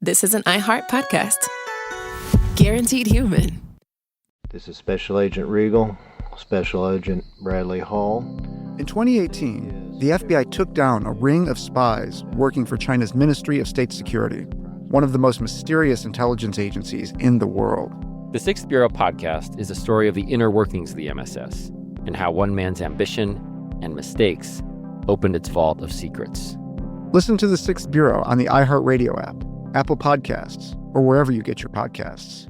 this is an iHeart podcast. Guaranteed human. This is Special Agent Regal, Special Agent Bradley Hall. In 2018, the FBI took down a ring of spies working for China's Ministry of State Security, one of the most mysterious intelligence agencies in the world. The Sixth Bureau podcast is a story of the inner workings of the MSS and how one man's ambition and mistakes opened its vault of secrets. Listen to The Sixth Bureau on the iHeartRadio app, Apple Podcasts, or wherever you get your podcasts.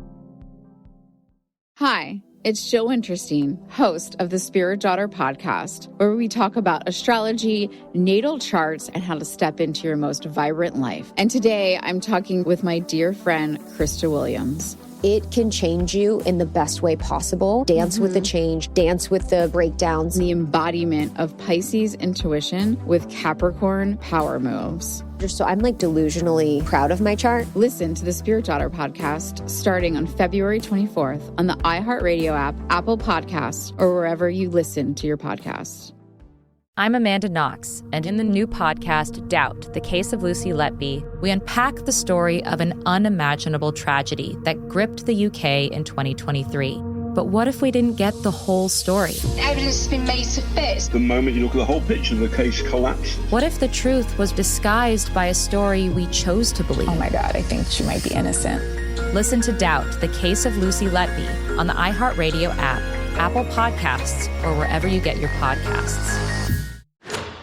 Hi, it's Jill Winterstein, host of the Spirit Daughter podcast, where we talk about astrology, natal charts, and how to step into your most vibrant life. And today I'm talking with my dear friend, Krista Williams. It can change you in the best way possible. Dance with the change, dance with the breakdowns. The embodiment of Pisces intuition with Capricorn power moves. So I'm like delusionally proud of my chart. Listen to the Spirit Daughter podcast starting on February 24th on the iHeartRadio app, Apple Podcasts, or wherever you listen to your podcasts. I'm Amanda Knox, and in the new podcast, Doubt, The Case of Lucy Letby, we unpack the story of an unimaginable tragedy that gripped the UK in 2023. But what if we didn't get the whole story? Evidence has been made to fit. The moment you look at the whole picture, the case collapsed. What if the truth was disguised by a story we chose to believe? Oh my God, I think she might be innocent. Listen to Doubt, The Case of Lucy Letby on the iHeartRadio app, Apple Podcasts, or wherever you get your podcasts.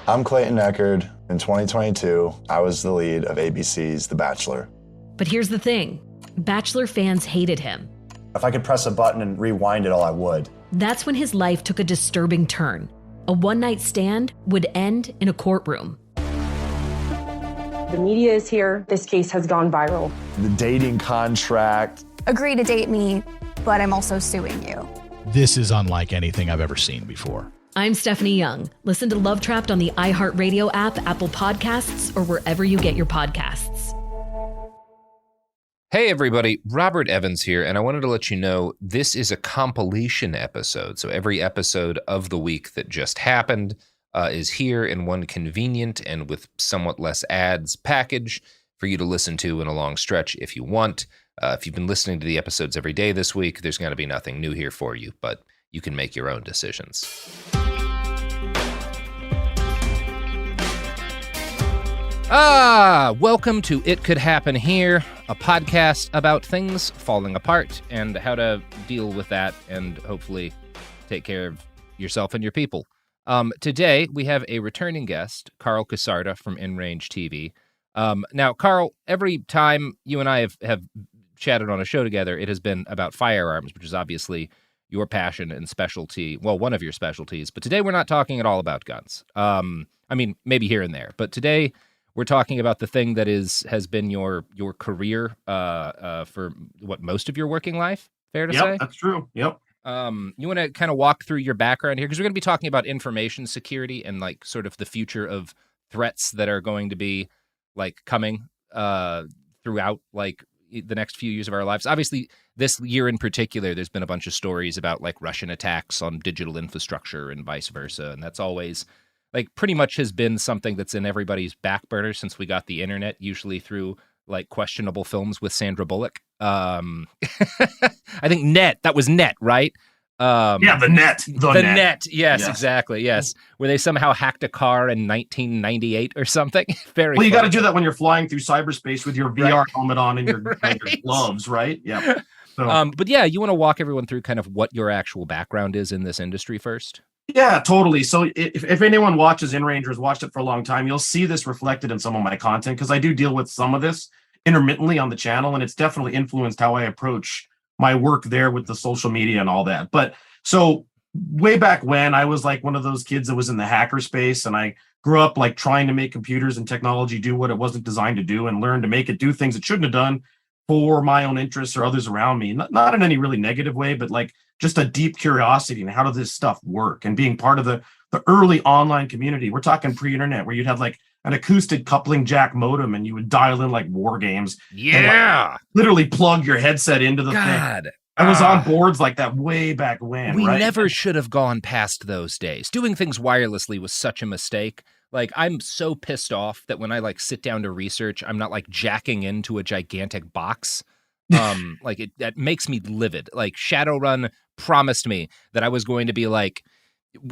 I'm Clayton Eckerd. In 2022, I was the lead of ABC's The Bachelor. But here's the thing. Bachelor fans hated him. If I could press a button and rewind it all, I would. That's when his life took a disturbing turn. A one-night stand would end in a courtroom. The media is here. This case has gone viral. The dating contract. Agree to date me, but I'm also suing you. This is unlike anything I've ever seen before. I'm Stephanie Young. Listen to Love Trapped on the iHeartRadio app, Apple Podcasts, or wherever you get your podcasts. Hey everybody, Robert Evans here, and I wanted to let you know this is a compilation episode. So every episode of the week that just happened is here in one convenient and with somewhat less ads package for you to listen to in a long stretch if you want. If you've been listening to the episodes every day this week, there's going to be nothing new here for you, but you can make your own decisions. Welcome to It Could Happen Here, a podcast about things falling apart and how to deal with that and hopefully take care of yourself and your people. Today, we have a returning guest, Carl Casarda from InRange TV. Now, Carl, every time you and I have chatted on a show together, it has been about firearms, which is obviously your passion and specialty, well, one of your specialties. But today, we're not talking at all about guns. I mean, maybe here and there. But today, we're talking about the thing that has been your career for what, most of your working life, fair to say? Yep, that's true. Yep. You want to kind of walk through your background here? Because we're going to be talking about information security and like sort of the future of threats that are going to be like coming throughout like the next few years of our lives. Obviously, this year in particular, there's been a bunch of stories about like Russian attacks on digital infrastructure and vice versa. And that's always like pretty much has been something that's in everybody's back burner since we got the internet, usually through like questionable films with Sandra Bullock. I think that was Net, right? Yeah, the Net. The Net. Yes, exactly. Yes. Where they somehow hacked a car in 1998 or something. Very well, you got to do that when you're flying through cyberspace with your VR helmet on and your, and your gloves, right? Yeah. So. But yeah, you want to walk everyone through kind of what your actual background is in this industry first? Yeah, totally. So if anyone watches InRange or has watched it for a long time, you'll see this reflected in some of my content because I do deal with some of this intermittently on the channel, and it's definitely influenced how I approach my work there with the social media and all that. But so way back when, I was like one of those kids that was in the hacker space, and I grew up like trying to make computers and technology do what it wasn't designed to do and learn to make it do things it shouldn't have done for my own interests or others around me. Not in any really negative way, but like just a deep curiosity and how does this stuff work, and being part of the early online community. We're talking pre-internet where you'd have like an acoustic coupling jack modem and you would dial in like war games. Yeah. And, like, literally plug your headset into the thing. I was on boards like that way back when. We right? never should have gone past those days. Doing things wirelessly was such a mistake. Like, I'm so pissed off that when I like sit down to research, I'm not like jacking into a gigantic box. Like that makes me livid. Like Shadowrun promised me that I was going to be like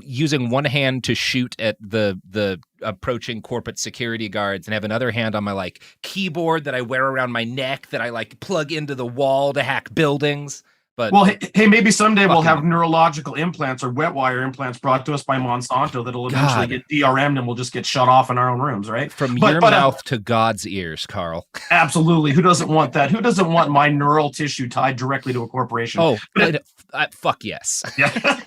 using one hand to shoot at the approaching corporate security guards and have another hand on my like keyboard that I wear around my neck that I like plug into the wall to hack buildings. But well, hey, maybe someday we'll have neurological implants or wet wire implants brought to us by Monsanto that'll eventually get DRM'd and we'll just get shut off in our own rooms, right? From your mouth to God's ears, Carl. Absolutely. Who doesn't want that? Who doesn't want my neural tissue tied directly to a corporation? Oh, fuck yes. Yeah.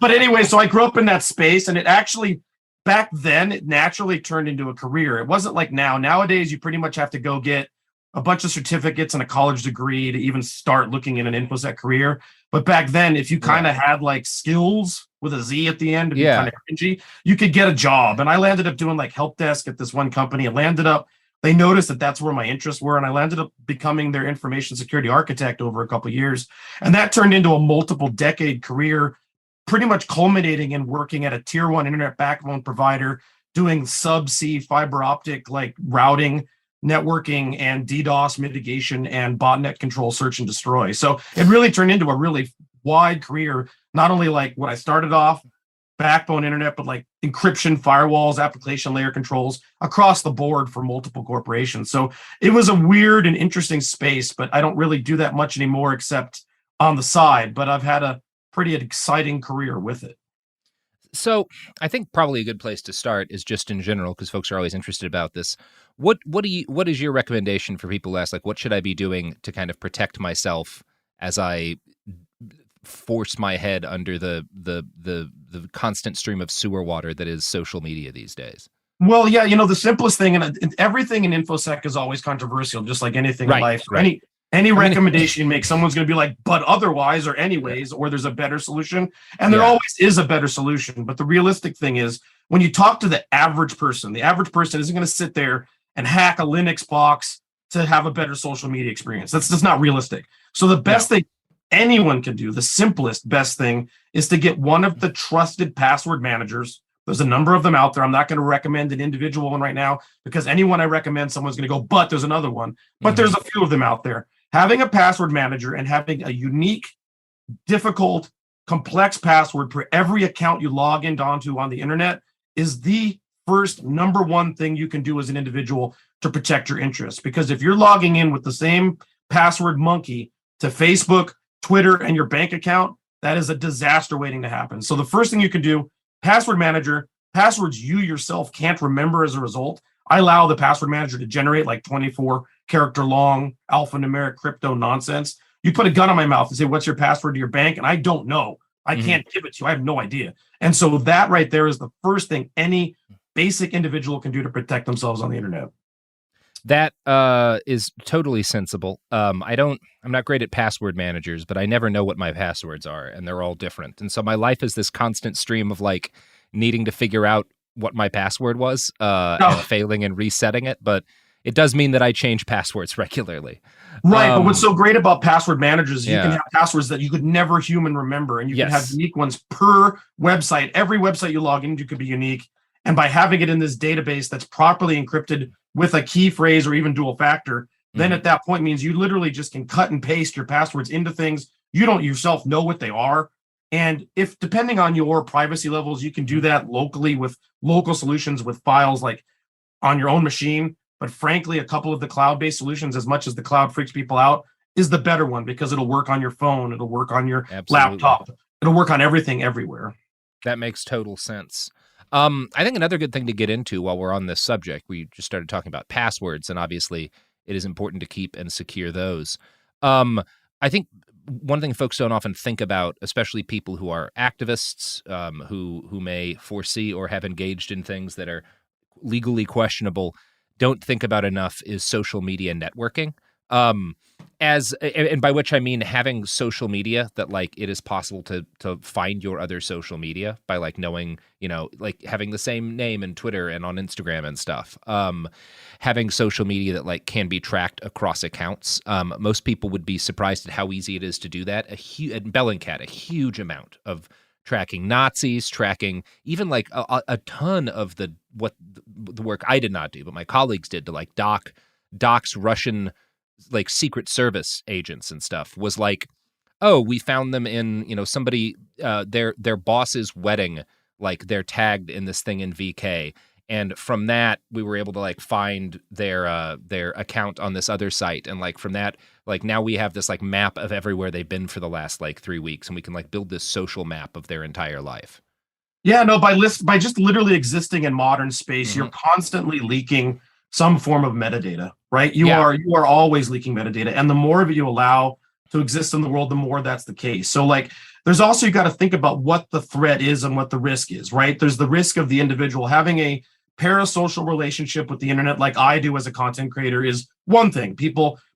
But anyway, so I grew up in that space, and it actually, back then, it naturally turned into a career. It wasn't like now. Nowadays, you pretty much have to go get a bunch of certificates and a college degree to even start looking at an InfoSec career. But back then, if you kind of had like skills with a Z at the end, to be kind of cringy, you could get a job. And I landed up doing like help desk at this one company. They noticed that that's where my interests were. And I landed up becoming their information security architect over a couple of years. And that turned into a multiple decade career, pretty much culminating in working at a tier 1 internet backbone provider, doing subsea fiber optic like routing, networking, and DDoS mitigation and botnet control, search and destroy. So it really turned into a really wide career, not only like what I started off, backbone internet, but like encryption, firewalls, application layer controls across the board for multiple corporations. So it was a weird and interesting space, but I don't really do that much anymore except on the side, but I've had a pretty exciting career with it. So I think probably a good place to start is just in general, because folks are always interested about this. What is your recommendation for people who ask, like, what should I be doing to kind of protect myself as I force my head under the constant stream of sewer water that is social media these days? Well, yeah, the simplest thing, and everything in InfoSec is always controversial, just like anything in life. Right. Any recommendation you make, someone's going to be like, but otherwise, or anyways, or there's a better solution. And there always is a better solution. But the realistic thing is, when you talk to the average person isn't going to sit there and hack a Linux box to have a better social media experience. That's just not realistic. So the best thing anyone can do, the simplest, best thing, is to get one of the trusted password managers. There's a number of them out there. I'm not going to recommend an individual one right now, because anyone I recommend, someone's going to go, but there's another one. But there's a few of them out there. Having a password manager and having a unique, difficult, complex password for every account you log onto on the internet is the first number one thing you can do as an individual to protect your interests. Because if you're logging in with the same password monkey to Facebook, Twitter, and your bank account, that is a disaster waiting to happen. So the first thing you can do, password manager, passwords you yourself can't remember as a result. I allow the password manager to generate like 24-character long alphanumeric crypto nonsense. You put a gun on my mouth and say, what's your password to your bank? And I don't know. I can't give it to you. I have no idea. And so that right there is the first thing any basic individual can do to protect themselves on the internet. That is totally sensible. I'm not great at password managers, but I never know what my passwords are, and they're all different. And so my life is this constant stream of like needing to figure out what my password was and failing and resetting it. But it does mean that I change passwords regularly. Right. But what's so great about password managers is you can have passwords that you could never human remember, and you can have unique ones per website. Every website you log into could be unique. And by having it in this database that's properly encrypted with a key phrase or even dual factor, then at that point means you literally just can cut and paste your passwords into things. You don't yourself know what they are. And if, depending on your privacy levels, you can do that locally with local solutions with files like on your own machine. But frankly, a couple of the cloud-based solutions, as much as the cloud freaks people out, is the better one, because it'll work on your phone. It'll work on your laptop. It'll work on everything everywhere. That makes total sense. I think another good thing to get into while we're on this subject, we just started talking about passwords, and obviously it is important to keep and secure those. I think one thing folks don't often think about, especially people who are activists, who may foresee or have engaged in things that are legally questionable, don't think about enough, is social media networking. And by which I mean having social media that like it is possible to find your other social media by like knowing, like having the same name in Twitter and on Instagram and stuff. Having social media that like can be tracked across accounts. Most people would be surprised at how easy it is to do that. At Bellingcat, a huge amount of tracking Nazis, tracking even like a ton of the work I did not do, but my colleagues did to like dox Russian like Secret Service agents and stuff. Was like, oh, we found them in, you know, somebody their boss's wedding, like they're tagged in this thing in VK. And from that, we were able to like find their account on this other site. And like from that, like now we have this like map of everywhere they've been for the last like 3 weeks. And we can like build this social map of their entire life. Yeah, no, by just literally existing in modern space, you're constantly leaking some form of metadata, right? You are always leaking metadata. And the more of it you allow to exist in the world, the more that's the case. So like there's also, you got to think about what the threat is and what the risk is, right? There's the risk of the individual having a parasocial relationship with the internet, like I do as a content creator, is one thing.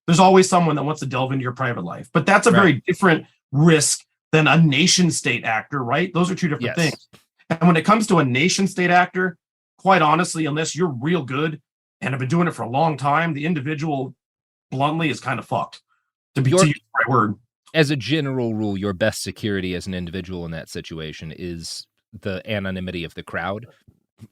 There's always someone that wants to delve into your private life, but that's a very different risk than a nation state actor, right? Those are two different things. And when it comes to a nation state actor, quite honestly, unless you're real good and have been doing it for a long time, the individual bluntly is kind of fucked, to use the right word. As a general rule, your best security as an individual in that situation is the anonymity of the crowd.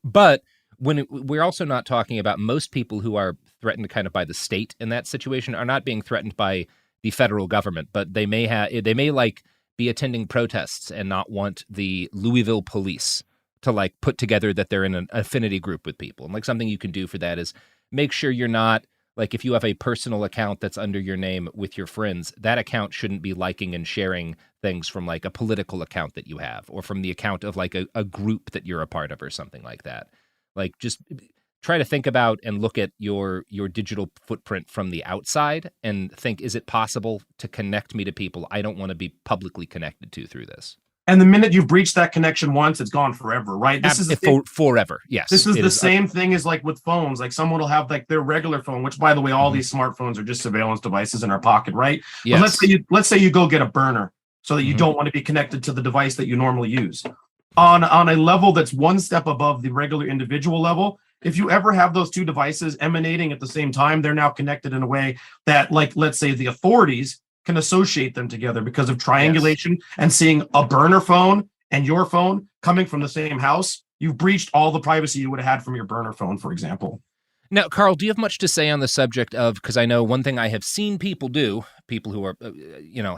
But we're also not talking about most people who are threatened kind of by the state in that situation are not being threatened by the federal government, but they may like be attending protests and not want the Louisville police to like put together that they're in an affinity group with people. And like something you can do for that is make sure you're not like, if you have a personal account that's under your name with your friends, that account shouldn't be liking and sharing things from like a political account that you have, or from the account of like a group that you're a part of or something like that. Like just try to think about and look at your digital footprint from the outside and think, is it possible to connect me to people I don't want to be publicly connected to through this? And the minute you've breached that connection once, it's gone forever, right? This is forever. Yes. This is the same thing as like with phones. Like someone will have like their regular phone, which by the way, all these smartphones are just surveillance devices in our pocket, right? Yes. But let's say you go get a burner so that you don't want to be connected to the device that you normally use. On a level that's one step above the regular individual level, if you ever have those two devices emanating at the same time, they're now connected in a way that, like, let's say the authorities can associate them together because of triangulation and seeing a burner phone and your phone coming from the same house. You've breached all the privacy you would have had from your burner phone, for example. Now, Carl, do you have much to say on the subject of, because I know one thing I have seen people do, people who are,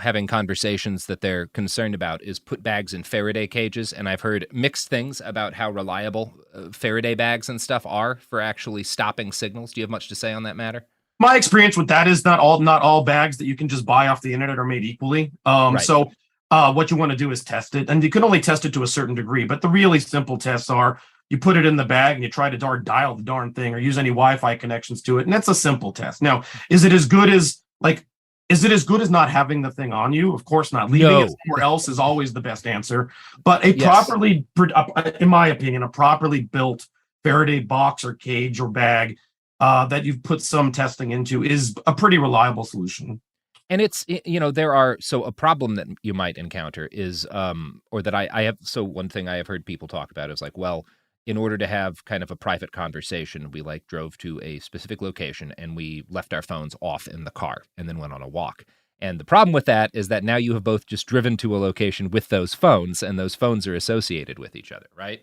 having conversations that they're concerned about, is put bags in Faraday cages. And I've heard mixed things about how reliable Faraday bags and stuff are for actually stopping signals. Do you have much to say on that matter? My experience with that is not all bags that you can just buy off the internet are made equally. So what you want to do is test it. And you can only test it to a certain degree. But the really simple tests are, you put it in the bag and you try to dial the darn thing or use any Wi-Fi connections to it. And that's a simple test. Now, is it as good as not having the thing on you? Of course not. Leaving it somewhere else is always the best answer. But in my opinion, a properly built Faraday box or cage or bag that you've put some testing into is a pretty reliable solution. And it's, a problem that you might encounter is, or that I have, so one thing I have heard people talk about is like, well, in order to have kind of a private conversation, we like drove to a specific location and we left our phones off in the car and then went on a walk. And the problem with that is that now you have both just driven to a location with those phones and those phones are associated with each other, right?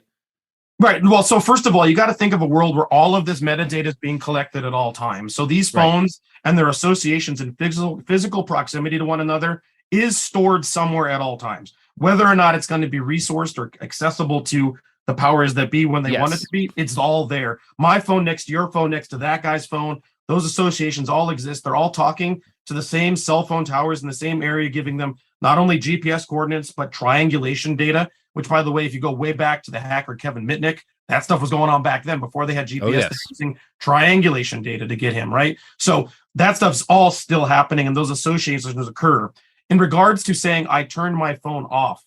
Right. Well, so first of all, you got to think of a world where all of this metadata is being collected at all times. So these phones and their associations in physical proximity to one another is stored somewhere at all times. Whether or not it's going to be resourced or accessible to the powers that be when they want it to be, it's all there. My phone next to your phone, next to that guy's phone, those associations all exist. They're all talking to the same cell phone towers in the same area, giving them not only GPS coordinates, but triangulation data, which, by the way, if you go way back to the hacker Kevin Mitnick, that stuff was going on back then before they had GPS. They were using triangulation data to get him, right? So that stuff's all still happening, and those associations occur. In regards to saying, I turned my phone off,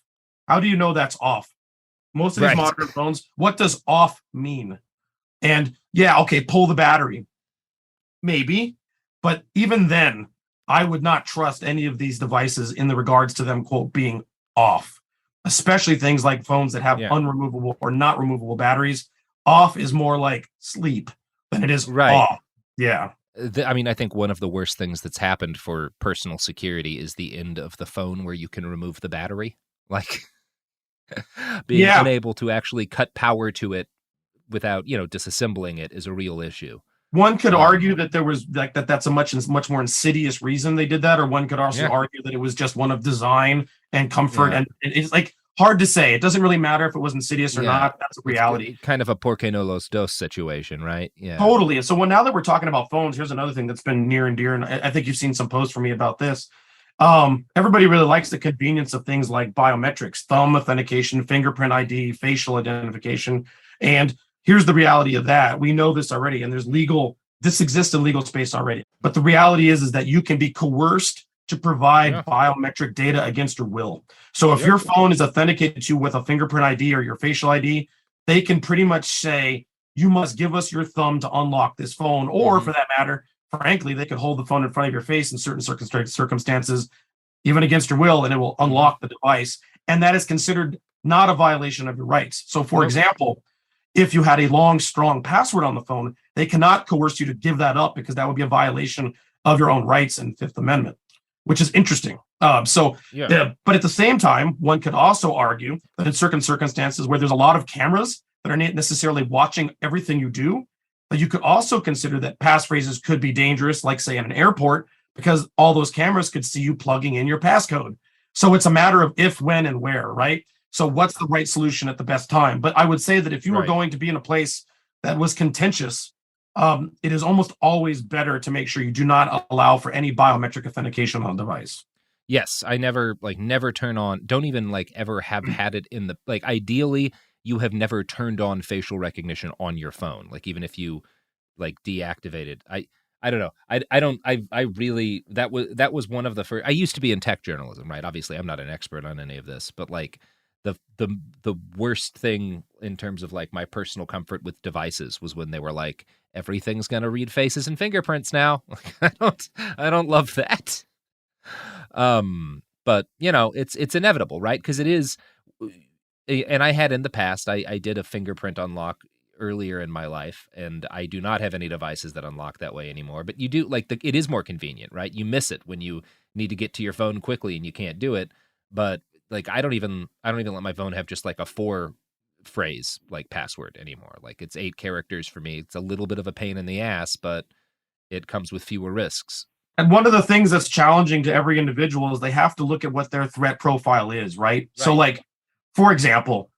how do you know that's off? Most of these modern phones, what does off mean? And pull the battery. Maybe. But even then, I would not trust any of these devices in the regards to them, quote, being off, especially things like phones that have unremovable or not removable batteries. Off is more like sleep than it is off. Yeah. I think one of the worst things that's happened for personal security is the end of the phone where you can remove the battery. Like... being unable to actually cut power to it without, disassembling it is a real issue. One could argue that there was that's a much more insidious reason they did that, or one could also argue that it was just one of design and comfort, and it's like hard to say. It doesn't really matter if it was insidious or not. That's a reality. It's kind of a Porque no los dos situation, right? Yeah, totally. And so now that we're talking about phones, here's another thing that's been near and dear, and I think you've seen some posts from me about this. Everybody really likes the convenience of things like biometrics, thumb authentication, fingerprint ID, facial identification, and here's the reality of that. We know this already, and this exists in legal space already. But the reality is that you can be coerced to provide biometric data against your will. So if your phone is authenticated to you with a fingerprint ID or your facial ID, they can pretty much say, you must give us your thumb to unlock this phone. Or for that matter, frankly, they could hold the phone in front of your face in certain circumstances, even against your will, and it will unlock the device. And that is considered not a violation of your rights. So for example, if you had a long, strong password on the phone, they cannot coerce you to give that up because that would be a violation of your own rights in Fifth Amendment, which is interesting. But at the same time, one could also argue that in certain circumstances where there's a lot of cameras that are not necessarily watching everything you do, that you could also consider that passphrases could be dangerous, like say in an airport, because all those cameras could see you plugging in your passcode. So it's a matter of if, when, and where, right? So what's the right solution at the best time? But I would say that if you were going to be in a place that was contentious, it is almost always better to make sure you do not allow for any biometric authentication on the device. Yes, I never turn on, don't even ever have had it in the, ideally you have never turned on facial recognition on your phone. Even if you deactivated, I don't know. I really, that was one of the first, I used to be in tech journalism, right? Obviously I'm not an expert on any of this, but the worst thing in terms of my personal comfort with devices was when they were everything's going to read faces and fingerprints now. I don't love that. But it's inevitable, right? Because it is, and I had in the past, I did a fingerprint unlock earlier in my life, and I do not have any devices that unlock that way anymore. But you do it is more convenient, right? You miss it when you need to get to your phone quickly and you can't do it. But I don't even let my phone have just a 4-phrase password anymore. It's 8 characters for me. It's a little bit of a pain in the ass, but it comes with fewer risks. And one of the things that's challenging to every individual is they have to look at what their threat profile is, right? So for example,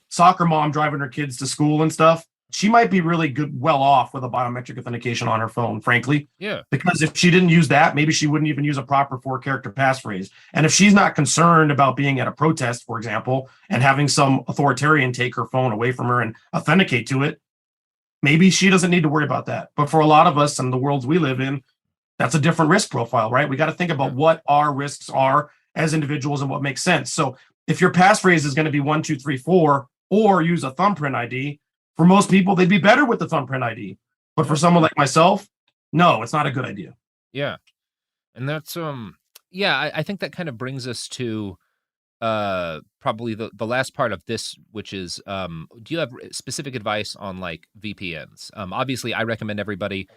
soccer mom driving her kids to school and stuff, she might be really well off with a biometric authentication on her phone, frankly. Yeah. Because if she didn't use that, maybe she wouldn't even use a proper 4-character passphrase. And if she's not concerned about being at a protest, for example, and having some authoritarian take her phone away from her and authenticate to it, maybe she doesn't need to worry about that. But for a lot of us and the worlds we live in, that's a different risk profile, right? We got to think about what our risks are as individuals and what makes sense. So if your passphrase is going to be 1, 2, 3, 4, or use a thumbprint ID, for most people, they'd be better with the thumbprint ID. But for someone like myself, no, it's not a good idea. Yeah. And that's, I think that kind of brings us to probably the last part of this, which is, do you have specific advice on VPNs? Obviously, I recommend everybody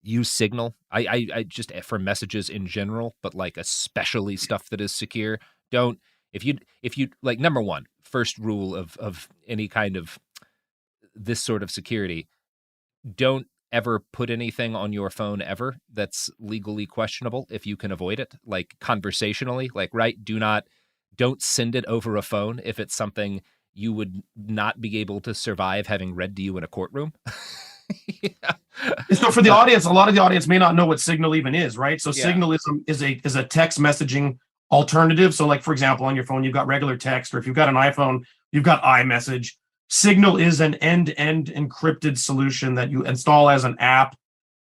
use Signal. I just for messages in general, but especially stuff that is secure. Don't, if you number one, first rule of any kind of this sort of security, don't ever put anything on your phone ever that's legally questionable if you can avoid it, conversationally, right? Don't send it over a phone if it's something you would not be able to survive having read to you in a courtroom. So for the audience, a lot of the audience may not know what Signal even is, right? So Signal is a text messaging alternative. So for example, on your phone, you've got regular text, or if you've got an iPhone, you've got iMessage. Signal is an end-to-end encrypted solution that you install as an app.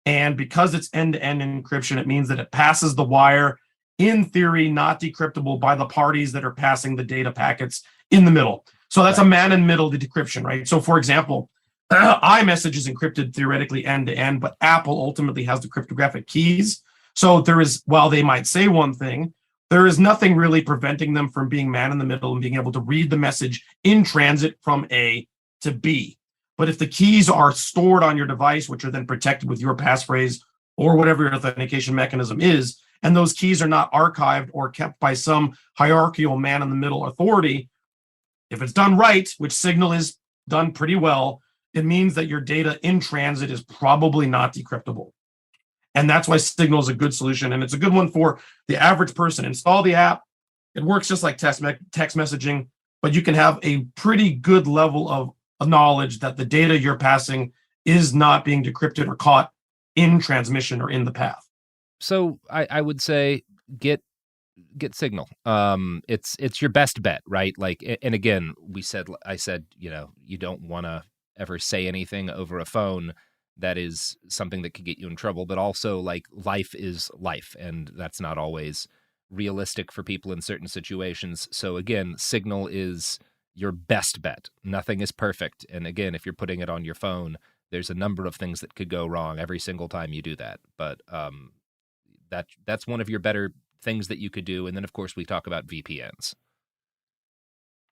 And because it's end-to-end encryption, it means that it passes the wire, in theory, not decryptable by the parties that are passing the data packets in the middle. So that's a man-in-middle decryption, right? So for example, iMessage is encrypted theoretically end-to-end, but Apple ultimately has the cryptographic keys. So there is, while they might say one thing, there is nothing really preventing them from being man in the middle and being able to read the message in transit from A to B. But if the keys are stored on your device, which are then protected with your passphrase or whatever your authentication mechanism is, and those keys are not archived or kept by some hierarchical man in the middle authority, If it's done right, which Signal is done pretty well, it means that your data in transit is probably not decryptable. And that's why Signal is a good solution. And it's a good one for the average person. Install the app. It works just like text messaging, but you can have a pretty good level of knowledge that the data you're passing is not being decrypted or caught in transmission or in the path. So I would say get Signal. It's your best bet, right? Like, and again, I said, you don't want to ever say anything over a phone that is something that could get you in trouble, but also like life is life, and that's not always realistic for people in certain situations. So again, Signal is your best bet. Nothing is perfect. And again, if you're putting it on your phone, there's a number of things that could go wrong every single time you do that. But that's one of your better things that you could do. And then of course we talk about VPNs.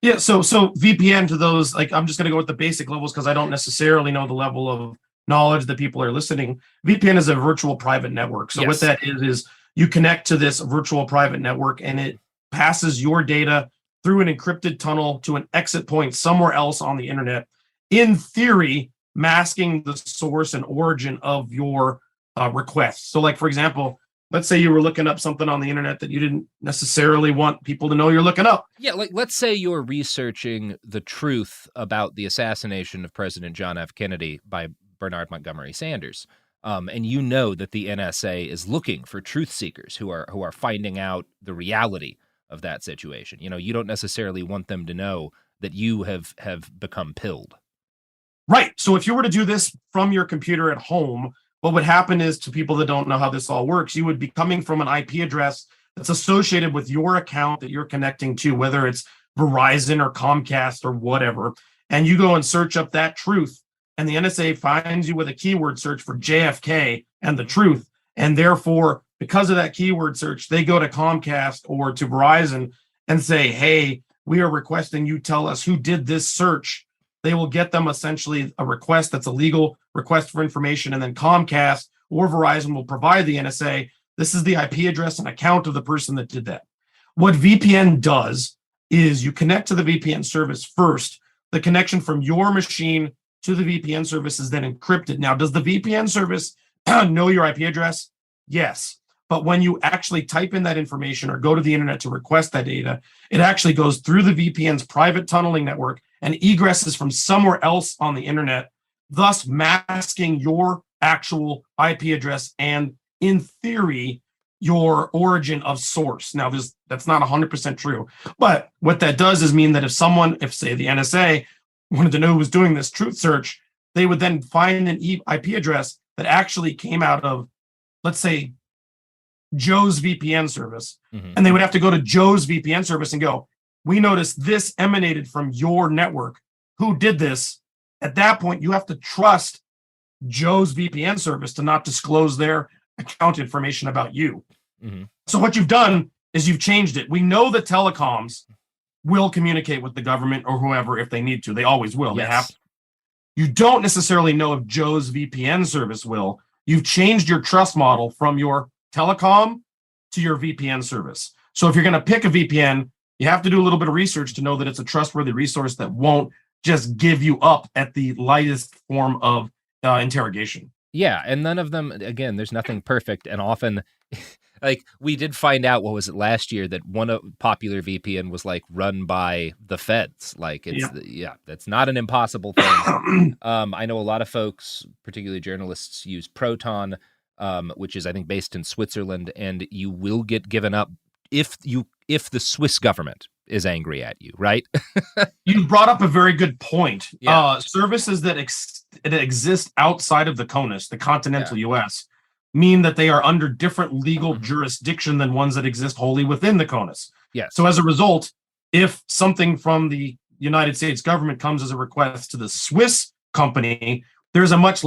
Yeah, so VPN to those, like, I'm just going to go with the basic levels because I don't necessarily know the level of knowledge that people are listening. VPN is a virtual private network. So what that is you connect to this virtual private network and it passes your data through an encrypted tunnel to an exit point somewhere else on the internet, in theory, masking the source and origin of your request. So like, for example, let's say you were looking up something on the internet that you didn't necessarily want people to know you're looking up. Yeah, like let's say you're researching the truth about the assassination of President John F. Kennedy by Bernard Montgomery Sanders. And you know that the NSA is looking for truth seekers who are finding out the reality of that situation. You don't necessarily want them to know that you have become pilled. Right. So if you were to do this from your computer at home, what would happen is, to people that don't know how this all works, you would be coming from an IP address that's associated with your account that you're connecting to, whether it's Verizon or Comcast or whatever, and you go and search up that truth, and the NSA finds you with a keyword search for JFK and the truth, and therefore, because of that keyword search, they go to Comcast or to Verizon and say, hey, we are requesting you tell us who did this search. They will get them essentially a request that's a legal request for information, and then Comcast or Verizon will provide the NSA, this is the IP address and account of the person that did that. What VPN does is you connect to the VPN service first. The connection from your machine to the VPN service is then encrypted. Now, does the VPN service know your IP address? Yes. But when you actually type in that information or go to the internet to request that data, it actually goes through the VPN's private tunneling network and egresses from somewhere else on the internet, thus masking your actual IP address and, in theory, your origin of source. Now, that's not 100% true. But what that does is mean that if say the NSA wanted to know who was doing this truth search, they would then find an IP address that actually came out of, let's say, Joe's VPN service. Mm-hmm. And they would have to go to Joe's VPN service and go, we noticed this emanated from your network. Who did this? At that point, you have to trust Joe's VPN service to not disclose their account information about you. Mm-hmm. So what you've done is you've changed it. We know that telecoms will communicate with the government or whoever if they need to. They always will. Yes. They have to. You don't necessarily know if Joe's VPN service will. You've changed your trust model from your telecom to your VPN service. So if you're going to pick a VPN, you have to do a little bit of research to know that it's a trustworthy resource that won't just give you up at the lightest form of interrogation. Yeah, and none of them, again, there's nothing perfect, and often, like, we did find out, what was it, last year, that one popular VPN was, like, run by the feds. Like, that's not an impossible thing. I know a lot of folks, particularly journalists, use Proton, which is, I think, based in Switzerland, and you will get given up if the Swiss government is angry at you, right? You brought up a very good point. Yeah. Services that exist outside of the CONUS, the continental U.S., mean that they are under different legal jurisdiction than ones that exist wholly within the CONUS. Yes. So as a result, if something from the United States government comes as a request to the Swiss company, there's a much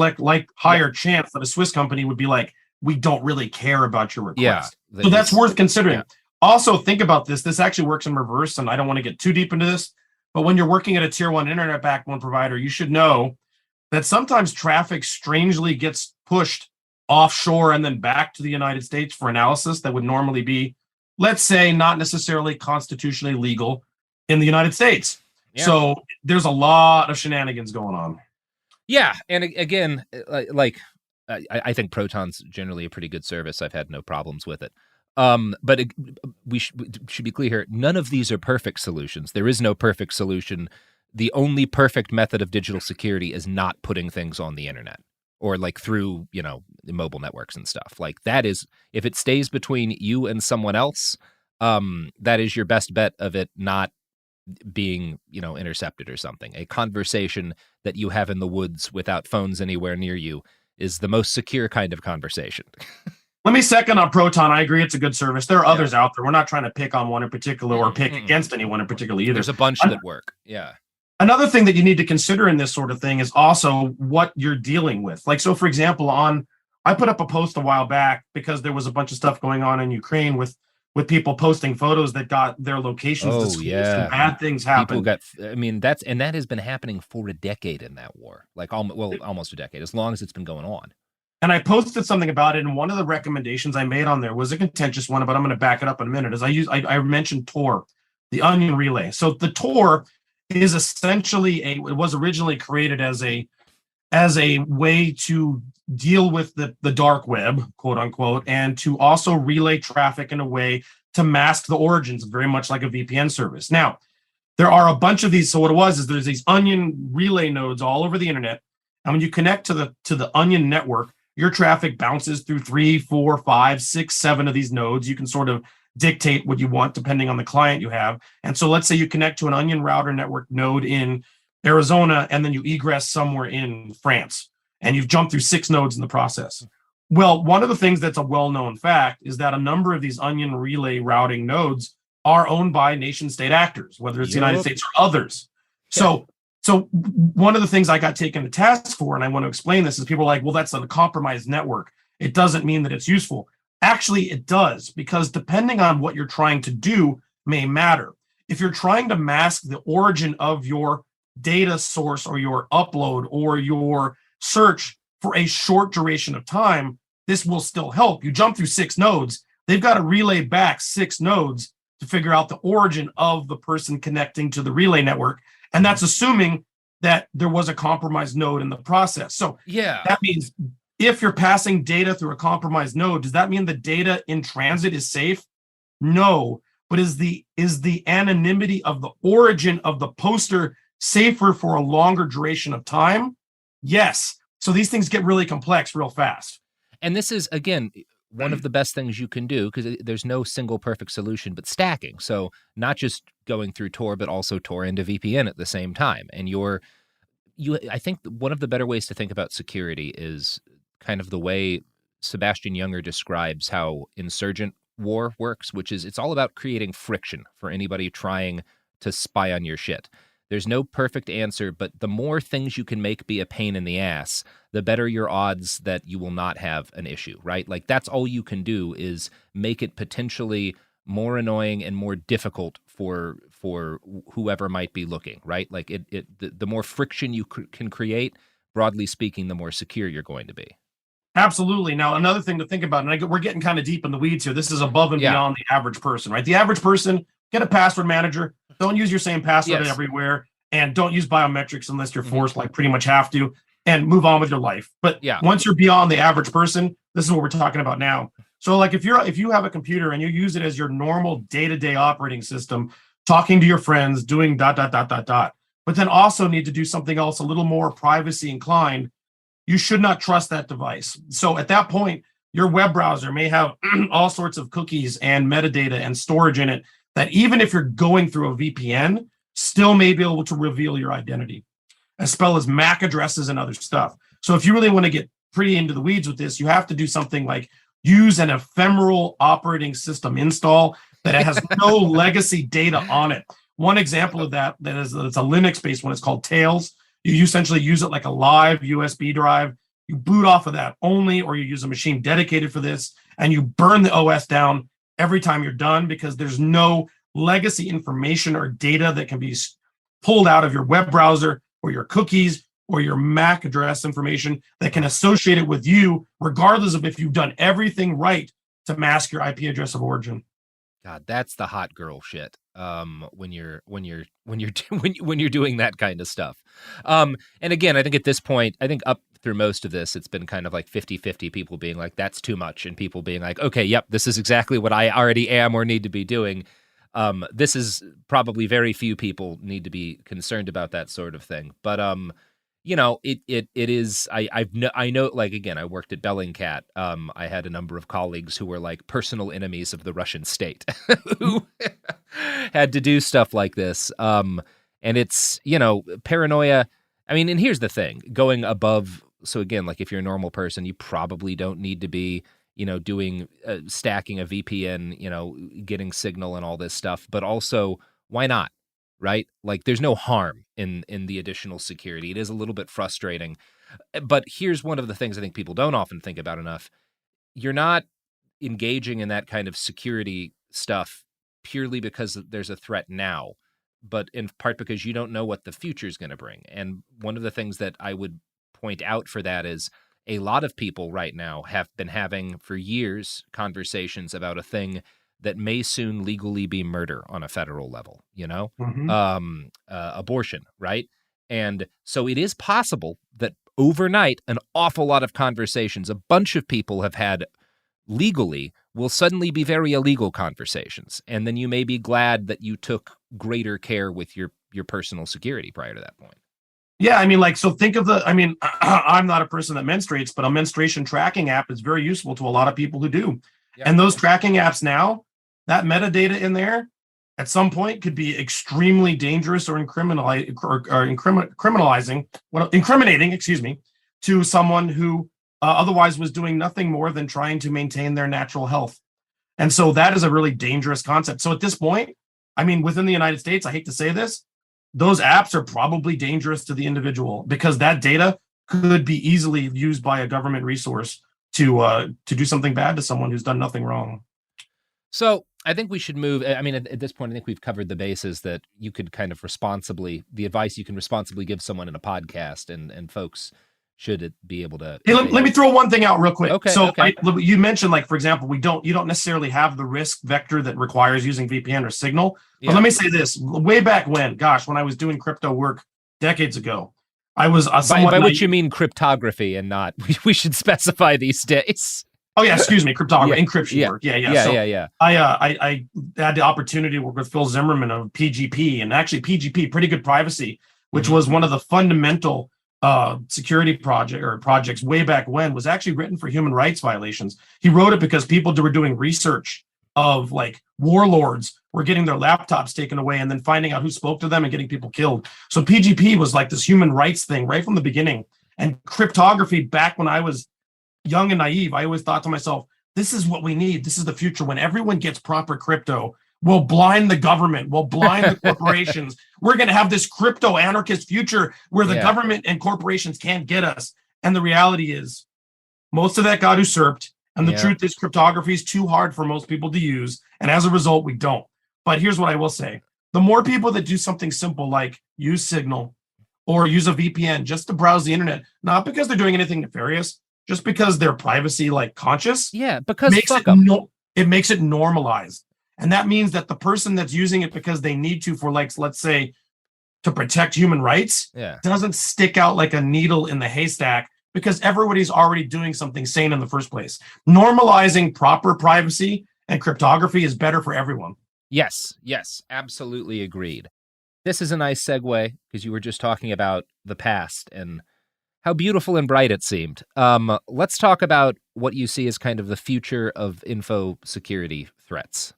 higher chance that a Swiss company would be like, we don't really care about your request. Yeah, so that's worth considering. Yeah. Also, think about this. This actually works in reverse, and I don't want to get too deep into this, but when you're working at a tier 1 internet backbone provider, you should know that sometimes traffic strangely gets pushed offshore and then back to the United States for analysis that would normally be, let's say, not necessarily constitutionally legal in the United States. Yeah. So there's a lot of shenanigans going on. Yeah, and again, I think Proton's generally a pretty good service. I've had no problems with it. But we should be clear here. None of these are perfect solutions. There is no perfect solution. The only perfect method of digital security is not putting things on the internet or like through, mobile networks and stuff. Like that is, if it stays between you and someone else, that is your best bet of it not being, intercepted or something. A conversation that you have in the woods without phones anywhere near you is the most secure kind of conversation. Let me second on Proton. I agree it's a good service. There are others out there. We're not trying to pick on one in particular or pick against anyone in particular either. There's a bunch that work. Yeah. Another thing that you need to consider in this sort of thing is also what you're dealing with. Like, so for example, I put up a post a while back because there was a bunch of stuff going on in Ukraine with people posting photos that got their locations disclosed and bad things happen. That has been happening for a decade in that war, like almost a decade, as long as it's been going on. And I posted something about it, and one of the recommendations I made on there was a contentious one, but I'm going to back it up in a minute. I mentioned Tor, the onion relay. So the Tor is essentially it was originally created as a way to deal with the dark web, quote unquote, and to also relay traffic in a way to mask the origins, very much like a VPN service. Now, there are a bunch of these. So what it was is there's these onion relay nodes all over the internet, and when you connect to the onion network, your traffic bounces through 3, 4, 5, 6, 7 of these nodes. You can sort of dictate what you want depending on the client you have. And so let's say you connect to an onion router network node in Arizona, and then you egress somewhere in France, and you've jumped through 6 nodes in the process. Well, one of the things that's a well-known fact is that a number of these onion relay routing nodes are owned by nation-state actors, whether it's the United States or others. So one of the things I got taken to task for, and I want to explain this, is people are like, well, that's a compromised network. It doesn't mean that it's useful. Actually, it does, because depending on what you're trying to do may matter. If you're trying to mask the origin of your data source or your upload or your search for a short duration of time, this will still help. You jump through 6 nodes, they've got to relay back 6 nodes to figure out the origin of the person connecting to the relay network. And that's assuming that there was a compromised node in the process. So that means if you're passing data through a compromised node, does that mean the data in transit is safe? No. But is the anonymity of the origin of the poster safer for a longer duration of time? Yes. So these things get really complex real fast. And this is, again, one of the best things you can do, because there's no single perfect solution, but stacking. So not just going through Tor, but also Tor into VPN at the same time. And I think one of the better ways to think about security is kind of the way Sebastian Junger describes how insurgent war works, which is it's all about creating friction for anybody trying to spy on your shit. There's no perfect answer, but the more things you can make be a pain in the ass, the better your odds that you will not have an issue, right? Like that's all you can do is make it potentially more annoying and more difficult for whoever might be looking, right? Like the more friction you can create, broadly speaking, the more secure you're going to be. Absolutely. Now, another thing to think about, and we're getting kind of deep in the weeds here. This is above and beyond the average person, right? The average person, get a password manager. Don't use your same password everywhere, and don't use biometrics unless you're forced, like pretty much have to, and move on with your life. But once you're beyond the average person, this is what we're talking about now. So like if you have a computer and you use it as your normal day-to-day operating system, talking to your friends, doing ... but then also need to do something else a little more privacy inclined, you should not trust that device. So at that point, your web browser may have all sorts of cookies and metadata and storage in it that even if you're going through a VPN, still may be able to reveal your identity, as well as MAC addresses and other stuff. So if you really want to get pretty into the weeds with this, you have to do something like use an ephemeral operating system install that has no legacy data on it. One example of that is it's a Linux-based one. It's called Tails. You essentially use it like a live USB drive. You boot off of that only, or you use a machine dedicated for this, and you burn the OS down every time you're done, because there's no legacy information or data that can be pulled out of your web browser or your cookies or your MAC address information that can associate it with you, regardless of if you've done everything right to mask your IP address of origin. God, that's the hot girl shit. when you're doing that kind of stuff. And again, I think at this point, I think up through most of this, it's been kind of like 50-50 people being like, that's too much, and people being like, okay, yep, this is exactly what I already am or need to be doing. This is probably very few people need to be concerned about that sort of thing. But it is. I know. Like, again, I worked at Bellingcat. I had a number of colleagues who were like personal enemies of the Russian state who had to do stuff like this. And it's paranoia. I mean, and here's the thing: going above. So again, like if you're a normal person, you probably don't need to be doing stacking a VPN, getting signal and all this stuff. But also, why not? Right? Like there's no harm in the additional security. It is a little bit frustrating. But here's one of the things I think people don't often think about enough. You're not engaging in that kind of security stuff purely because there's a threat now, but in part because you don't know what the future is going to bring. And one of the things that I would point out for that is a lot of people right now have been having for years conversations about a thing that may soon legally be murder on a federal level, abortion, right? And so it is possible that overnight, an awful lot of conversations a bunch of people have had legally will suddenly be very illegal conversations. And then you may be glad that you took greater care with your personal security prior to that point. Yeah, I mean, so think of I'm not a person that menstruates, but a menstruation tracking app is very useful to a lot of people who do. Yeah. And those tracking apps now, that metadata in there at some point could be extremely dangerous or incriminating, to someone who otherwise was doing nothing more than trying to maintain their natural health. And so that is a really dangerous concept. So at this point, I mean, within the United States, I hate to say this, those apps are probably dangerous to the individual because that data could be easily used by a government resource to do something bad to someone who's done nothing wrong. So I think we should move. I mean, at this point, I think we've covered the bases that you could kind of the advice you can responsibly give someone in a podcast, and folks should be able to. Hey, let me throw one thing out real quick. Okay. So okay. You mentioned, like, for example, you don't necessarily have the risk vector that requires using VPN or Signal. But let me say this: way back when I was doing crypto work decades ago, I was by which you mean cryptography and not. We should specify these days. Oh yeah, excuse me, cryptography, encryption work. Yeah. I had the opportunity to work with Phil Zimmerman of PGP, and actually PGP, Pretty Good Privacy, which was one of the fundamental security projects way back when, was actually written for human rights violations. He wrote it because people were doing research of like warlords were getting their laptops taken away and then finding out who spoke to them and getting people killed. So PGP was like this human rights thing right from the beginning. And cryptography, back when I was young and naive, I always thought to myself, this is what we need. This is the future. When everyone gets proper crypto, we'll blind the government, we'll blind the corporations. We're going to have this crypto anarchist future where the government and corporations can't get us. And the reality is most of that got usurped. And the truth is cryptography is too hard for most people to use. And as a result, we don't. But here's what I will say. The more people that do something simple like use Signal or use a VPN just to browse the internet, not because they're doing anything nefarious, just because they're privacy conscious. Yeah, because it makes it normalized. And that means that the person that's using it because they need to for let's say to protect human rights doesn't stick out like a needle in the haystack because everybody's already doing something sane in the first place. Normalizing proper privacy and cryptography is better for everyone. Yes, absolutely agreed. This is a nice segue because you were just talking about the past and how beautiful and bright it seemed. Let's talk about what you see as kind of the future of info security threats.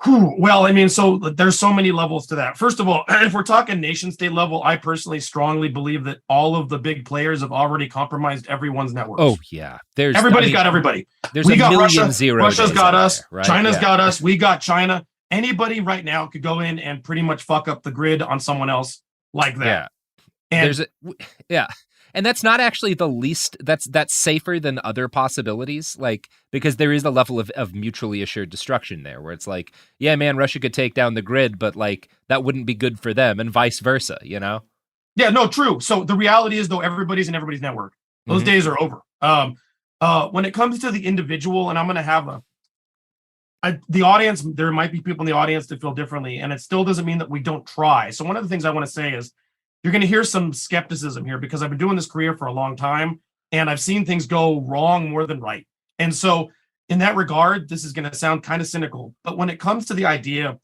Well, I mean, so there's so many levels to that. First of all, if we're talking nation state level, I personally strongly believe that all of the big players have already compromised everyone's networks. Oh yeah, everybody's got everybody. There's a million Russia, zeros. Russia's got us. There, right? China's got us. We got China. Anybody right now could go in and pretty much fuck up the grid on someone else like that. Yeah. And that's not actually the least, that's safer than other possibilities, because there is a level of mutually assured destruction there where it's like, yeah, man, Russia could take down the grid, but that wouldn't be good for them and vice versa, Yeah, no, true. So the reality is, though, everybody's in everybody's network. Those days are over. When it comes to the individual, and I'm going to have the audience, there might be people in the audience that feel differently, and it still doesn't mean that we don't try. So one of the things I want to say is you're going to hear some skepticism here because I've been doing this career for a long time and I've seen things go wrong more than right. And so in that regard, this is going to sound kind of cynical, but when it comes to the idea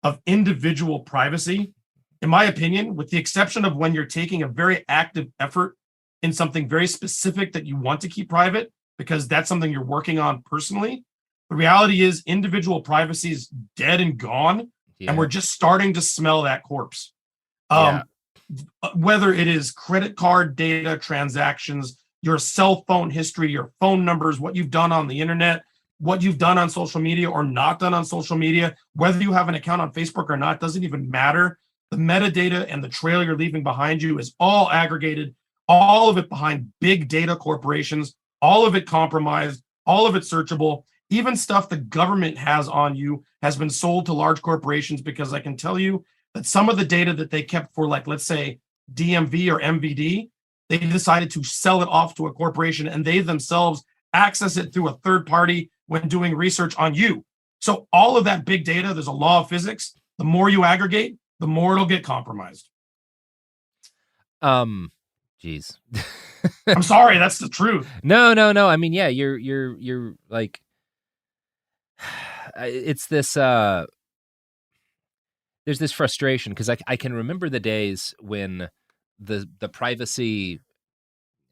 of individual privacy, in my opinion, with the exception of when you're taking a very active effort in something very specific that you want to keep private, because that's something you're working on personally, the reality is individual privacy is dead and gone, and we're just starting to smell that corpse. Whether it is credit card data, transactions, your cell phone history, your phone numbers, what you've done on the internet, what you've done on social media or not done on social media, whether you have an account on Facebook or not, doesn't even matter. The metadata and the trail you're leaving behind you is all aggregated, all of it behind big data corporations, all of it compromised, all of it searchable. Even stuff the government has on you has been sold to large corporations, because I can tell you that some of the data that they kept for, like, let's say DMV or MVD, they decided to sell it off to a corporation and they themselves access it through a third party when doing research on you. So all of that big data, there's a law of physics. The more you aggregate, the more it'll get compromised. Geez. I'm sorry, that's the truth. No. I mean, yeah, you're like, it's this, there's this frustration because I can remember the days when the privacy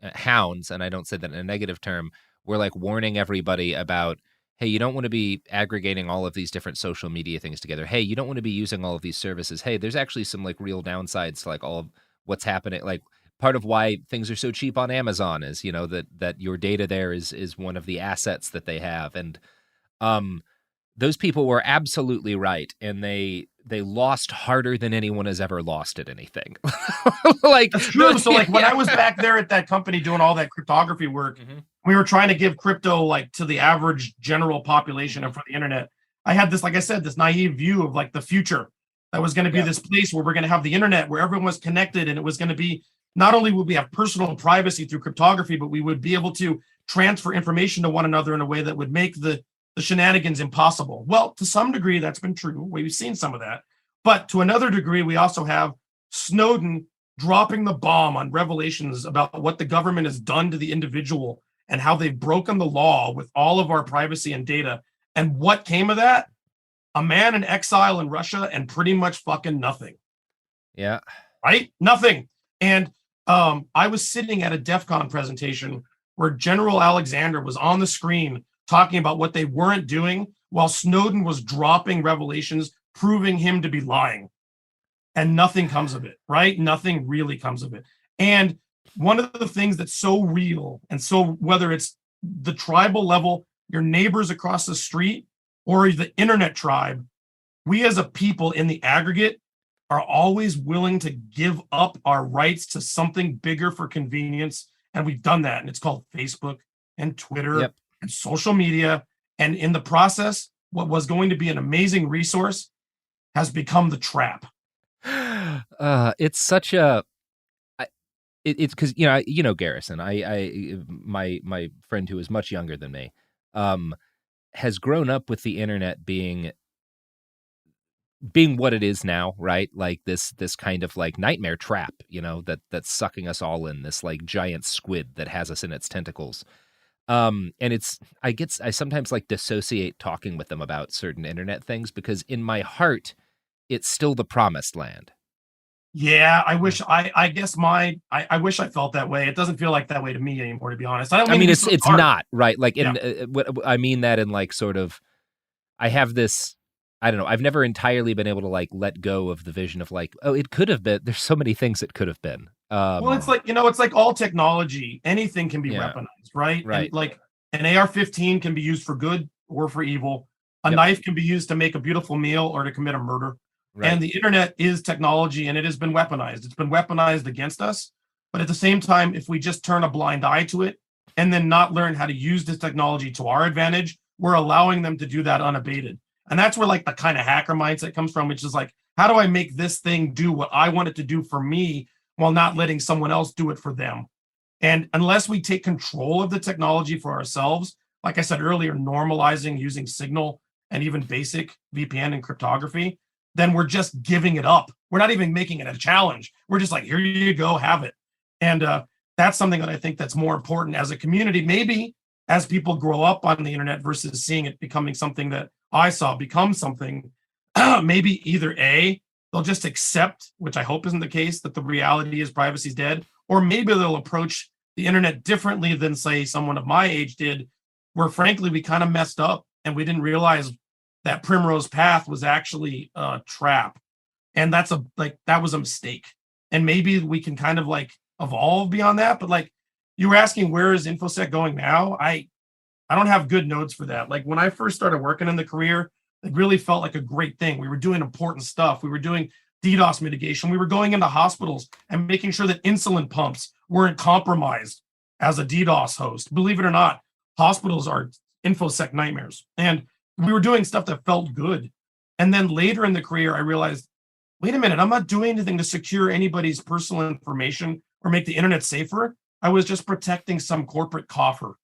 hounds, and I don't say that in a negative term, were like warning everybody about, hey, you don't want to be aggregating all of these different social media things together. Hey, you don't want to be using all of these services. Hey, there's actually some like real downsides to like all of what's happening. Like part of why things are so cheap on Amazon is, you know, that your data there is one of the assets that they have. And those people were absolutely right. And they lost harder than anyone has ever lost at anything. Like, that's true. So like when I was back there at that company doing all that cryptography work, we were trying to give crypto like to the average general population and for the internet. I had this, like I said, this naive view of like the future that was going to be this place where we're going to have the internet where everyone was connected, and it was going to be, not only would we have personal privacy through cryptography, but we would be able to transfer information to one another in a way that would make the shenanigans impossible. Well, to some degree, that's been true. We've seen some of that. But to another degree, we also have Snowden dropping the bomb on revelations about what the government has done to the individual and how they've broken the law with all of our privacy and data. And what came of that? A man in exile in Russia and pretty much fucking nothing. Yeah. Right? Nothing. And I was sitting at a DEF CON presentation where General Alexander was on the screen talking about what they weren't doing while Snowden was dropping revelations proving him to be lying. And nothing comes of it, right? Nothing really comes of it. And one of the things that's so real, and so whether it's the tribal level, your neighbors across the street, or the internet tribe, we as a people in the aggregate are always willing to give up our rights to something bigger for convenience. And we've done that. And it's called Facebook and Twitter and social media. And in the process, what was going to be an amazing resource has become the trap. It's such a, it's because, you know, Garrison, my friend who is much younger than me, has grown up with the internet being what it is now, right? Like this kind of like nightmare trap, you know, that's sucking us all in, this like giant squid that has us in its tentacles. And I sometimes like dissociate talking with them about certain internet things because in my heart, it's still the promised land. Yeah, I wish I wish I felt that way. It doesn't feel like that way to me anymore, to be honest. I mean it's not, right? Like, I mean that in like sort of, I have this, I don't know, I've never entirely been able to like let go of the vision of like, oh, it could have been, there's so many things it could have been. Well, it's like, it's like all technology, anything can be weaponized, right? Right. And like an AR-15 can be used for good or for evil. A knife can be used to make a beautiful meal or to commit a murder. Right. And the internet is technology, and it has been weaponized. It's been weaponized against us. But at the same time, if we just turn a blind eye to it and then not learn how to use this technology to our advantage, we're allowing them to do that unabated. And that's where like the kind of hacker mindset comes from, which is like, how do I make this thing do what I want it to do for me while not letting someone else do it for them? And unless we take control of the technology for ourselves, like I said earlier, normalizing using Signal and even basic VPN and cryptography, then we're just giving it up. We're not even making it a challenge. We're just like, here you go, have it. And that's something that I think that's more important as a community, maybe as people grow up on the internet versus seeing it becoming something that I saw become something, maybe either A, they'll just accept, which I hope isn't the case, that the reality is privacy is dead, or maybe they'll approach the internet differently than, say, someone of my age did, where frankly, we kind of messed up and we didn't realize that Primrose Path was actually a trap. And that was a mistake. And maybe we can kind of like evolve beyond that. But like you were asking, where is InfoSec going now? I don't have good notes for that. Like when I first started working in the career, it really felt like a great thing. We were doing important stuff. We were doing DDoS mitigation. We were going into hospitals and making sure that insulin pumps weren't compromised as a DDoS host. Believe it or not, hospitals are InfoSec nightmares. And we were doing stuff that felt good. And then later in the career, I realized, wait a minute, I'm not doing anything to secure anybody's personal information or make the internet safer. I was just protecting some corporate coffer.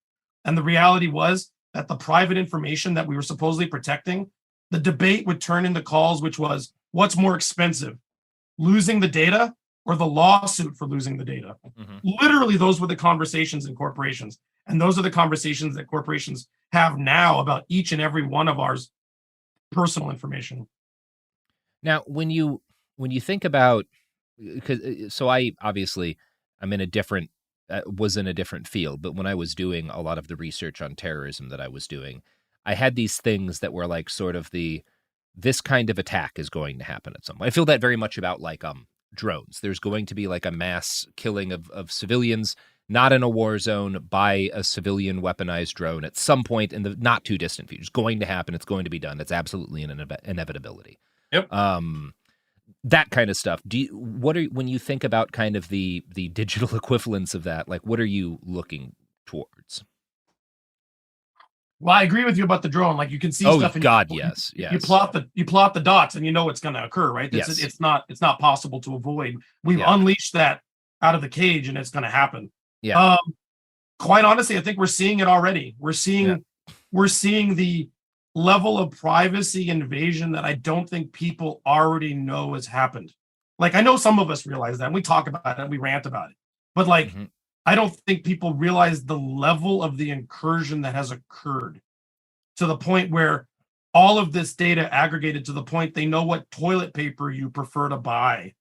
And the reality was that the private information that we were supposedly protecting, the debate would turn into calls, which was, what's more expensive, losing the data or the lawsuit for losing the data? Mm-hmm. Literally, those were the conversations in corporations. And those are the conversations that corporations have now about each and every one of our personal information. Now, when you think about, so I obviously I'm in a different was in a different field, but when I was doing a lot of the research on terrorism that I was doing, I had these things that were like sort of this kind of attack is going to happen at some point. I feel that very much about like drones. There's going to be like a mass killing of civilians, not in a war zone, by a civilian weaponized drone at some point in the not too distant future. It's going to happen. It's going to be done. It's absolutely an inevitability. Yep. That kind of stuff. When you think about kind of the digital equivalents of that, like what are you looking towards? Well, I agree with you about the drone. Like you can see stuff. Yes. You plot the dots, and you know it's going to occur, right? It's not possible to avoid. We've unleashed that out of the cage, and it's going to happen. Yeah. Quite honestly, I think we're seeing it already. We're seeing the level of privacy invasion that I don't think people already know has happened. Like I know some of us realize that, and we talk about it, we rant about it, but like. Mm-hmm. I don't think people realize the level of the incursion that has occurred to the point where all of this data aggregated to the point they know what toilet paper you prefer to buy.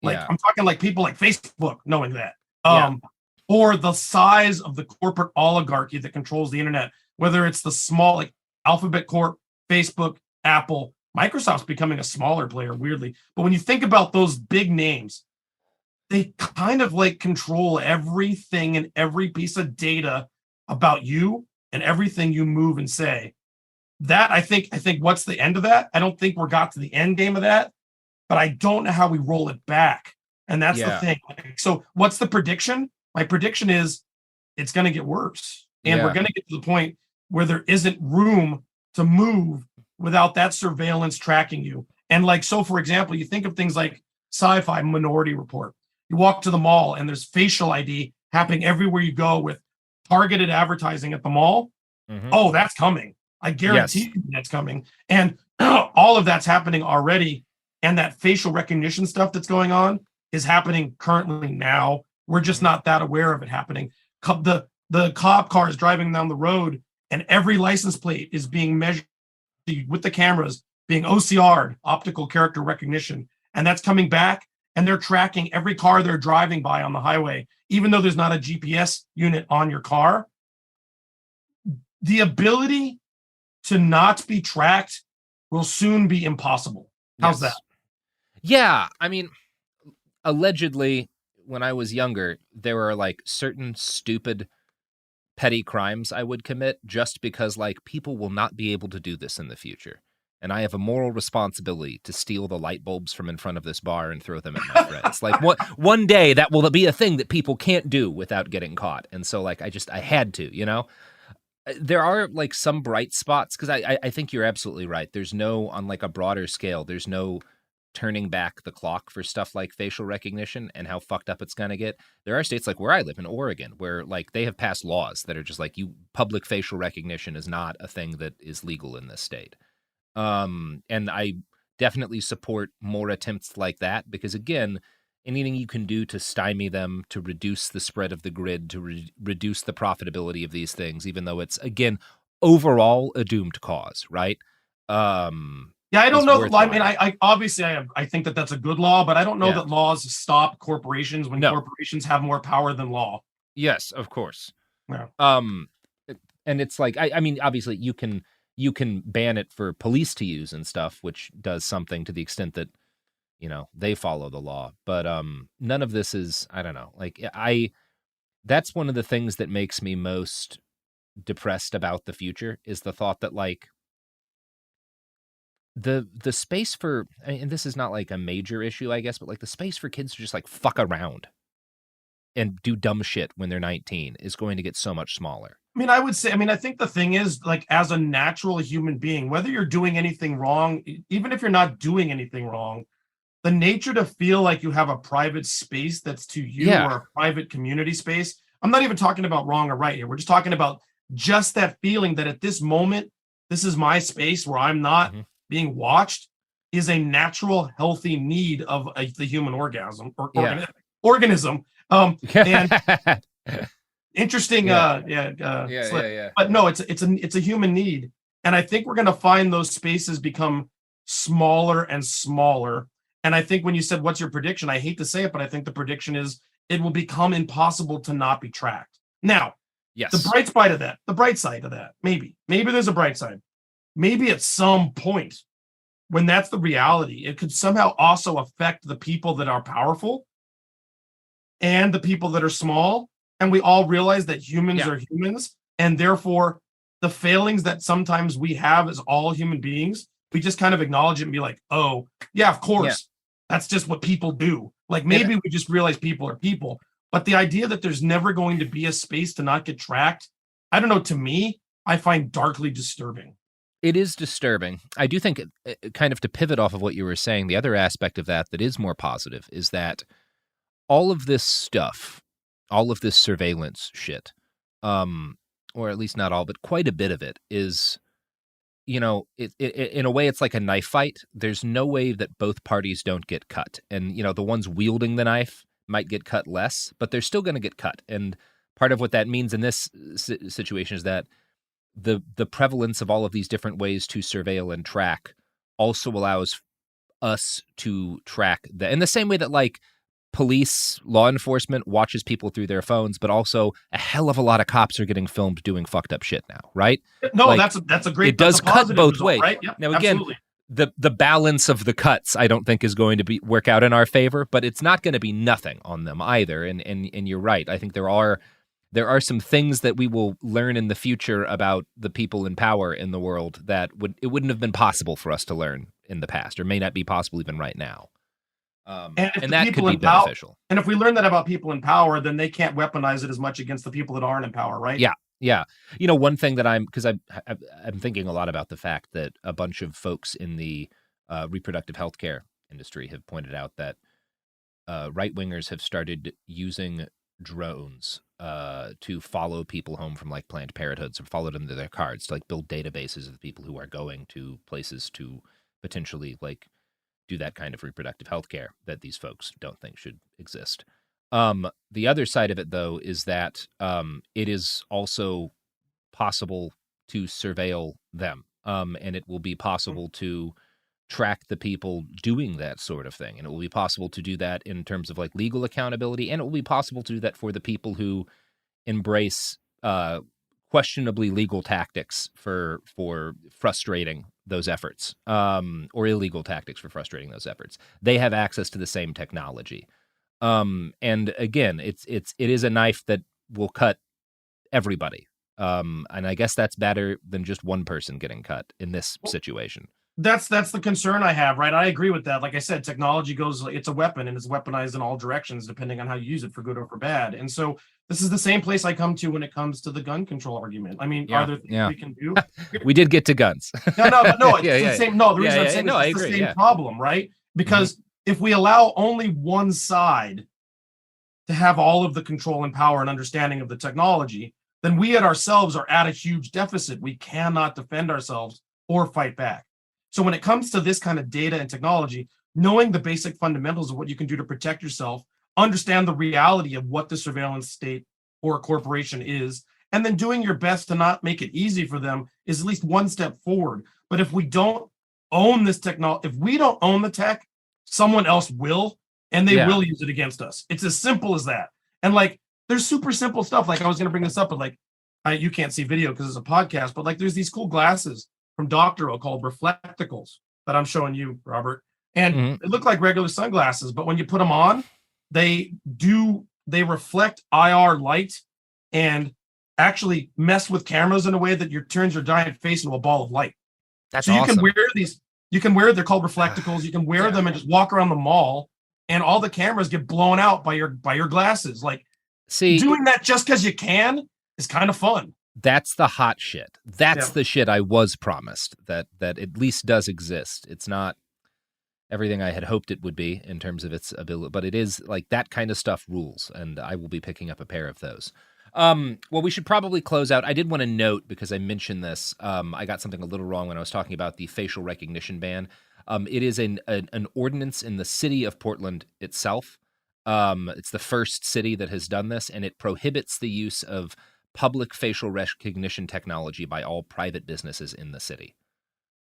Like I'm talking like people like Facebook knowing that. Or the size of the corporate oligarchy that controls the internet, whether it's the small like Alphabet Corp, Facebook, Apple, Microsoft's becoming a smaller player, weirdly. But when you think about those big names, they kind of like control everything and every piece of data about you and everything you move and say. That I think what's the end of that? I don't think we got to the end game of that, but I don't know how we roll it back. And that's the thing. So what's the prediction? My prediction is it's going to get worse. And we're going to get to the point where there isn't room to move without that surveillance tracking you. And like, so for example, you think of things like Sci-Fi Minority Report. You walk to the mall and there's facial ID happening everywhere you go with targeted advertising at the mall. Mm-hmm. Oh, that's coming. I guarantee you that's coming. And all of that's happening already. And that facial recognition stuff that's going on is happening currently now. We're just not that aware of it happening. The cop car is driving down the road and every license plate is being measured with the cameras being OCR'd, optical character recognition. And that's coming back. And they're tracking every car they're driving by on the highway, even though there's not a GPS unit on your car. The ability to not be tracked will soon be impossible. How's that? Yeah. I mean, allegedly, when I was younger, there were like certain stupid petty crimes I would commit just because like people will not be able to do this in the future. And I have a moral responsibility to steal the light bulbs from in front of this bar and throw them at my friends. Like one day that will be a thing that people can't do without getting caught. And so like I had to, you know. There are like some bright spots because I think you're absolutely right. There's no, on like a broader scale, there's no turning back the clock for stuff like facial recognition and how fucked up it's going to get. There are states like where I live in Oregon where like they have passed laws that are just like public facial recognition is not a thing that is legal in this state. And I definitely support more attempts like that because, again, anything you can do to stymie them, to reduce the spread of the grid, to reduce the profitability of these things, even though it's, again, overall a doomed cause, right? Yeah, I don't know. I mean, I obviously I think that that's a good law, but I don't know that laws stop corporations when corporations have more power than law. Yes, of course. Yeah. And it's like, I mean, obviously you can ban it for police to use and stuff, which does something to the extent that, you know, they follow the law. But none of this is, I don't know, like that's one of the things that makes me most depressed about the future is the thought that, like, the space for, and this is not like a major issue, I guess, but like the space for kids to just like fuck around and do dumb shit when they're 19 is going to get so much smaller. I mean, I think the thing is, like, as a natural human being, whether you're doing anything wrong, even if you're not doing anything wrong, the nature to feel like you have a private space that's to you or a private community space. I'm not even talking about wrong or right here. We're just talking about just that feeling that at this moment, this is my space where I'm not being watched is a natural, healthy need of the human organism. And interesting. Slip. But no, it's a human need. And I think we're going to find those spaces become smaller and smaller. And I think when you said, what's your prediction? I hate to say it, but I think the prediction is it will become impossible to not be tracked. Now, the bright side of that, maybe there's a bright side. Maybe at some point when that's the reality, it could somehow also affect the people that are powerful and the people that are small. And we all realize that humans are humans. And therefore, the failings that sometimes we have as all human beings, we just kind of acknowledge it and be like, oh, yeah, of course. Yeah. That's just what people do. Like maybe we just realize people are people. But the idea that there's never going to be a space to not get tracked, I don't know, to me, I find darkly disturbing. It is disturbing. I do think, kind of to pivot off of what you were saying, the other aspect of that is more positive is that all of this stuff, all of this surveillance shit, or at least not all, but quite a bit of it is, you know, in a way, it's like a knife fight. There's no way that both parties don't get cut. And, you know, the ones wielding the knife might get cut less, but they're still going to get cut. And part of what that means in this situation is that the prevalence of all of these different ways to surveil and track also allows us to track in the same way that, like, police, law enforcement watches people through their phones, but also a hell of a lot of cops are getting filmed doing fucked up shit now, right? No, like, that's a great. It does cut both ways, right? Yep, now, again, the balance of the cuts, I don't think is going to work out in our favor, but it's not going to be nothing on them either. And you're right. I think there are some things that we will learn in the future about the people in power in the world that it wouldn't have been possible for us to learn in the past, or may not be possible even right now. And that could be beneficial. And if we learn that about people in power, then they can't weaponize it as much against the people that aren't in power, right? Yeah. You know, one thing that I'm thinking a lot about the fact that a bunch of folks in the reproductive healthcare industry have pointed out that right-wingers have started using drones to follow people home from, like, Planned Parenthoods, or follow them to their cards, to, like, build databases of people who are going to places to potentially, like, do that kind of reproductive health care that these folks don't think should exist. The other side of it, though, is that it is also possible to surveil them, and it will be possible to track the people doing that sort of thing. And it will be possible to do that in terms of, like, legal accountability, and it will be possible to do that for the people who embrace questionably legal tactics for frustrating those efforts, or illegal tactics for frustrating those efforts. They have access to the same technology. And again, it is a knife that will cut everybody. And I guess that's better than just one person getting cut in this situation. That's the concern I have, right? I agree with that. Like I said, technology it's a weapon, and it's weaponized in all directions, depending on how you use it, for good or for bad. And so this is the same place I come to when it comes to the gun control argument. I mean, are there things we can do? We did get to guns. It's the same. No, the reason I'm saying it's the same problem, right? Because if we allow only one side to have all of the control and power and understanding of the technology, then we ourselves are at a huge deficit. We cannot defend ourselves or fight back. So when it comes to this kind of data and technology, knowing the basic fundamentals of what you can do to protect yourself, understand the reality of what the surveillance state or corporation is, and then doing your best to not make it easy for them is at least one step forward. But if we don't own this technology, if we don't own the tech, someone else will, and they will use it against us. It's as simple as that. And like, there's super simple stuff. Like I was going to bring this up, but like, you can't see video because it's a podcast, but like there's these cool glasses from Doctorow called Reflecticals that I'm showing you, Robert. And they look like regular sunglasses, but when you put them on, they reflect IR light and actually mess with cameras in a way that turns your giant face into a ball of light. That's so you awesome. can wear these. You can wear. They're called Reflecticals. You can wear them and just walk around the mall, and all the cameras get blown out by your glasses. Like, see, doing that just because you can is kind of fun. That's the hot shit. That's the shit I was promised that at least does exist. It's not everything I had hoped it would be in terms of its ability, but it is like that kind of stuff rules, and I will be picking up a pair of those. Well, we should probably close out. I did want to note, because I mentioned this, I got something a little wrong when I was talking about the facial recognition ban. It is an ordinance in the city of Portland itself. It's the first city that has done this, and it prohibits the use of public facial recognition technology by all private businesses in the city.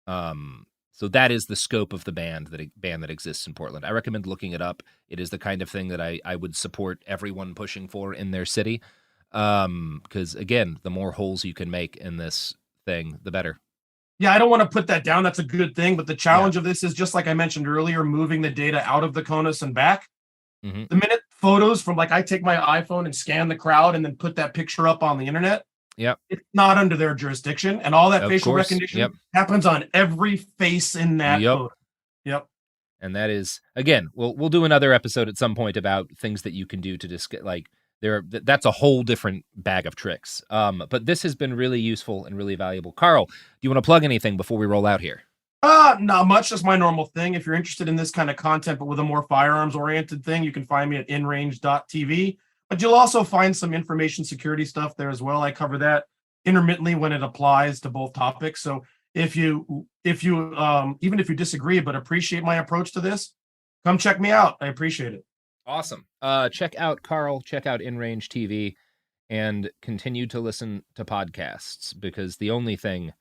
So that is the scope of the ban that exists in Portland. I recommend looking it up. It is the kind of thing that I would support everyone pushing for in their city. Because again, the more holes you can make in this thing, the better. Yeah, I don't want to put that down. That's a good thing. But the challenge of this is, just like I mentioned earlier, moving the data out of the CONUS and back. The minute photos from, like, I take my iPhone and scan the crowd and then put that picture up on the internet, it's not under their jurisdiction. And all that facial recognition happens on every face in that photo. And that is, again, we'll do another episode at some point about things that you can do to just like, that's a whole different bag of tricks. But this has been really useful and really valuable. Carl, do you want to plug anything before we roll out here? Not much, just my normal thing. If you're interested in this kind of content, but with a more firearms-oriented thing, you can find me at inrange.tv. But you'll also find some information security stuff there as well. I cover that intermittently when it applies to both topics. So if you even if you disagree but appreciate my approach to this, come check me out. I appreciate it. Awesome. Check out Carl, check out InRange TV, and continue to listen to podcasts, because the only thing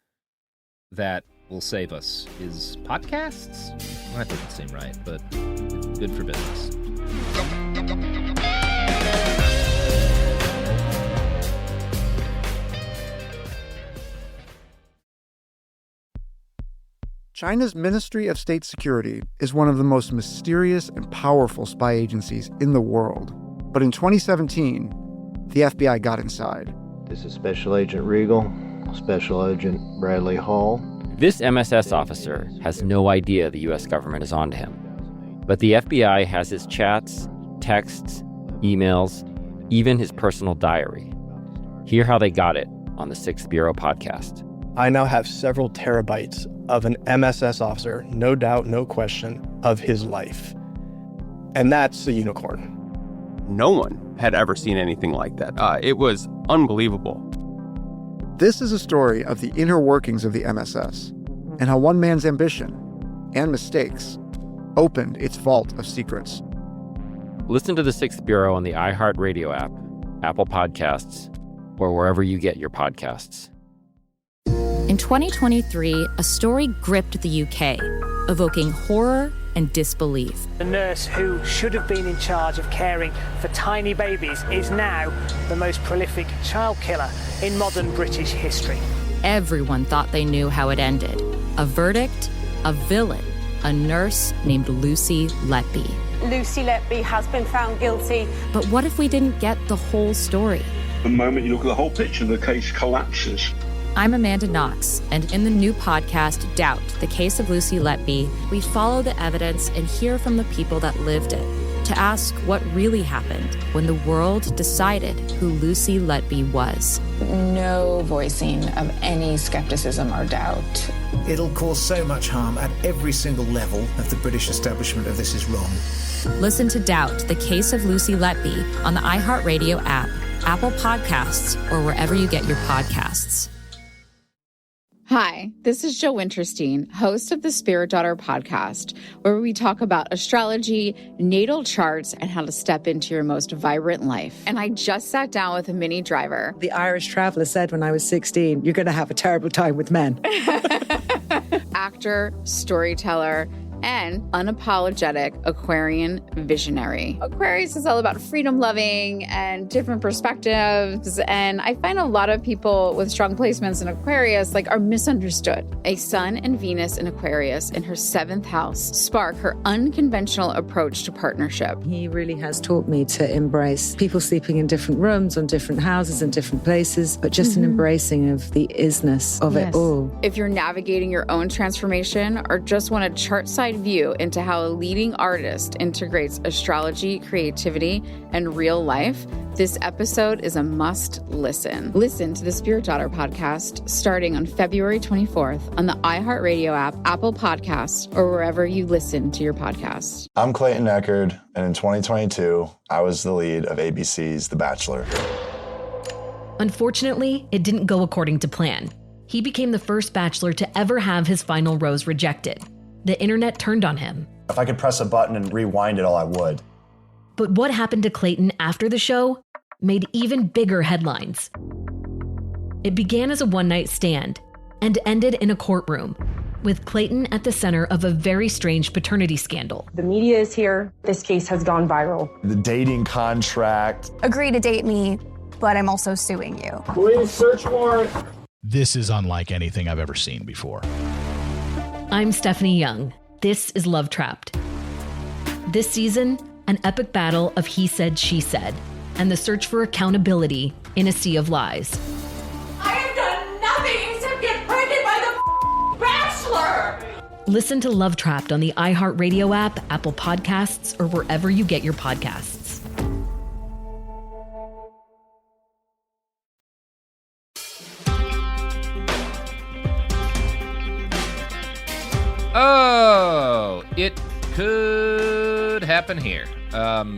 that will save us is podcasts. Well, that doesn't seem right, but it's good for business. China's Ministry of State Security is one of the most mysterious and powerful spy agencies in the world. But in 2017, the FBI got inside. This is Special Agent Regal, Special Agent Bradley Hall. This MSS officer has no idea the U.S. government is onto him. But the FBI has his chats, texts, emails, even his personal diary. Hear how they got it on the Sixth Bureau podcast. I now have several terabytes of an MSS officer, no doubt, no question, of his life. And that's a unicorn. No one had ever seen anything like that. It was unbelievable. This is a story of the inner workings of the MSS and how one man's ambition and mistakes opened its vault of secrets. Listen to the Sixth Bureau on the iHeartRadio app, Apple Podcasts, or wherever you get your podcasts. In 2023, a story gripped the UK, evoking horror and disbelief. The nurse who should have been in charge of caring for tiny babies is now the most prolific child killer in modern British history. Everyone thought they knew how it ended. A verdict, a villain, a nurse named Lucy Letby. Lucy Letby has been found guilty. But what if we didn't get the whole story? The moment you look at the whole picture, the case collapses. I'm Amanda Knox, and in the new podcast, Doubt, the Case of Lucy Letby, we follow the evidence and hear from the people that lived it to ask what really happened when the world decided who Lucy Letby was. No voicing of any skepticism or doubt. It'll cause so much harm at every single level of the British establishment of this is wrong. Listen to Doubt, the Case of Lucy Letby on the iHeartRadio app, Apple Podcasts, or wherever you get your podcasts. Hi, this is Joe Winterstein, host of the Spirit Daughter podcast, where we talk about astrology, natal charts, and how to step into your most vibrant life. And I just sat down with a Minnie Driver. The Irish traveller said when I was 16, you're going to have a terrible time with men. Actor, storyteller, and unapologetic Aquarian visionary. Aquarius is all about freedom loving and different perspectives. And I find a lot of people with strong placements in Aquarius are misunderstood. A Sun and Venus in Aquarius in her 7th house spark her unconventional approach to partnership. He really has taught me to embrace people sleeping in different rooms, on different houses, in different places, but just an embracing of the isness of it all. If you're navigating your own transformation or just want a chart side view into how a leading artist integrates astrology, creativity, and real life, this episode is a must listen. Listen to the Spirit Daughter podcast starting on February 24th on the iHeartRadio app, Apple Podcasts, or wherever you listen to your podcasts. I'm Clayton Eckerd, and in 2022, I was the lead of ABC's The Bachelor. Unfortunately, it didn't go according to plan. He became the first Bachelor to ever have his final rose rejected. The internet turned on him. If I could press a button and rewind it all, I would. But what happened to Clayton after the show made even bigger headlines. It began as a one-night stand and ended in a courtroom, with Clayton at the center of a very strange paternity scandal. The media is here. This case has gone viral. The dating contract. Agree to date me, but I'm also suing you. Police search warrant. This is unlike anything I've ever seen before. I'm Stephanie Young. This is Love Trapped. This season, an epic battle of he said, she said, and the search for accountability in a sea of lies. I have done nothing except get pregnant by the Bachelor! Listen to Love Trapped on the iHeartRadio app, Apple Podcasts, or wherever you get your podcasts. Oh, it could happen here.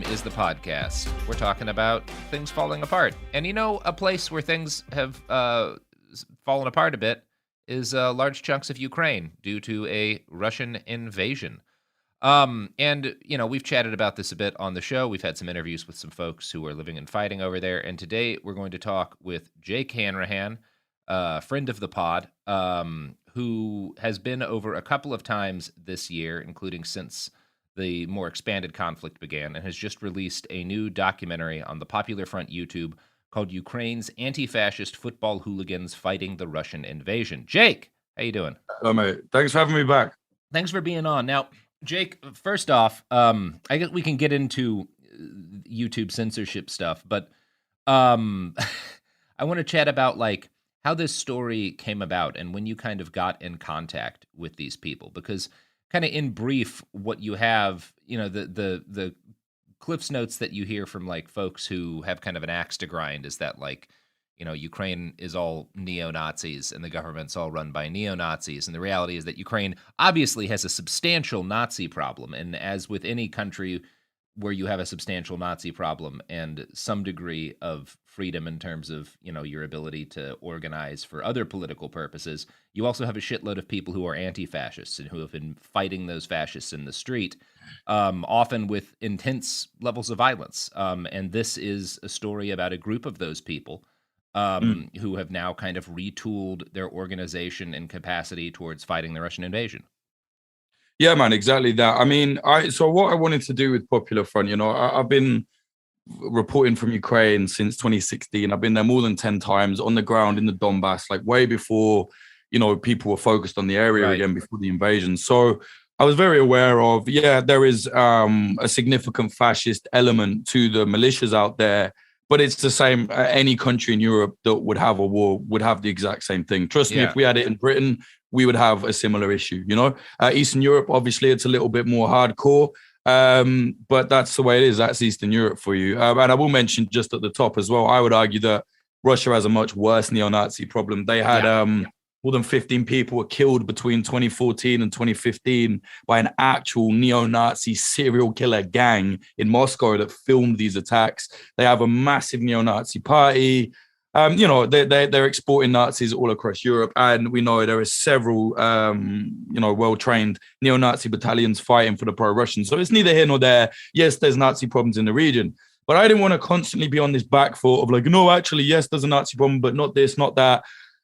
Is the podcast. We're talking about things falling apart. And a place where things have fallen apart a bit is large chunks of Ukraine due to a Russian invasion. And we've chatted about this a bit on the show. We've had some interviews with some folks who are living and fighting over there. And today we're going to talk with Jake Hanrahan, friend of the pod, who has been over a couple of times this year, including since the more expanded conflict began, and has just released a new documentary on the Popular Front YouTube called Ukraine's Anti-Fascist Football Hooligans Fighting the Russian Invasion. Jake, how you doing? Hello, mate. Thanks for having me back. Thanks for being on. Now, Jake, first off, I guess we can get into YouTube censorship stuff, but I want to chat about how this story came about and when you kind of got in contact with these people, because kind of in brief, what you have, the Cliff's notes that you hear from folks who have kind of an axe to grind is that Ukraine is all neo-Nazis and the government's all run by neo-Nazis. And the reality is that Ukraine obviously has a substantial Nazi problem. And as with any country where you have a substantial Nazi problem and some degree of freedom in terms of, your ability to organize for other political purposes, you also have a shitload of people who are anti-fascists and who have been fighting those fascists in the street, often with intense levels of violence. And this is a story about a group of those people who have now kind of retooled their organization and capacity towards fighting the Russian invasion. Yeah, man, exactly that. I mean, so what I wanted to do with Popular Front, I've been reporting from Ukraine since 2016. I've been there more than 10 times on the ground in the Donbass, way before, people were focused on the area again before the invasion. So I was very aware of, there is a significant fascist element to the militias out there, but it's the same. Any country in Europe that would have a war would have the exact same thing. Trust me, if we had it in Britain, we would have a similar issue, Eastern Europe, obviously, it's a little bit more hardcore, but that's the way it is. That's Eastern Europe for you. And I will mention just at the top as well, I would argue that Russia has a much worse neo-Nazi problem. They had more than 15 people were killed between 2014 and 2015 by an actual neo-Nazi serial killer gang in Moscow that filmed these attacks. They have a massive neo-Nazi party. You know, they're exporting Nazis all across Europe, and we know there are several, you know, well-trained neo-Nazi battalions fighting for the pro-Russians. So it's neither here nor there. Yes, there's Nazi problems in the region, but I didn't want to constantly be on this back foot of like, no, actually, yes, there's a Nazi problem, but not this, not that.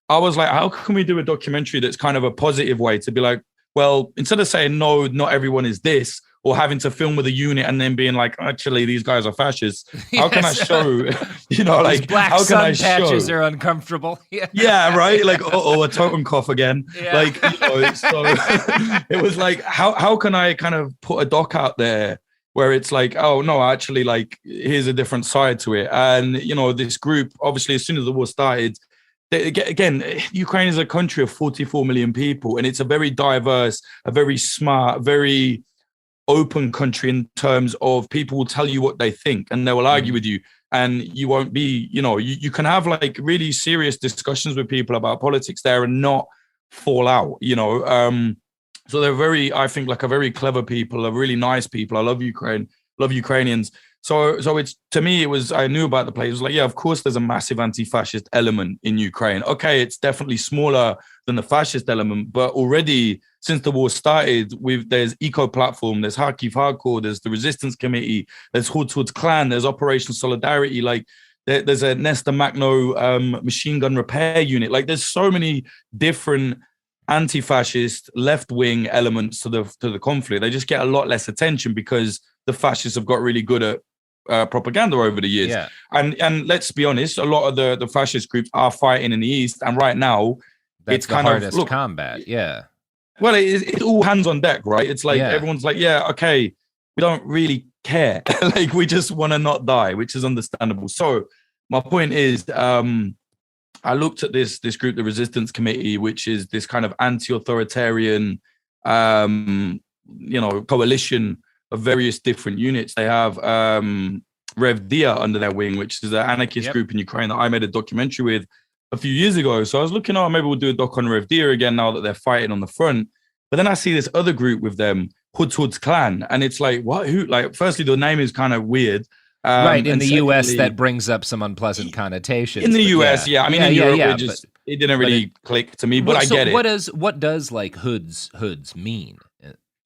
I was like, how can we do a documentary that's kind of a positive way to be like, well, instead of saying, no, not everyone is this, or having to film with a unit and then being like, actually, these guys are fascists. How can I show, you know, like, these black how can I sun patches show? are uncomfortable. Yeah, right? Like, a totem cough again. Yeah. Like, you know, so it was like, how can I kind of put a doc out there where it's like, oh, no, actually, like, here's a different side to it. And, you know, this group, obviously, as soon as the war started, again, Ukraine is a country of 44 million people, and it's a very diverse, a very smart, very open country in terms of people will tell you what they think and they will argue with you, and you won't be, you know, you can have like really serious discussions with people about politics there and not fall out, you know. So they're very, I think, like a very clever people, are really nice people. I love Ukraine, love Ukrainians. So it's, to me, it was, I knew about the place. It was like, yeah, of course there's a massive anti-fascist element in Ukraine. Okay, it's definitely smaller than the fascist element, but already since the war started, there's Eco Platform, there's Kharkiv Hardcore, there's the Resistance Committee, there's Hud's Clan, there's Operation Solidarity, like there's a Nesta Makhno machine gun repair unit. Like there's so many different anti-fascist left-wing elements to the conflict. They just get a lot less attention because the fascists have got really good at propaganda over the years. Yeah. And let's be honest, a lot of the fascist groups are fighting in the East, and right now it's kind of combat. Yeah. Well, it's all hands on deck, right? It's like everyone's like, yeah, okay, we don't really care. Like we just want to not die, which is understandable. So my point is, I looked at this group, the Resistance Committee, which is this kind of anti-authoritarian, you know, coalition of various different units. They have Rev Dia under their wing, which is an anarchist group in Ukraine that I made a documentary with a few years ago. So I was looking, oh, maybe we'll do a doc on Rev Dia again now that they're fighting on the front. But then I see this other group with them, Hud's Clan, and it's like, what? Who? Like, firstly, the name is kind of weird. Right, in the US, that brings up some unpleasant connotations. In the US, I mean, in Europe, it didn't really click to me, but I get it. What does like hoods mean?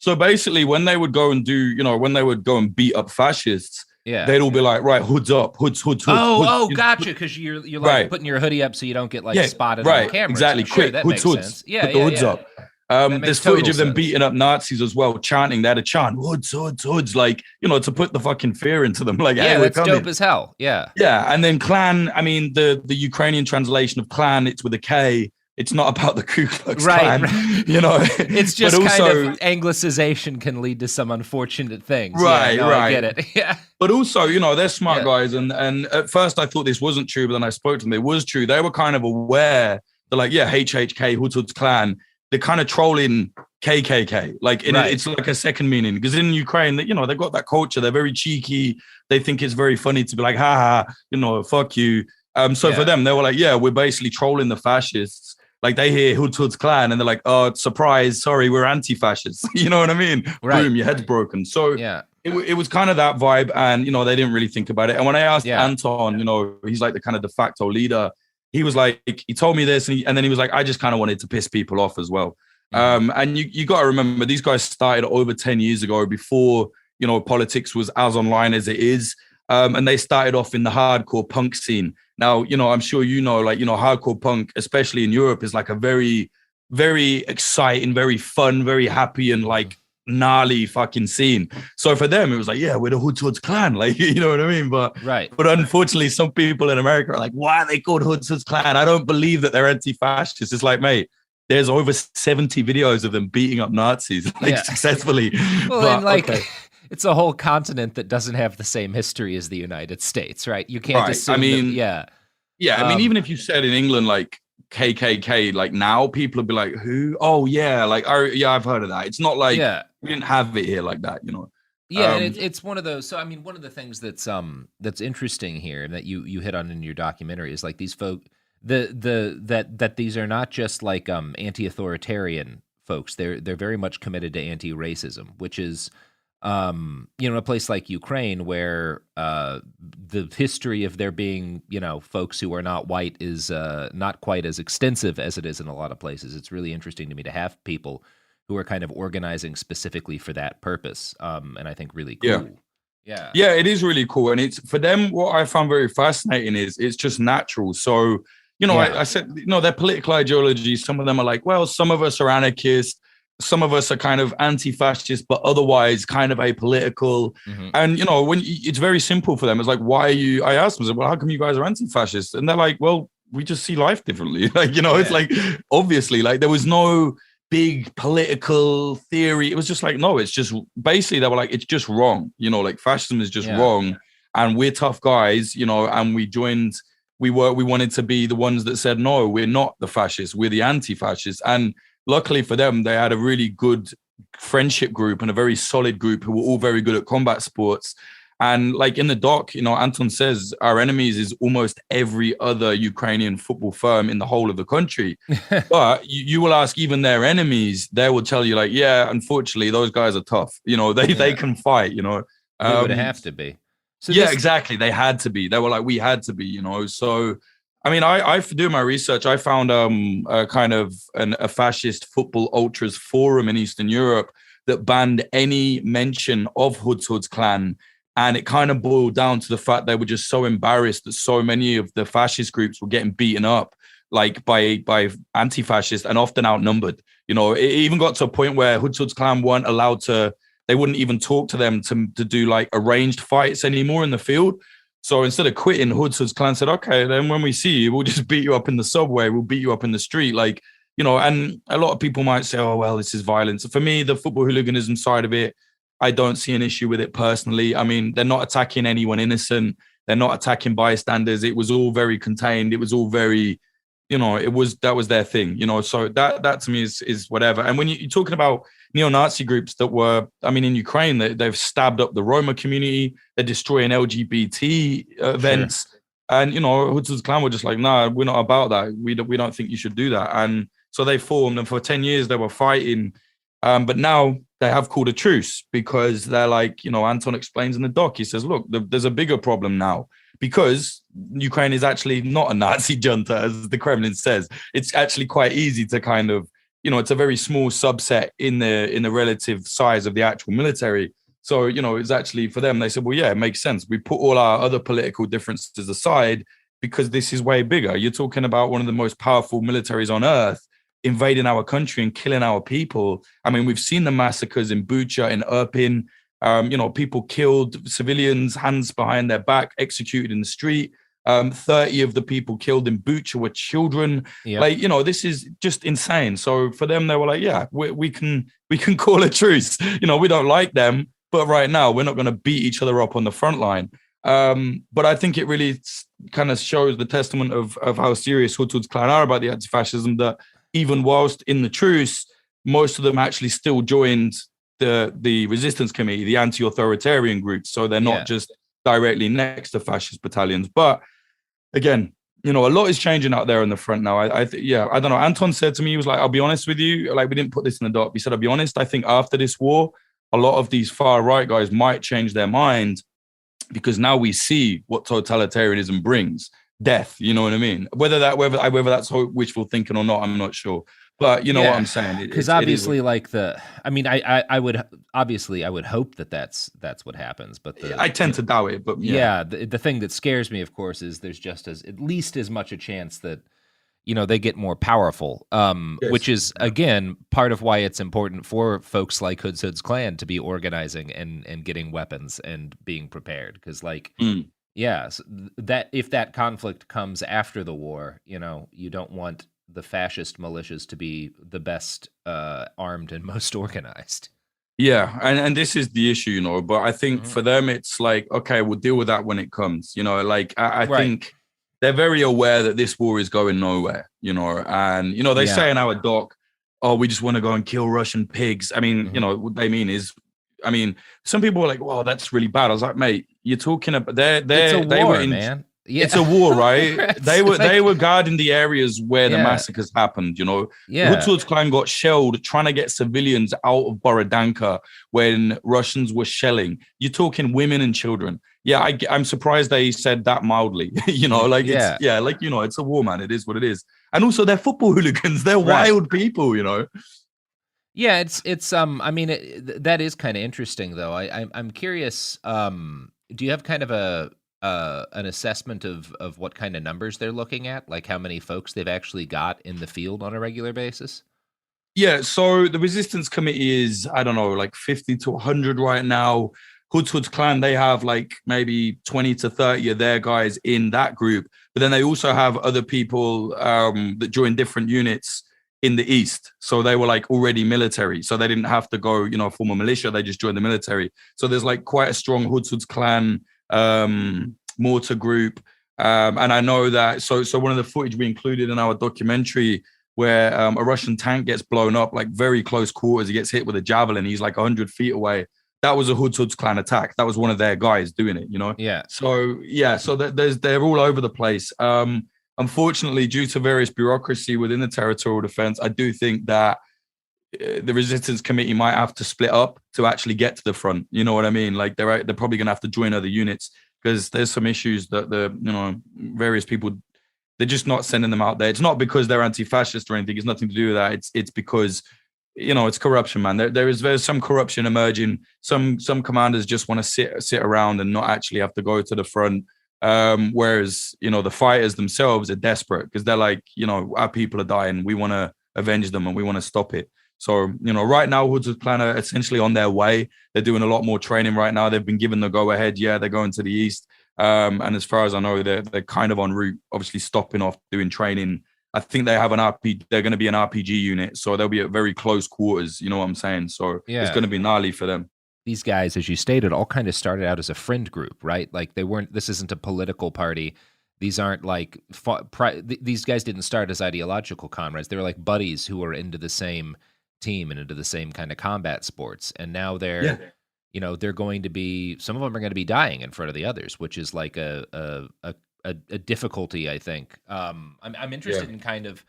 So basically, when they would go and do, you know, when they would go and beat up fascists, they'd all be like, right, hoods up, hoods. Oh, gotcha, because you're like putting your hoodie up so you don't get like spotted on camera. Exactly, quick, that hoods. Sense. Put the hoods up. There's footage of them beating up Nazis as well, chanting. They had a chant, hoods, like, you know, to put the fucking fear into them. Like, hey, that's dope as hell. Yeah. Yeah. And then clan, I mean, the Ukrainian translation of clan, it's with a K. It's not about the Ku Klux Klan, you know. It's just also, kind of anglicization can lead to some unfortunate things. Right. I get it. Yeah. But also, you know, they're smart guys. And at first I thought this wasn't true, but then I spoke to them. It was true. They were kind of aware. They're like, yeah, HHK, Hud's Clan. They're kind of trolling KKK. Like, it's like a second meaning. Because in Ukraine, you know, they've got that culture. They're very cheeky. They think it's very funny to be like, ha, you know, fuck you. So for them, they were like, yeah, we're basically trolling the fascists. Like they hear Hud's Clan and they're like, oh, surprise, sorry, we're anti-fascists. You know what I mean? Right. Boom, your head's broken. So it was kind of that vibe. And, you know, they didn't really think about it. And when I asked Anton, you know, he's like the kind of de facto leader, he was like, he told me this and then he was like, I just kind of wanted to piss people off as well. And you got to remember, these guys started over 10 years ago before, you know, politics was as online as it is. And they started off in the hardcore punk scene. Now, you know, I'm sure you know, like, you know, hardcore punk, especially in Europe, is like a very, very exciting, very fun, very happy and like gnarly fucking scene. So for them, it was like, yeah, we're the Hud's Clan, like, you know what I mean? But unfortunately, some people in America are like, why are they called Hud's Clan? I don't believe that they're anti-fascists. It's like, mate, there's over 70 videos of them beating up Nazis successfully. Well, but, and like, it's a whole continent that doesn't have the same history as the United States, right? You can't assume. I mean, yeah. I mean, even if you said in England, like KKK, like now people would be like, who? Oh yeah, like I've heard of that. It's not like we didn't have it here like that, you know. Yeah, and it's one of those. So I mean, one of the things that's interesting here that you hit on in your documentary is like these folk, that these are not just like anti-authoritarian folks. They're very much committed to anti-racism, which is in a place like Ukraine where the history of there being, folks who are not white is not quite as extensive as it is in a lot of places. It's really interesting to me to have people who are kind of organizing specifically for that purpose. And I think really cool. Yeah, it is really cool. And it's for them, what I found very fascinating is it's just natural. So, I said, their political ideology, some of them are like, well, some of us are anarchists. Some of us are kind of anti-fascist, but otherwise kind of apolitical. Mm-hmm. And, when it's very simple for them. It's like, why are you, I asked them, well, how come you guys are anti-fascist? And they're like, well, we just see life differently. It's like, obviously, like there was no big political theory. It was just like, no, it's just basically they were like, it's just wrong. Like fascism is just wrong. And we're tough guys, and we wanted to be the ones that said, no, we're not the fascists. We're the anti-fascists. And luckily for them, they had a really good friendship group and a very solid group who were all very good at combat sports. And like in the doc, Anton says our enemies is almost every other Ukrainian football firm in the whole of the country. But you will ask even their enemies, they will tell you like, yeah, unfortunately, those guys are tough. They can fight, They would have to be. So exactly. They had to be. They were like, we had to be, So, I mean, I doing my research, I found a kind of a fascist football ultras forum in Eastern Europe that banned any mention of Hud's clan. And it kind of boiled down to the fact they were just so embarrassed that so many of the fascist groups were getting beaten up like by anti-fascists and often outnumbered. It even got to a point where Hud's clan weren't allowed to, they wouldn't even talk to them to do like arranged fights anymore in the field. So instead of quitting, Hud's clan said, okay, then when we see you, we'll just beat you up in the subway. We'll beat you up in the street. Like, and a lot of people might say, oh, well, this is violence. For me, the football hooliganism side of it, I don't see an issue with it personally. I mean, they're not attacking anyone innocent. They're not attacking bystanders. It was all very contained. It was all very, that was their thing, so that to me is whatever. And when you're talking about neo-Nazi groups that were, I mean, in Ukraine, they've stabbed up the Roma community, they're destroying LGBT events. Sure. And, Hud's clan were just like, nah, we're not about that. We don't think you should do that. And so they formed, and for 10 years they were fighting. But now they have called a truce because they're like, Anton explains in the doc, he says, look, there's a bigger problem now because Ukraine is actually not a Nazi junta, as the Kremlin says. It's actually quite easy to kind of, it's a very small subset in the relative size of the actual military. So, it's actually for them, they said, well, yeah, it makes sense. We put all our other political differences aside because this is way bigger. You're talking about one of the most powerful militaries on earth invading our country and killing our people. I mean, we've seen the massacres in Bucha, in Irpin, people killed, civilians, hands behind their back, executed in the street. 30 of the people killed in Bucha were children. Yep. Like, this is just insane. So for them, they were like, yeah, we can call a truce. We don't like them, but right now we're not going to beat each other up on the front line. But I think it really kind of shows the testament of how serious Hud's clan are about the anti-fascism, that even whilst in the truce, most of them actually still joined the resistance committee, the anti-authoritarian groups. So they're not just directly next to fascist battalions. But again, a lot is changing out there on the front now. I don't know. Anton said to me, he was like, I'll be honest with you. Like, we didn't put this in the doc. He said, I'll be honest. I think after this war, a lot of these far right guys might change their mind because now we see what totalitarianism brings. Death, you know what I mean? Whether that's wishful thinking or not, I'm not sure. But you know what I'm saying? Because obviously, I would hope that that's what happens. But I tend to doubt it. But the thing that scares me, of course, is there's just at least as much a chance that they get more powerful. Yes. Which is again part of why it's important for folks like Hud's clan to be organizing and getting weapons and being prepared. Because so that if that conflict comes after the war, you don't want the fascist militias to be the best armed and most organized. Yeah, and this is the issue, but I think for them, it's like, okay, we'll deal with that when it comes, I think they're very aware that this war is going nowhere, and, they say in our doc, oh, we just want to go and kill Russian pigs. I mean, what they mean is, some people were like, well, that's really bad. I was like, mate, you're talking about they were in, man. It's a war, right? They were guarding the areas where the massacres happened, you know. Hoods Hoods Clan got shelled trying to get civilians out of Borodanka when Russians were shelling. You're talking women and children. Yeah, I'm surprised they said that mildly. You know, like it's a war, man. It is what it is. And also they're football hooligans. They're wild people, you know. Yeah, it's I mean, that is kind of interesting though. I'm curious, do you have kind of an assessment of what kind of numbers they're looking at, like how many folks they've actually got in the field on a regular basis? Yeah, so the resistance committee is, I don't know, like 50 to 100 right now. Hoods Hoods Clan, they have like maybe 20 to 30 of their guys in that group, but then they also have other people that join different units in the East. So they were like already military, so they didn't have to go, you know, form a militia. They just joined the military. So there's like quite a strong Hoods Hoods Clan mortar group, and I know that so one of the footage we included in our documentary where a Russian tank gets blown up like very close quarters, he gets hit with a javelin, he's like 100 feet away. That was a Hoods Hoods Clan attack. That was one of their guys doing it, you know. So they're all over the place. Unfortunately, due to various bureaucracy within the territorial defense, I do think that the resistance committee might have to split up to actually get to the front. You know what I mean? Like they're probably going to have to join other units because there's some issues that various people, they're just not sending them out there. It's not because they're anti-fascist or anything. It's nothing to do with that. It's because, you know, it's corruption, man. There's some corruption emerging. Some commanders just want to sit around and not actually have to go to the front. Whereas, you know, the fighters themselves are desperate because they're like, you know, our people are dying. We want to avenge them and we want to stop it. So, you know, right now, Hoods Hoods Clan are essentially on their way. They're doing a lot more training right now. They've been given the go ahead. Yeah, they're going to the East. And as far as I know, they're kind of en route, obviously stopping off doing training. I think they have they're going to be an RPG unit. So they'll be at very close quarters. You know what I'm saying? So it's going to be gnarly for them. These guys, as you stated, all kind of started out as a friend group, right? Like this isn't a political party. These aren't like, these guys didn't start as ideological comrades. They were like buddies who were into the same team and into the same kind of combat sports. And now they're, you know, they're going to be, some of them are going to be dying in front of the others, which is like a difficulty, I think. I'm interested in kind of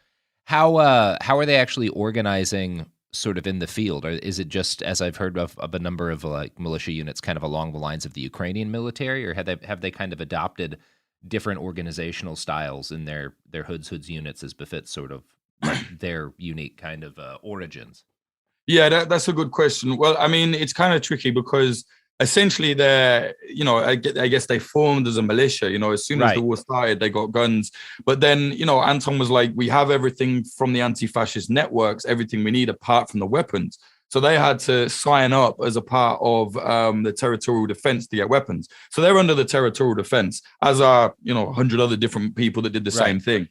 how are they actually organizing sort of in the field? Or is it just, as I've heard of a number of like militia units kind of along the lines of the Ukrainian military, or have they kind of adopted different organizational styles in their Hoods units as befits sort of like their unique kind of origins? Yeah, that's a good question. Well, I mean, it's kind of tricky because essentially they're, you know, I guess they formed as a militia, you know, as soon as the war started, they got guns. But then, you know, Anton was like, we have everything from the anti-fascist networks, everything we need apart from the weapons. So they had to sign up as a part of the territorial defense to get weapons. So they're under the territorial defense, as are, you know, 100 other different people that did the same thing.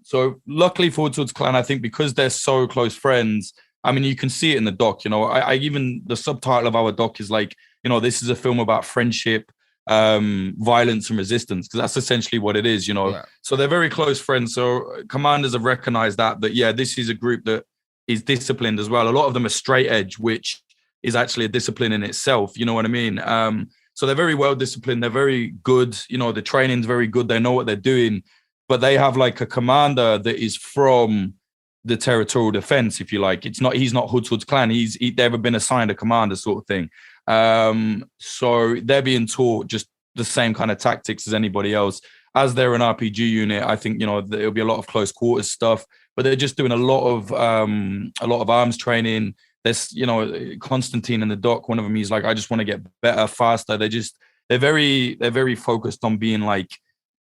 So luckily for Hoods Hoods Clan, I think because they're so close friends, I mean, you can see it in the doc, you know, I even the subtitle of our doc is like, you know, this is a film about friendship, violence and resistance, because that's essentially what it is, you know. So they're very close friends. So commanders have recognized that this is a group that is disciplined as well. A lot of them are straight edge, which is actually a discipline in itself. You know what I mean? So they're very well disciplined. They're very good. You know, the training's very good. They know what they're doing, but they have like a commander that is from the territorial defense, if you like. He's not Hoods Hoods Clan. He's never been assigned a commander sort of thing. So they're being taught just the same kind of tactics as anybody else. As they're an RPG unit, I think, you know, there'll be a lot of close quarters stuff, but they're just doing a lot of arms training. There's, you know, Constantine in the doc, one of them, he's like, I just want to get better, faster. They're very focused on being like,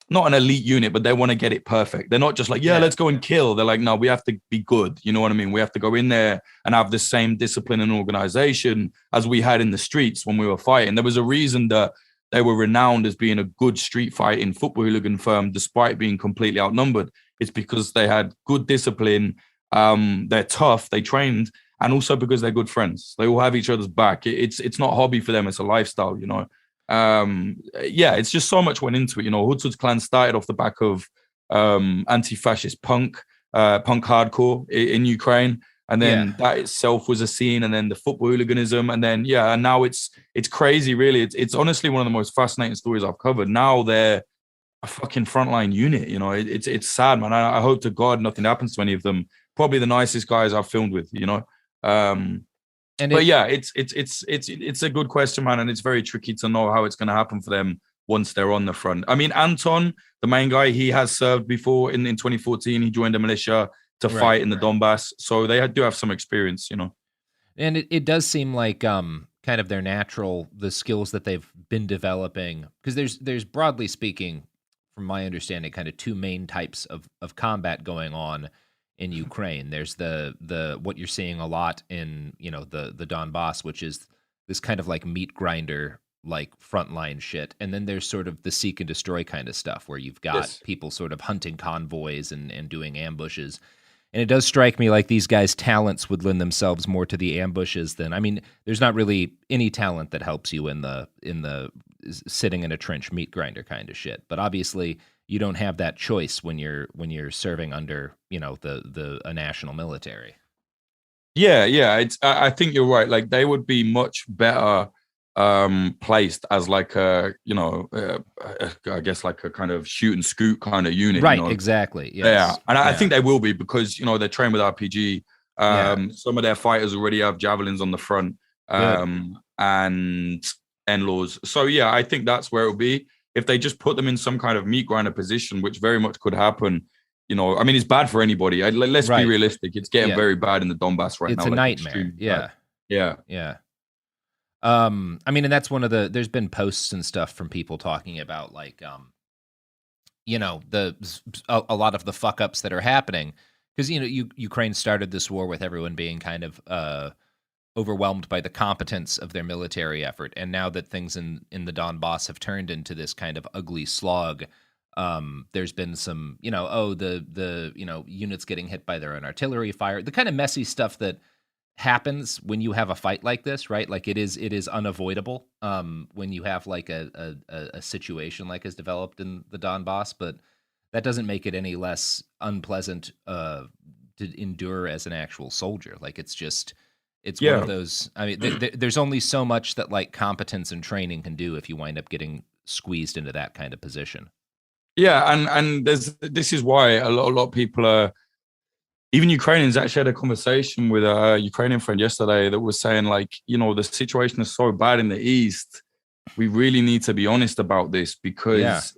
not an elite unit, but they want to get it perfect. They're not just like, let's go and kill. They're like, no, we have to be good. You know what I mean? We have to go in there and have the same discipline and organization as we had in the streets when we were fighting. There was a reason that they were renowned as being a good street fighting football hooligan firm, despite being completely outnumbered. It's because they had good discipline. They're tough. They trained. And also because they're good friends. They all have each other's back. It's not a hobby for them. It's a lifestyle, you know. It's just so much went into it. You know, Hoods Hoods Clan started off the back of anti-fascist punk hardcore in Ukraine. And then that itself was a scene, and then the football hooliganism, and then and now it's crazy, really. It's honestly one of the most fascinating stories I've covered. Now they're a fucking frontline unit. You know, it's sad, man. I hope to God nothing happens to any of them. Probably the nicest guys I've filmed with, you know. It's a good question, man, and it's very tricky to know how it's going to happen for them once they're on the front. I mean, Anton, the main guy, he has served before in 2014. He joined the militia to fight in the Donbass, so they do have some experience, you know. And it does seem like kind of their natural, the skills that they've been developing, because there's broadly speaking, from my understanding, kind of two main types of combat going on in Ukraine. There's the what you're seeing a lot in, you know, the Donbass, which is this kind of like meat grinder, like frontline shit. And then there's sort of the seek and destroy kind of stuff where you've got people sort of hunting convoys and doing ambushes. And it does strike me like these guys' talents would lend themselves more to the ambushes than, I mean, there's not really any talent that helps you in the sitting in a trench meat grinder kind of shit. But obviously you don't have that choice when you're serving under, you know, a national military. Yeah. I think you're right. Like they would be much better placed as like a, you know, I guess like a kind of shoot and scoot kind of unit, right? You know? Exactly. Yes. Yeah, and I think they will be because, you know, they're trained with RPG. Some of their fighters already have javelins on the front, and NLAWs. So yeah, I think that's where it'll be if they just put them in some kind of meat grinder position, which very much could happen. You know, I mean, it's bad for anybody. Let's be realistic. It's getting very bad in the Donbass right now. It's a nightmare. Yeah. I mean, and that's one of there's been posts and stuff from people talking about like, you know, a lot of the fuck ups that are happening because, you know, Ukraine started this war with everyone being kind of overwhelmed by the competence of their military effort. And now that things in the Donbass have turned into this kind of ugly slog, there's been some, you know, the you know, units getting hit by their own artillery fire, the kind of messy stuff that happens when you have a fight like this, right? Like it is unavoidable when you have like a situation like has developed in the Donbass, but that doesn't make it any less unpleasant to endure as an actual soldier. Like it's one of those, I mean, there's only so much that like competence and training can do if you wind up getting squeezed into that kind of position. Yeah, and this is why a lot of people are, even Ukrainians. Actually had a conversation with a Ukrainian friend yesterday that was saying like, you know, the situation is so bad in the East. We really need to be honest about this because,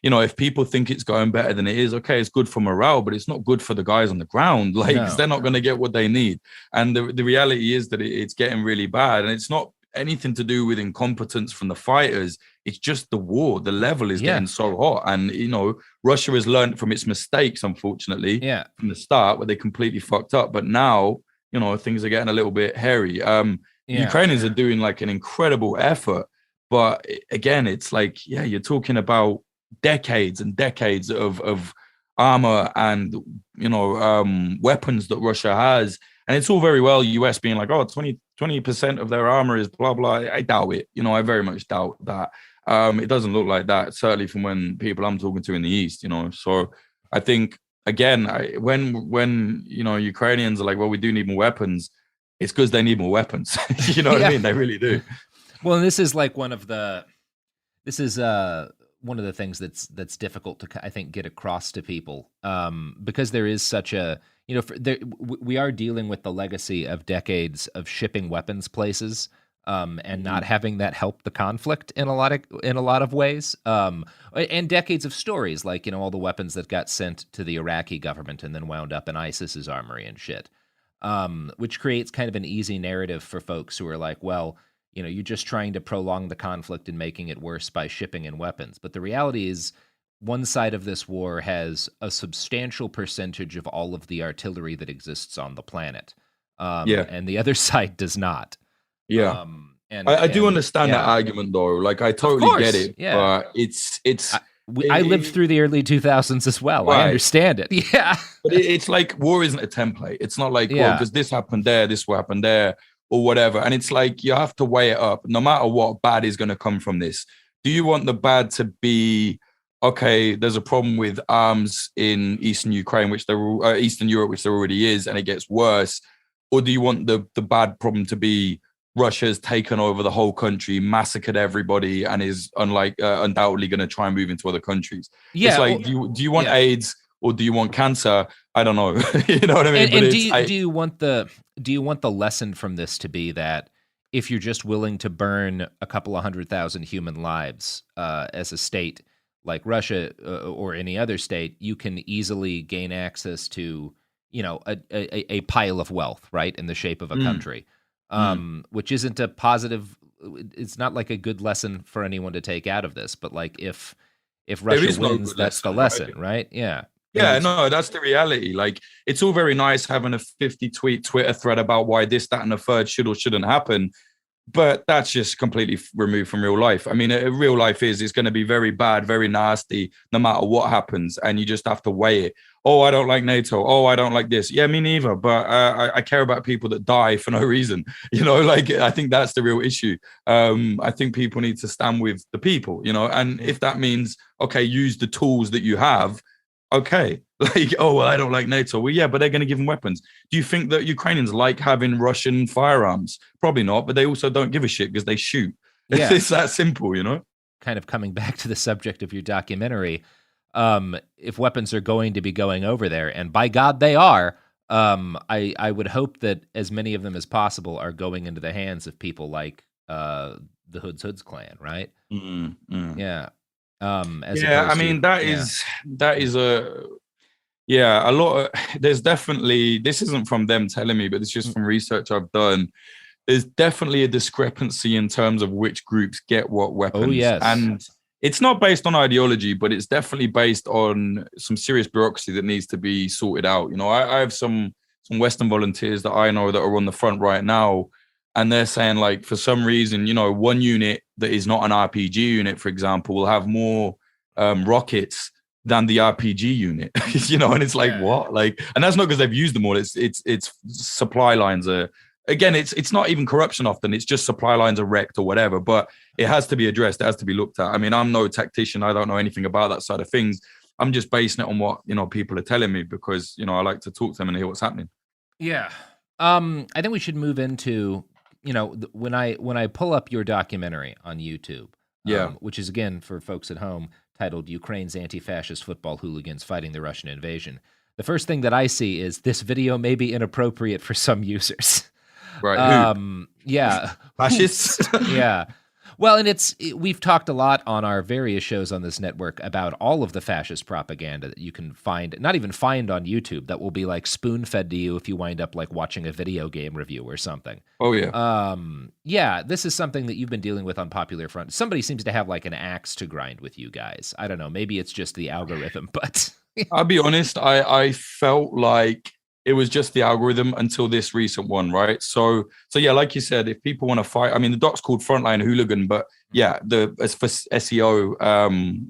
you know, if people think it's going better than it is, okay, it's good for morale, but it's not good for the guys on the ground. Like they're not going to get what they need. And the reality is that it's getting really bad. And it's not anything to do with incompetence from the fighters. It's just the war. The level is getting so hot. And, you know, Russia has learned from its mistakes, unfortunately, from the start where they completely fucked up. But now, you know, things are getting a little bit hairy. Ukrainians are doing like an incredible effort. But again, it's like, you're talking about decades and decades of armor and, you know, weapons that Russia has. And it's all very well US being like, oh, 20% of their armor is blah, blah. I doubt it. You know, I very much doubt that. It doesn't look like that, certainly from when people I'm talking to in the East, you know. So I think, again, when you know, Ukrainians are like, well, we do need more weapons, it's because they need more weapons. You know what I mean? They really do. Well, and this is like one of the things that's difficult to, I think, get across to people because there is such a, you know, we are dealing with the legacy of decades of shipping weapons places and not having that help the conflict in a lot of ways, and decades of stories like, you know, all the weapons that got sent to the Iraqi government and then wound up in ISIS's armory and shit, which creates kind of an easy narrative for folks who are like, well, you know, you're just trying to prolong the conflict and making it worse by shipping in weapons. But the reality is one side of this war has a substantial percentage of all of the artillery that exists on the planet. And the other side does not. Yeah. I do understand that argument though. Like I totally get it. Yeah. But I lived through the early 2000s as well. Right. I understand it. Yeah. But it's like war isn't a template. It's not like, well, because this happened there, this will happen there, or whatever. And it's like you have to weigh it up. No matter what, bad is going to come from this. Do you want the bad to be, okay, there's a problem with arms in Eastern Ukraine, Eastern Europe, which there already is, and it gets worse? Or do you want the bad problem to be, Russia's taken over the whole country, massacred everybody, and is undoubtedly going to try and move into other countries. Yeah, it's like, do you want AIDS or do you want cancer? I don't know. You know what I mean? And do you want the lesson from this to be that if you're just willing to burn a couple of 100,000 human lives as a state like Russia or any other state, you can easily gain access to, you know, a pile of wealth, right, in the shape of a country, which isn't a positive. It's not like a good lesson for anyone to take out of this. But like if Russia wins, that's the lesson, right? Yeah. Yeah, no, that's the reality. Like, it's all very nice having a 50-tweet Twitter thread about why this, that, and the third should or shouldn't happen. But that's just completely removed from real life. I mean, real life it's going to be very bad, very nasty, no matter what happens. And you just have to weigh it. Oh, I don't like NATO. Oh, I don't like this. Yeah, me neither. But I care about people that die for no reason. You know, like, I think that's the real issue. I think people need to stand with the people, you know, and if that means, okay, use the tools that you have. Okay, like, oh, well, I don't like NATO. Well, yeah, but they're going to give them weapons. Do you think that Ukrainians like having Russian firearms? Probably not, but they also don't give a shit because they shoot. Yeah. It's that simple, you know? Kind of coming back to the subject of your documentary, if weapons are going to be going over there, and by God they are, I would hope that as many of them as possible are going into the hands of people like the Hoods clan, right? Yeah. I mean, that is a lot of, there's definitely, this isn't from them telling me, but it's just from research I've done. There's definitely a discrepancy in terms of which groups get what weapons. Oh, yes. And it's not based on ideology, but it's definitely based on some serious bureaucracy that needs to be sorted out. You know, I have some Western volunteers that I know that are on the front right now, and they're saying, like, for some reason, you know, one unit that is not an RPG unit, for example, will have more rockets than the RPG unit, you know, and it's like, what? Like, and that's not because they've used them all. It's supply lines are, again, it's not even corruption often. It's just supply lines are wrecked or whatever, but it has to be addressed. It has to be looked at. I mean, I'm no tactician. I don't know anything about that side of things. I'm just basing it on what, you know, people are telling me because, you know, I like to talk to them and hear what's happening. Yeah. I think we should move into, you know, when I pull up your documentary on YouTube, which is, again, for folks at home, titled "Ukraine's Anti-Fascist Football Hooligans Fighting the Russian Invasion," the first thing that I see is this video may be inappropriate for some users. Right. Yeah. Fascists. Yeah. Well, and we've talked a lot on our various shows on this network about all of the fascist propaganda that you can find, not even find on YouTube, that will be like spoon-fed to you if you wind up like watching a video game review or something. Oh, yeah. Yeah, this is something that you've been dealing with on Popular Front. Somebody seems to have like an axe to grind with you guys. I don't know. Maybe it's just the algorithm, but... I'll be honest. I felt like it was just the algorithm until this recent one, right? So yeah, like you said, if people want to fight, I mean, the doc's called Frontline Hooligan, but yeah, as for SEO,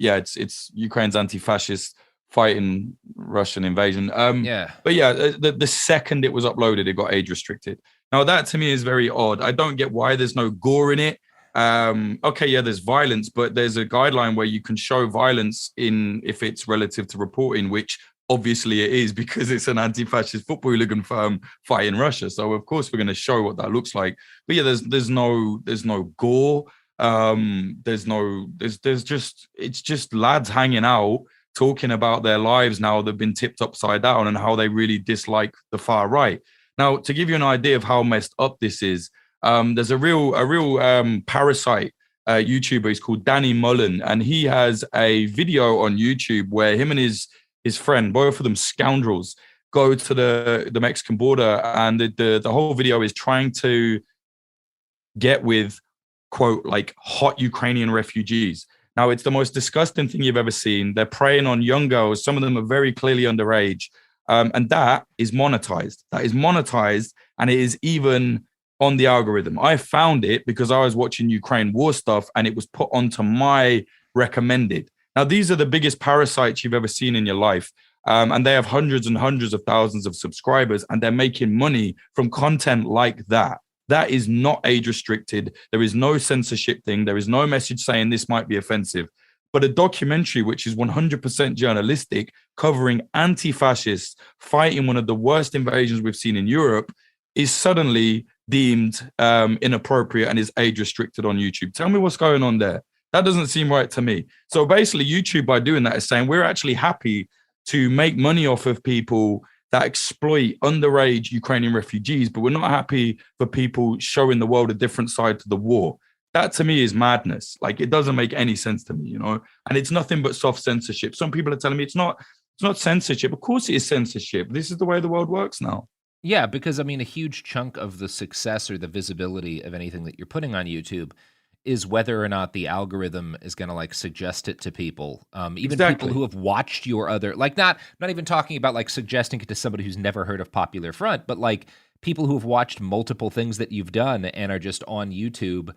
it's Ukraine's anti-fascist fighting Russian invasion. But yeah, the second it was uploaded, it got age restricted. Now that to me is very odd. I don't get why there's no gore in it. Okay, yeah, there's violence, but there's a guideline where you can show violence if it's relative to reporting, which obviously it is because it's an anti-fascist football hooligan firm fighting Russia. So of course we're going to show what that looks like. But yeah, there's no gore. It's just lads hanging out talking about their lives now that've been tipped upside down and how they really dislike the far right. Now, to give you an idea of how messed up this is, there's a real parasite YouTuber. He's called Danny Mullen, and he has a video on YouTube where him and his friend, both of them scoundrels, go to the Mexican border, and the whole video is trying to get with, quote, like hot Ukrainian refugees. Now, it's the most disgusting thing you've ever seen. They're preying on young girls. Some of them are very clearly underage. And that is monetized. That is monetized, and it is even on the algorithm. I found it because I was watching Ukraine war stuff, and it was put onto my recommended. Now, these are the biggest parasites you've ever seen in your life. And they have hundreds and hundreds of thousands of subscribers, and they're making money from content like that. That is not age restricted. There is no censorship thing. There is no message saying this might be offensive. But a documentary, which is 100% journalistic, covering anti-fascists fighting one of the worst invasions we've seen in Europe, is suddenly deemed inappropriate and is age restricted on YouTube. Tell me what's going on there. That doesn't seem right to me. So basically, YouTube, by doing that, is saying we're actually happy to make money off of people that exploit underage Ukrainian refugees, but we're not happy for people showing the world a different side to the war. That to me is madness. Like, it doesn't make any sense to me, you know? And it's nothing but soft censorship. Some people are telling me it's not censorship. Of course it is censorship. This is the way the world works now. Yeah, because I mean, a huge chunk of the success or the visibility of anything that you're putting on YouTube is whether or not the algorithm is going to like suggest it to people. Even Exactly. people who have watched your other, like not even talking about like suggesting it to somebody who's never heard of Popular Front, but like people who have watched multiple things that you've done and are just on YouTube.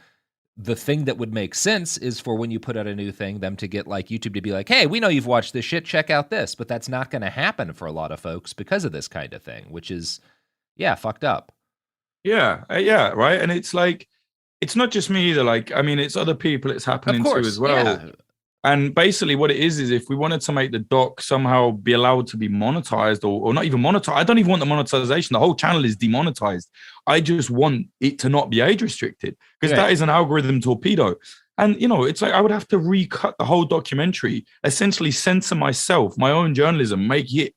The thing that would make sense is for when you put out a new thing, them to get like YouTube to be like, hey, we know you've watched this shit, check out this. But that's not going to happen for a lot of folks because of this kind of thing, which is, yeah, fucked up. Yeah, right. And it's like, it's not just me either. Like, I mean, it's other people it's happening to as well. Yeah. And basically what it is if we wanted to make the doc somehow be allowed to be monetized or not even monetized, I don't even want the monetization. The whole channel is demonetized. I just want it to not be age restricted because that is an algorithm torpedo. And, you know, it's like I would have to recut the whole documentary, essentially censor myself, my own journalism, make it,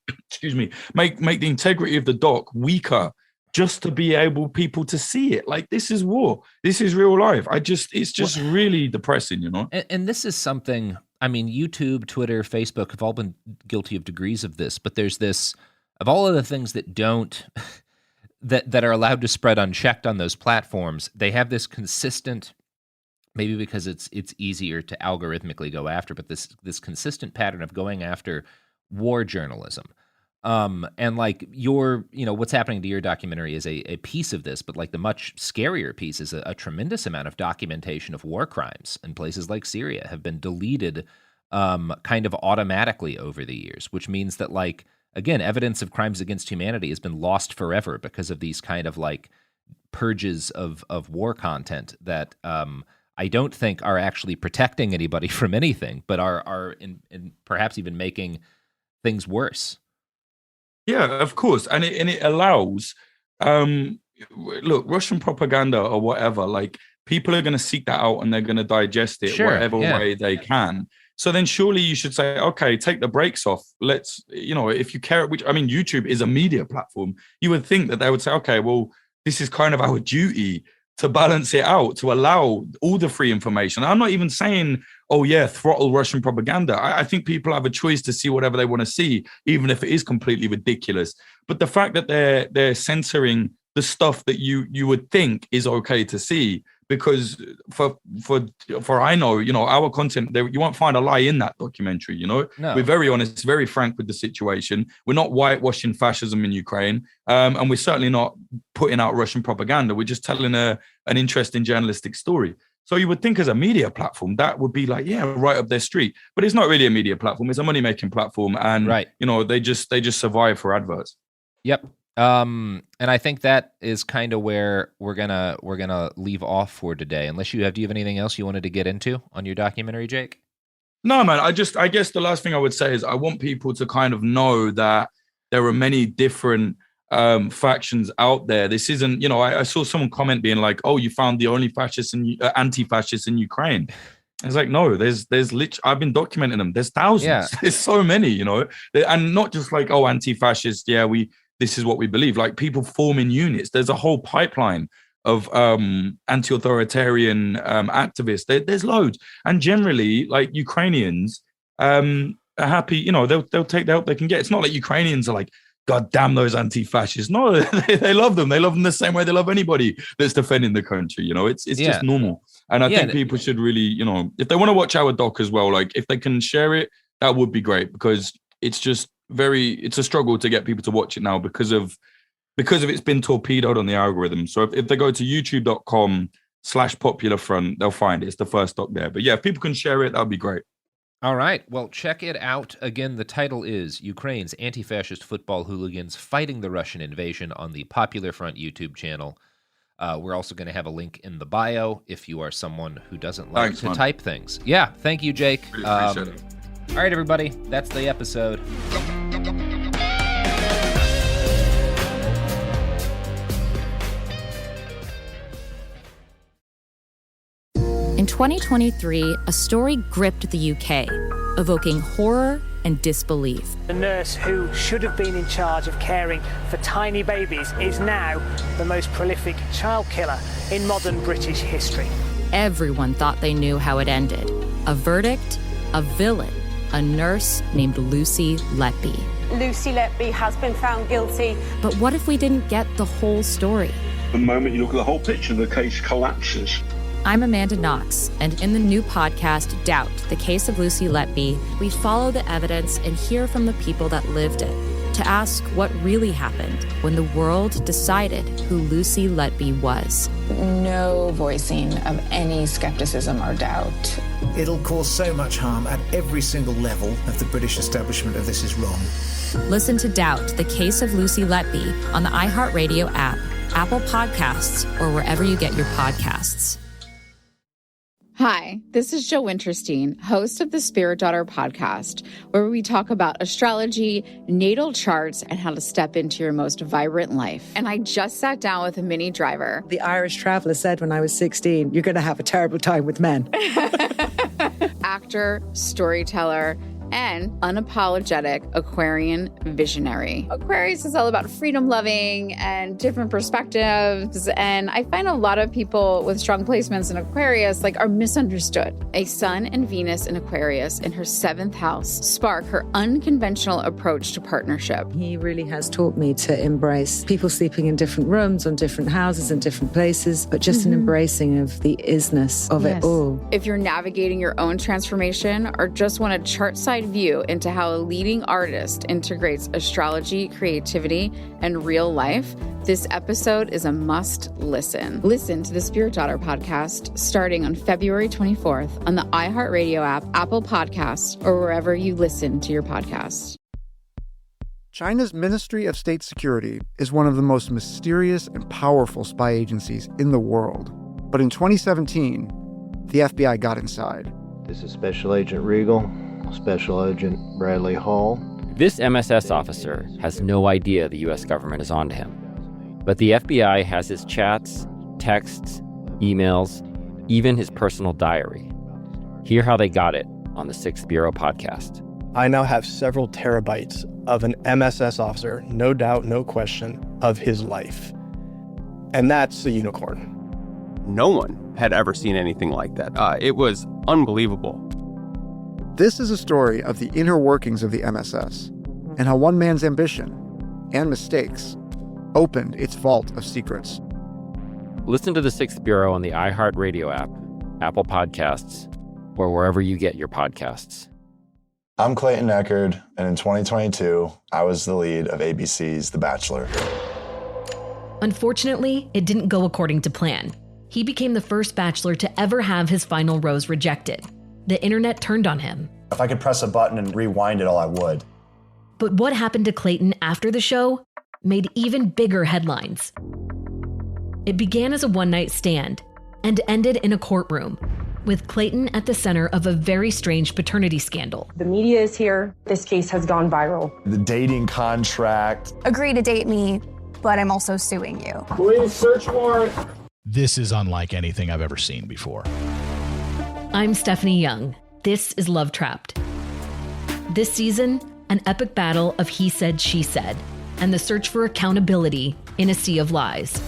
make the integrity of the doc weaker just to be able people to see it. Like, this is war. This is real life. It's just really depressing, you know? And this is something, I mean, YouTube, Twitter, Facebook have all been guilty of degrees of this, but there's this, of all of the things that don't, that are allowed to spread unchecked on those platforms, they have this consistent, maybe because it's easier to algorithmically go after, but this consistent pattern of going after war journalism. And like what's happening to your documentary is a piece of this, but like the much scarier piece is a tremendous amount of documentation of war crimes in places like Syria have been deleted kind of automatically over the years, which means that like, again, evidence of crimes against humanity has been lost forever because of these kind of like purges of war content that I don't think are actually protecting anybody from anything, but are in perhaps even making things worse. Yeah, of course. And it allows, look, Russian propaganda or whatever, like people are going to seek that out and they're going to digest it whatever way they can. So then surely you should say, okay, take the brakes off. Let's, if you care, which I mean, YouTube is a media platform. You would think that they would say, okay, well, this is kind of our duty to balance it out, to allow all the free information. I'm not even saying, oh yeah, throttle Russian propaganda. I think people have a choice to see whatever they want to see, even if it is completely ridiculous. But the fact that they're censoring the stuff that you would think is okay to see, because for I know, our content, you won't find a lie in that documentary, No. We're very honest, very frank with the situation. We're not whitewashing fascism in Ukraine, and we're certainly not putting out Russian propaganda. We're just telling an interesting journalistic story. So you would think as a media platform, that would be like, yeah, right up their street. But it's not really a media platform. It's a money-making platform. And, they just survive for adverts. Yep. And I think that is kind of where we're gonna leave off for today. Unless do you have anything else you wanted to get into on your documentary, Jake? No, man. I guess the last thing I would say is I want people to kind of know that there are many different factions out there. This isn't, I saw someone comment being like, "Oh, you found the only fascists and anti-fascists in Ukraine." It's like, no, there's literally, I've been documenting them. There's thousands. Yeah. There's so many, and not just like, oh, anti-fascist. Yeah, this is what we believe. Like people form in units. There's a whole pipeline of anti-authoritarian activists. There's loads. And generally, like Ukrainians are happy, they'll take the help they can get. It's not like Ukrainians are like, God damn those anti-fascists. No, they love them. They love them the same way they love anybody that's defending the country. It's just normal. And I think people should really, if they want to watch our doc as well, like if they can share it, that would be great, because it's just it's a struggle to get people to watch it now because of it's been torpedoed on the algorithm. So if they go to youtube.com/popularfront, they'll find it. It's the first doc there. But yeah, if people can share it, that'd be great. All right. Well, check it out. Again, the title is Ukraine's Anti-Fascist Football Hooligans Fighting the Russian Invasion on the Popular Front YouTube channel. We're also going to have a link in the bio if you are someone who doesn't like to type things. Yeah. Thank you, Jake. Really appreciate it. All right, everybody. That's the episode. In 2023, a story gripped the UK, evoking horror and disbelief. The nurse who should have been in charge of caring for tiny babies is now the most prolific child killer in modern British history. Everyone thought they knew how it ended. A verdict, a villain, a nurse named Lucy Letby. Lucy Letby has been found guilty. But what if we didn't get the whole story? The moment you look at the whole picture, the case collapses. I'm Amanda Knox, and in the new podcast, Doubt, the Case of Lucy Letby, we follow the evidence and hear from the people that lived it to ask what really happened when the world decided who Lucy Letby was. No voicing of any skepticism or doubt. It'll cause so much harm at every single level of the British establishment of this is wrong. Listen to Doubt, the Case of Lucy Letby on the iHeartRadio app, Apple Podcasts, or wherever you get your podcasts. Hi, this is Jo Winterstein, host of the Spirit Daughter podcast, where we talk about astrology, natal charts, and how to step into your most vibrant life. And I just sat down with a Minnie Driver. The Irish traveller said when I was 16, you're going to have a terrible time with men. Actor, storyteller, and unapologetic Aquarian visionary. Aquarius is all about freedom loving and different perspectives. And I find a lot of people with strong placements in Aquarius are misunderstood. A Sun and Venus in Aquarius in her 7th house spark her unconventional approach to partnership. He really has taught me to embrace people sleeping in different rooms, on different houses, in different places, but just an embracing of the isness of it all. If you're navigating your own transformation or just want a chart side view into how a leading artist integrates astrology, creativity, and real life, this episode is a must listen. Listen to the Spirit Daughter podcast starting on February 24th on the iHeartRadio app, Apple Podcasts, or wherever you listen to your podcasts. China's Ministry of State Security is one of the most mysterious and powerful spy agencies in the world. But in 2017, the FBI got inside. This is Special Agent Regal. Special Agent Bradley Hall. This MSS officer has no idea the U.S. government is onto him. But the FBI has his chats, texts, emails, even his personal diary. Hear how they got it on the 6th Bureau podcast. I now have several terabytes of an MSS officer, no doubt, no question, of his life. And that's a unicorn. No one had ever seen anything like that. It was unbelievable. This is a story of the inner workings of the MSS and how one man's ambition and mistakes opened its vault of secrets. Listen to the 6th Bureau on the iHeartRadio app, Apple Podcasts, or wherever you get your podcasts. I'm Clayton Echard, and in 2022, I was the lead of ABC's The Bachelor. Unfortunately, it didn't go according to plan. He became the first bachelor to ever have his final rose rejected. The internet turned on him. If I could press a button and rewind it all, I would. But what happened to Clayton after the show made even bigger headlines. It began as a one-night stand and ended in a courtroom, with Clayton at the center of a very strange paternity scandal. The media is here. This case has gone viral. The dating contract. Agree to date me, but I'm also suing you. Police search warrant. This is unlike anything I've ever seen before. I'm Stephanie Young. This is Love Trapped. This season, an epic battle of he said, she said, and the search for accountability in a sea of lies.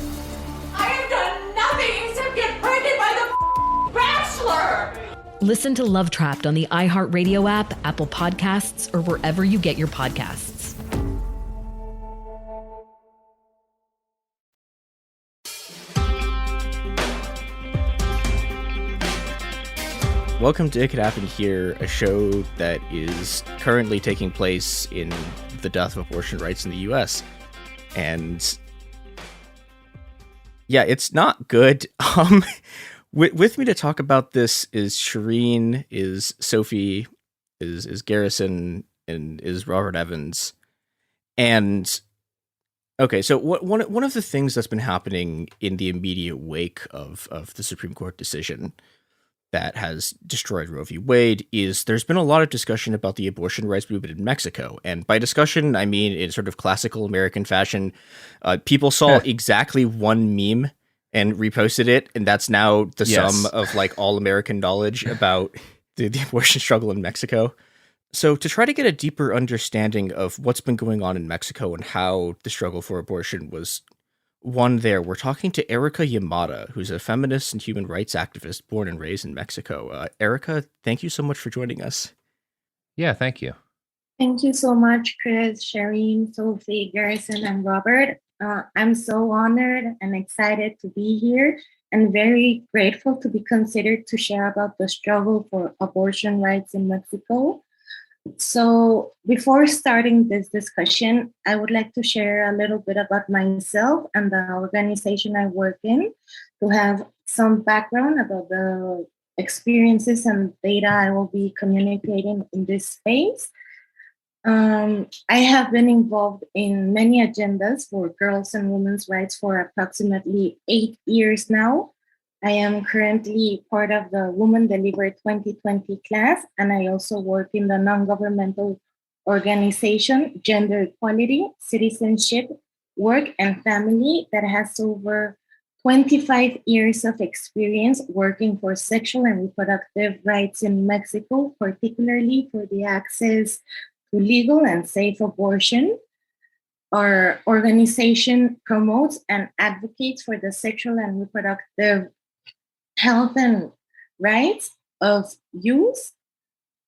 I have done nothing except get pregnant by the Bachelor! Listen to Love Trapped on the iHeartRadio app, Apple Podcasts, or wherever you get your podcasts. Welcome to It Could Happen Here, a show that is currently taking place in the death of abortion rights in the U.S. And yeah, it's not good. With me to talk about this is Shireen, is Sophie, is Garrison, and is Robert Evans. And okay, so one of the things that's been happening in the immediate wake of the Supreme Court decision that has destroyed Roe v. Wade is there's been a lot of discussion about the abortion rights movement in Mexico. And by discussion, I mean in sort of classical American fashion, people saw exactly one meme and reposted it, and that's now the Yes. sum of like all American knowledge about the abortion struggle in Mexico. So to try to get a deeper understanding of what's been going on in Mexico and how the struggle for abortion was won there, we're talking to Erica Yamada, who's a feminist and human rights activist born and raised in Mexico. Erica, thank you so much for joining us. Yeah, thank you. Thank you so much, Chris, Shireen, Sophie, Garrison, and Robert. I'm so honored and excited to be here and very grateful to be considered to share about the struggle for abortion rights in Mexico. So before starting this discussion, I would like to share a little bit about myself and the organization I work in to have some background about the experiences and data I will be communicating in this space. I have been involved in many agendas for girls and women's rights for approximately 8 years now. I am currently part of the Women Deliver 2020 class, and I also work in the non-governmental organization Gender Equality, Citizenship, Work, and Family that has over 25 years of experience working for sexual and reproductive rights in Mexico, particularly for the access to legal and safe abortion. Our organization promotes and advocates for the sexual and reproductive health and rights of youth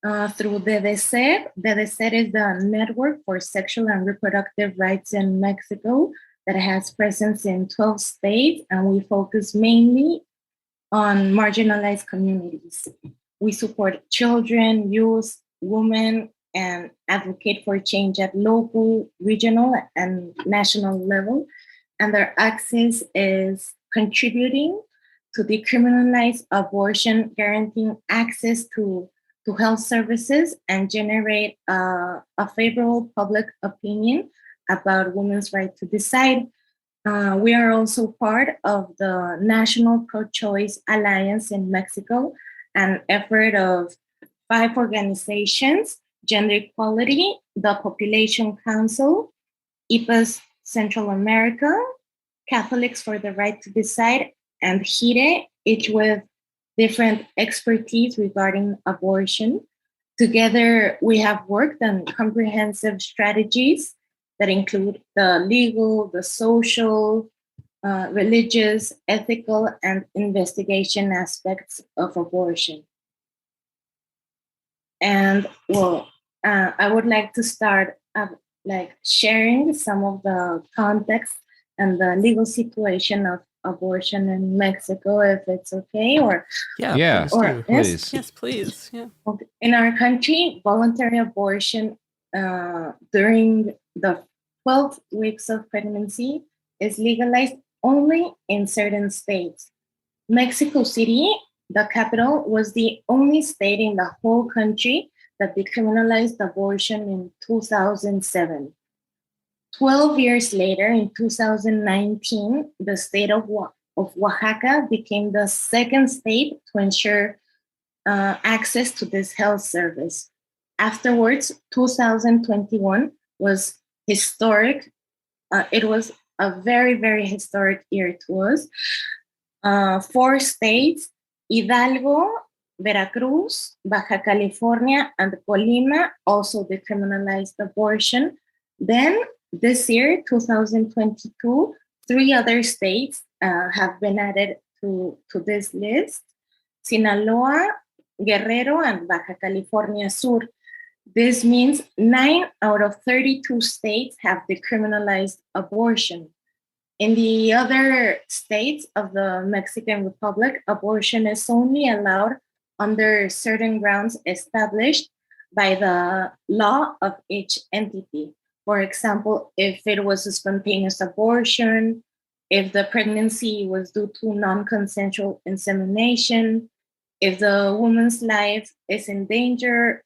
through DDCER. DDCER is the Network for Sexual and Reproductive Rights in Mexico that has presence in 12 states, and we focus mainly on marginalized communities. We support children, youth, women, and advocate for change at local, regional, and national level. And their access is contributing to decriminalize abortion, guaranteeing access to health services, and generate a favorable public opinion about women's right to decide. We are also part of the National Pro-Choice Alliance in Mexico, an effort of 5 organizations: Gender Equality, the Population Council, IPAS Central America, Catholics for the Right to Decide, and HIRE, each with different expertise regarding abortion. Together, we have worked on comprehensive strategies that include the legal, the social, religious, ethical, and investigation aspects of abortion. And well, I would like to start sharing some of the context and the legal situation of abortion in Mexico, if it's okay, or please. Yes, please. Yeah. In our country, voluntary abortion during the 12 weeks of pregnancy is legalized only in certain states. Mexico City, the capital, was the only state in the whole country that decriminalized abortion in 2007. 12 years later, in 2019, the state of Oaxaca became the second state to ensure access to this health service. Afterwards, 2021 was historic. It was a very, very historic year to us. 4 states, Hidalgo, Veracruz, Baja California, and Colima, also decriminalized abortion. Then, this year, 2022, 3 other states have been added to this list: Sinaloa, Guerrero, and Baja California Sur. This means 9 out of 32 states have decriminalized abortion. In the other states of the Mexican Republic, abortion is only allowed under certain grounds established by the law of each entity. For example, if it was a spontaneous abortion, if the pregnancy was due to non-consensual insemination, if the woman's life is in danger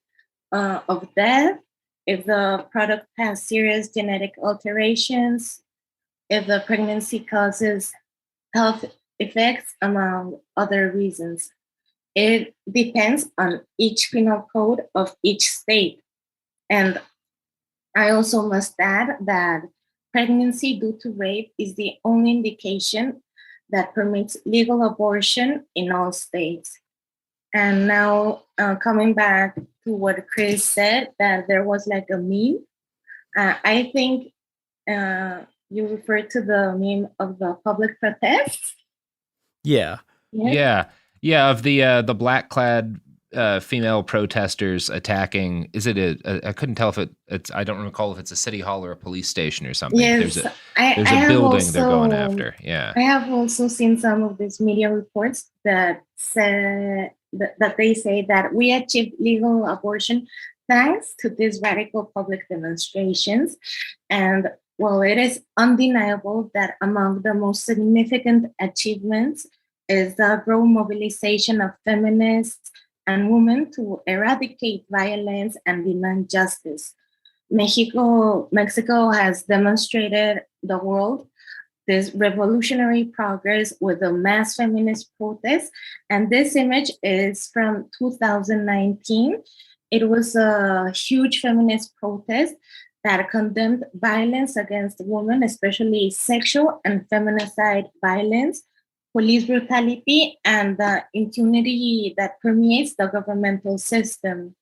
of death, if the product has serious genetic alterations, if the pregnancy causes health effects, among other reasons. It depends on each penal code of each state. And I also must add that pregnancy due to rape is the only indication that permits legal abortion in all states. And now coming back to what Chris said, that there was like a meme. I think you referred to the meme of the public protests. Yeah. Of the black-clad female protesters attacking. Is it I couldn't tell if it's. I don't recall if it's a city hall or a police station or something. Yes, there's a building they're going after. Yeah. I have also seen some of these media reports that say that they say that we achieved legal abortion thanks to these radical public demonstrations. And well, it is undeniable that among the most significant achievements is the growing mobilization of feminists and women to eradicate violence and demand justice. Mexico has demonstrated the world this revolutionary progress with the mass feminist protests. And this image is from 2019. It was a huge feminist protest that condemned violence against women, especially sexual and feminicide violence, police brutality, and the impunity that permeates the governmental system.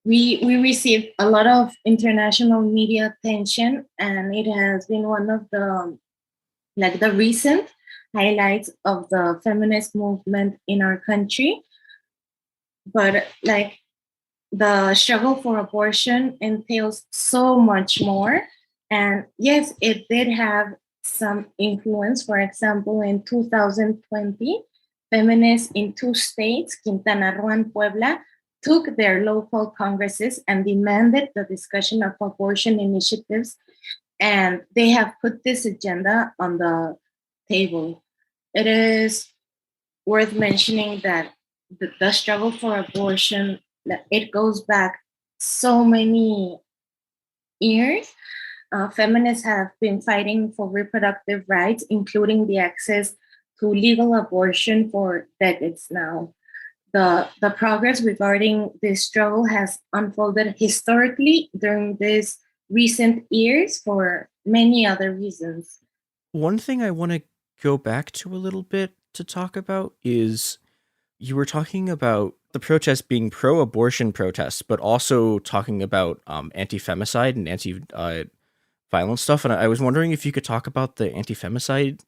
We received a lot of international media attention, and it has been one of the recent highlights of the feminist movement in our country. But the struggle for abortion entails so much more. And yes, it did have some influence. For example, in 2020, feminists in 2 states, Quintana Roo and Puebla, took their local congresses and demanded the discussion of abortion initiatives. And they have put this agenda on the table. It is worth mentioning that the struggle for abortion, it goes back so many years. Feminists have been fighting for reproductive rights, including the access to legal abortion for decades now. The progress regarding this struggle has unfolded historically during these recent years for many other reasons. One thing I want to go back to a little bit to talk about is you were talking about the protests being pro-abortion protests, but also talking about anti-femicide and anti-violence stuff. And I was wondering if you could talk about the anti-femicide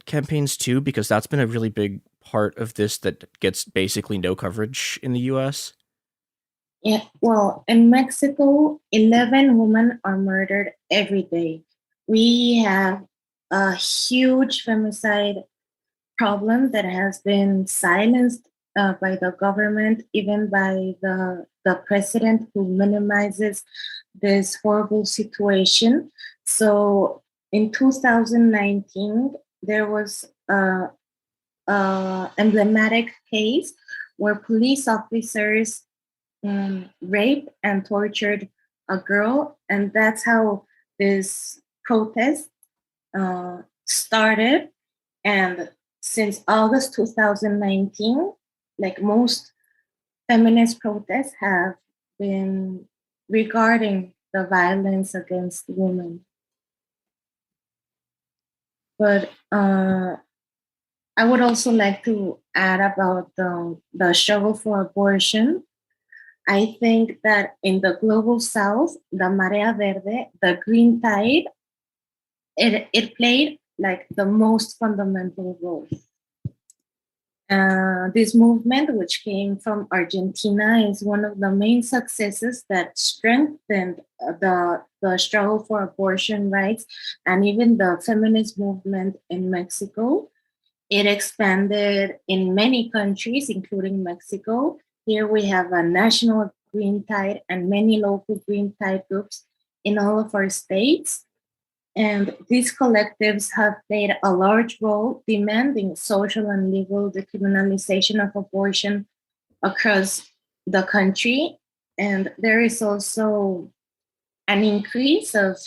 campaigns too, because that's been a really big part of this that gets basically no coverage in the US. Yeah, well, in Mexico, 11 women are murdered every day. We have a huge femicide problem that has been silenced by the government, even by the president, who minimizes this horrible situation. So in 2019, there was a emblematic case where police officers raped and tortured a girl, and that's how this protest started. And since August 2019, most feminist protests have been regarding the violence against women. But I would also like to add about the struggle for abortion. I think that in the global south, the Marea Verde, the green tide, it played the most fundamental role. This movement, which came from Argentina, is one of the main successes that strengthened the struggle for abortion rights and even the feminist movement in Mexico. It expanded in many countries, including Mexico. Here we have a national green tide and many local green tide groups in all of our states. And these collectives have played a large role demanding social and legal decriminalization of abortion across the country. And there is also an increase of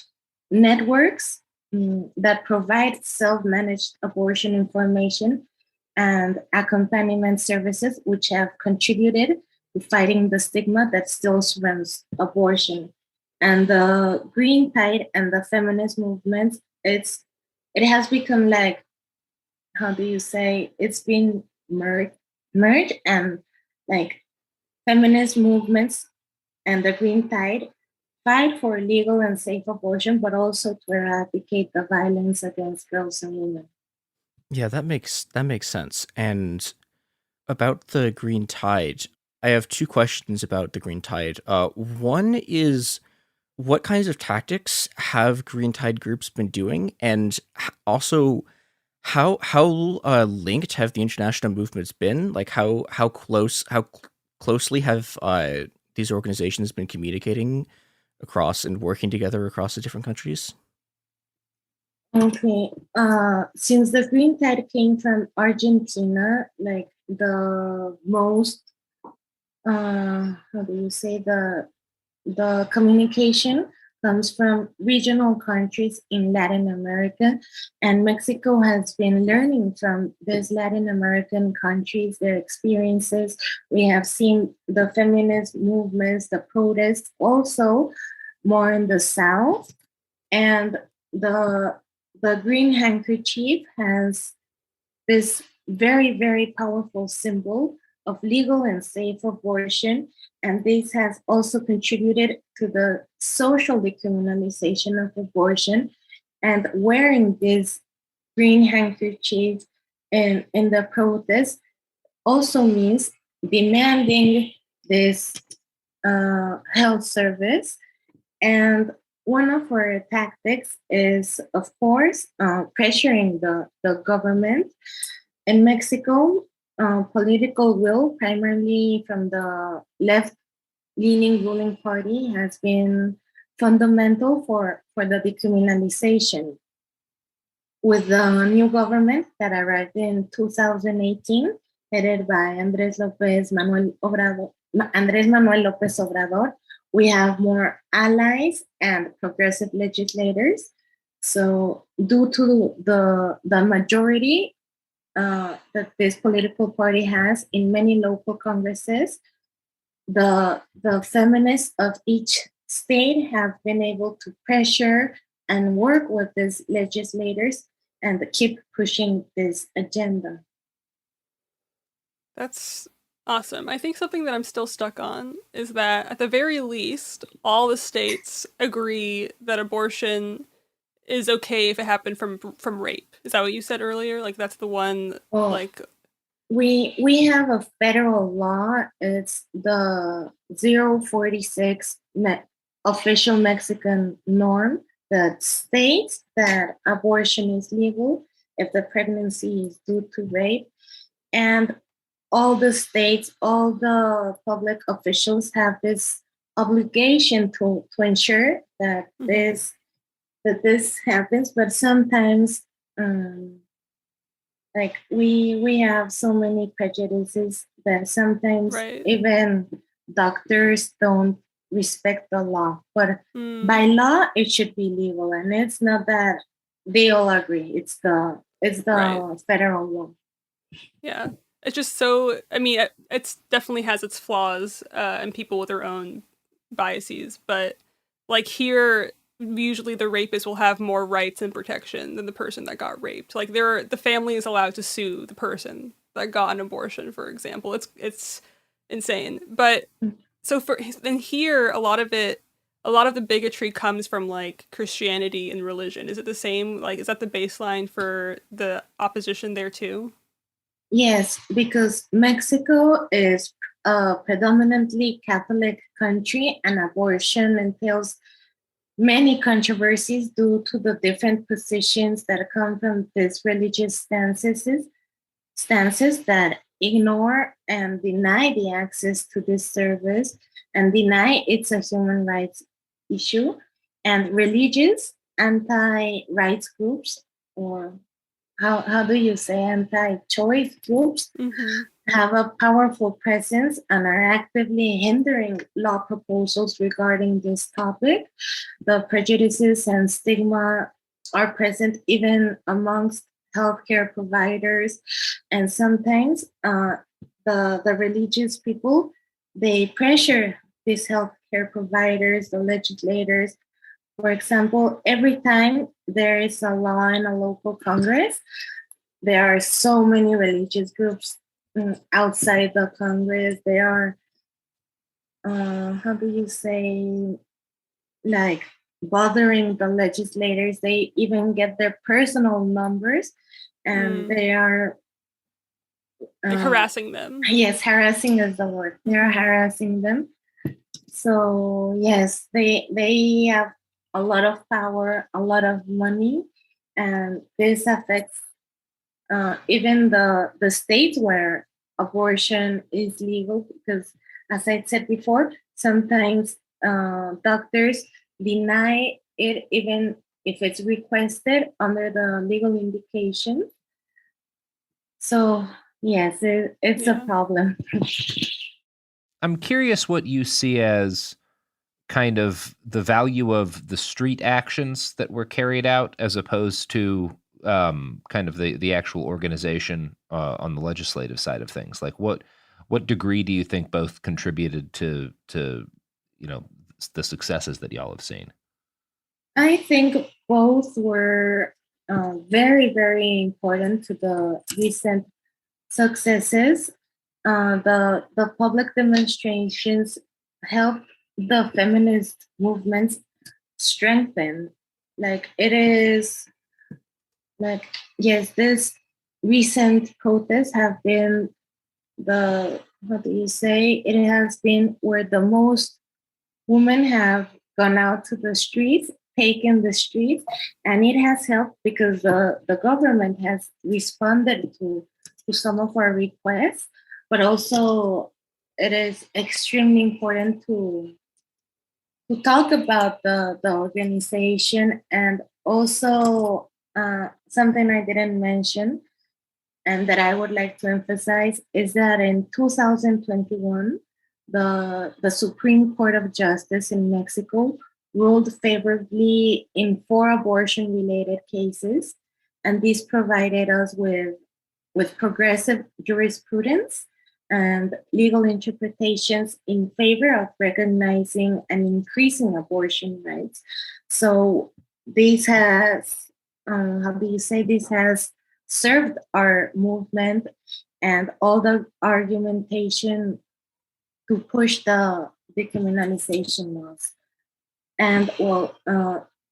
networks that provide self-managed abortion information and accompaniment services, which have contributed to fighting the stigma that still surrounds abortion. And the green tide and the feminist movement, it has become how do you say, it's been merged, and like feminist movements and the Green Tide fight for legal and safe abortion, but also to eradicate the violence against girls and women. Yeah, that makes sense. And about the Green Tide, I have two questions about the Green Tide. One is, what kinds of tactics have Green Tide groups been doing, and also how linked have the international movements been? Like how closely have these organizations been communicating across and working together across the different countries? Okay. Since the Green Tide came from Argentina, like the most, how do you say, the communication comes from regional countries in Latin America, and Mexico has been learning from these Latin American countries, their experiences. We have seen the feminist movements, the protests, also more in the South, and the green handkerchief has this very, very powerful symbol of legal and safe abortion. And this has also contributed to the social decriminalization of abortion. And wearing this green handkerchief in the protest also means demanding this health service. And one of our tactics is, of course, pressuring the government. In Mexico, political will, primarily from the left-leaning ruling party, has been fundamental for the decriminalization. With the new government that arrived in 2018, headed by Andrés Manuel López Obrador, we have more allies and progressive legislators. So due to the majority that this political party has in many local congresses, the feminists of each state have been able to pressure and work with these legislators and keep pushing this agenda. That's awesome. I think something that I'm still stuck on is that at the very least, all the states agree that abortion is okay if it happened from rape. Is that what you said earlier? Like that's the one, like... We have a federal law. It's the 046 official Mexican norm that states that abortion is legal if the pregnancy is due to rape. And all the states, all the public officials have this obligation to ensure that this happens. But sometimes, like we have so many prejudices that sometimes even doctors don't respect the law. But by law, it should be legal, and it's not that they all agree. It's the federal law. Yeah. It's just so, I mean, it definitely has its flaws and people with their own biases. But like here, usually the rapist will have more rights and protection than the person that got raped. Like the family is allowed to sue the person that got an abortion, for example. It's insane. But so then here, a lot of the bigotry comes from like Christianity and religion. Is it the same? Like, is that the baseline for the opposition there too? Yes, because Mexico is a predominantly Catholic country, and abortion entails many controversies due to the different positions that come from these religious stances that ignore and deny the access to this service and deny it's a human rights issue. And religious anti-rights groups, or how do you say, anti-choice groups, have a powerful presence and are actively hindering law proposals regarding this topic. The prejudices and stigma are present even amongst healthcare providers, and sometimes the religious people, they pressure these healthcare providers, the legislators. For example, every time there is a law in a local Congress, there are so many religious groups outside the Congress. They are, how do you say, like bothering the legislators. They even get their personal numbers, and they are like harassing them. Yes, harassing is the word. They are harassing them. So yes, they have a lot of power, a lot of money, and this affects even the states where abortion is legal, because as I said before, sometimes doctors deny it even if it's requested under the legal indication. So yes, it's a problem. I'm curious what you see as kind of the value of the street actions that were carried out as opposed to kind of the actual organization on the legislative side of things. Like what degree do you think both contributed to the successes that y'all have seen? I think both were very, very important to the recent successes. The public demonstrations helped the feminist movements strengthen. Like it is, like yes, this recent protests have been it has been where the most women have gone out to the streets, taken the streets, and it has helped because the government has responded to some of our requests, but also it is extremely important to talk about the organization. And also something I didn't mention and that I would like to emphasize is that in 2021, the Supreme Court of Justice in Mexico ruled favorably in 4 abortion-related cases, and this provided us with progressive jurisprudence and legal interpretations in favor of recognizing and increasing abortion rights. So this has, this has served our movement and all the argumentation to push the decriminalization laws. And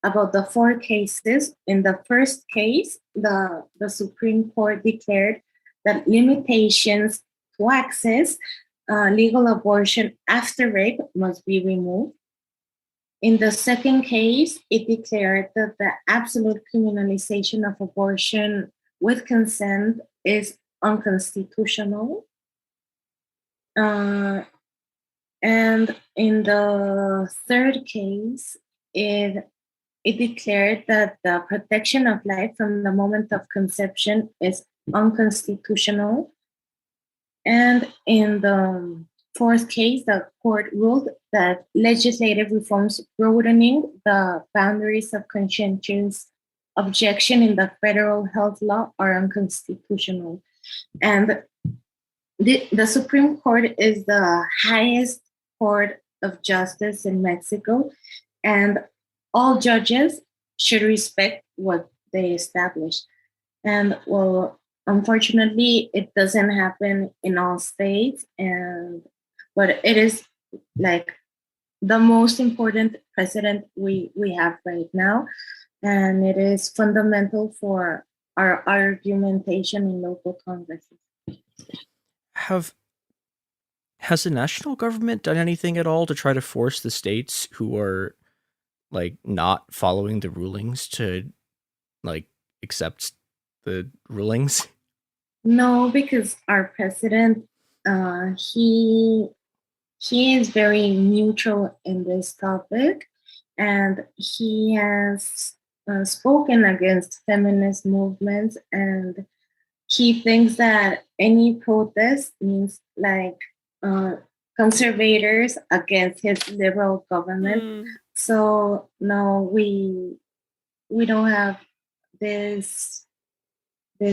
about the 4 cases, in the first case, the Supreme Court declared that limitations to access legal abortion after rape must be removed. In the second case, it declared that the absolute criminalization of abortion with consent is unconstitutional. And in the third case, it declared that the protection of life from the moment of conception is unconstitutional. And in the fourth case, the court ruled that legislative reforms broadening the boundaries of conscientious objection in the federal health law are unconstitutional. And the Supreme Court is the highest court of justice in Mexico, and all judges should respect what they establish. And unfortunately, it doesn't happen in all states, but it is like the most important precedent we have right now, and it is fundamental for our argumentation in local congresses. Has the national government done anything at all to try to force the states who are like not following the rulings to like accept the rulings? No, because our president, he is very neutral in this topic, and he has spoken against feminist movements, and he thinks that any protest means like conservators against his liberal government. So no, we don't have this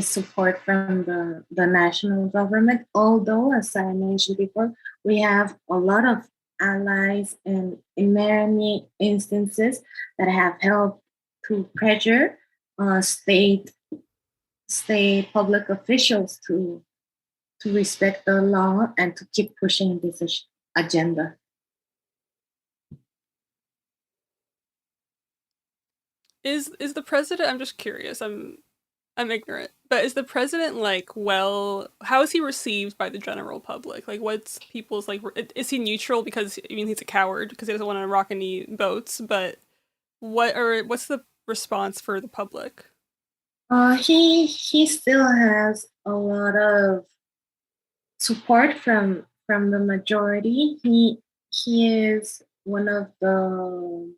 support from the national government, although, as I mentioned before, we have a lot of allies, and in many instances that have helped to pressure state state public officials to respect the law and to keep pushing this agenda. Is the president? I'm just curious. I'm ignorant, but is the president how is he received by the general public? Like, what's people's is he neutral because he's a coward because he doesn't want to rock any boats? But what's the response for the public? He still has a lot of support from the majority. He is one of the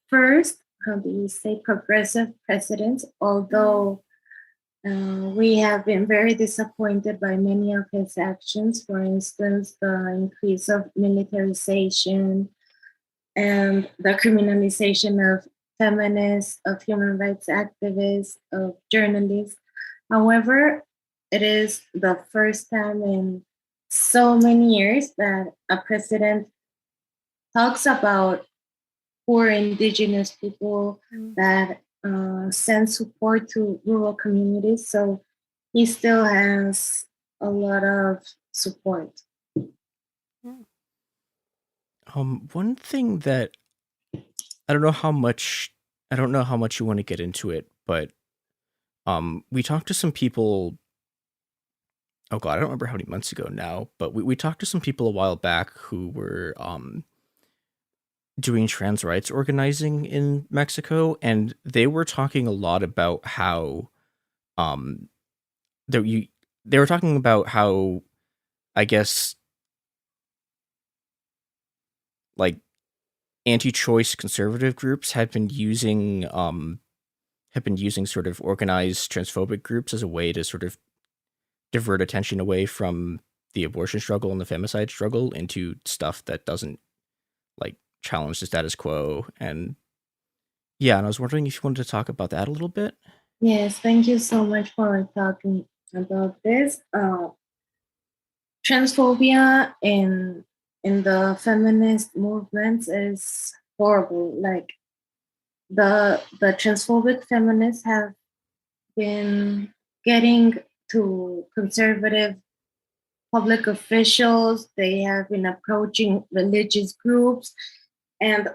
first, how do you say, progressive presidents, although we have been very disappointed by many of his actions. For instance, the increase of militarization and the criminalization of feminists, of human rights activists, of journalists. However, it is the first time in so many years that a president talks about poor indigenous people, that send support to rural communities. So he still has a lot of support. One thing that I don't know how much you want to get into it, but we talked to some people. Oh God, I don't remember how many months ago now, but we talked to some people a while back who were doing trans rights organizing in Mexico, and they were talking a lot about how they were talking about how, I guess, like, anti-choice conservative groups had been using sort of organized transphobic groups as a way to sort of divert attention away from the abortion struggle and the femicide struggle into stuff that doesn't like challenge the status quo. And I was wondering if you wanted to talk about that a little bit. Yes, thank you so much for talking about this. Transphobia in the feminist movements is horrible. Like, the transphobic feminists have been getting to conservative public officials. They have been approaching religious groups, and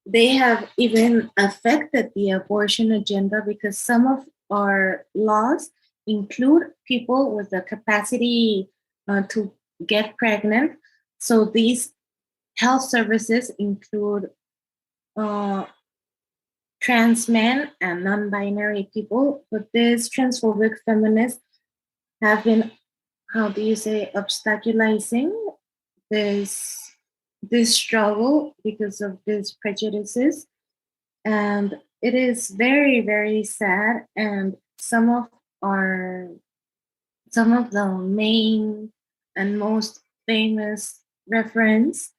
they have even affected the abortion agenda because some of our laws include people with the capacity to get pregnant. So these health services include trans men and non-binary people, but these transphobic feminists have been, how do you say, obstaculizing this struggle because of these prejudices. And it is very, very sad. And some of the main and most famous references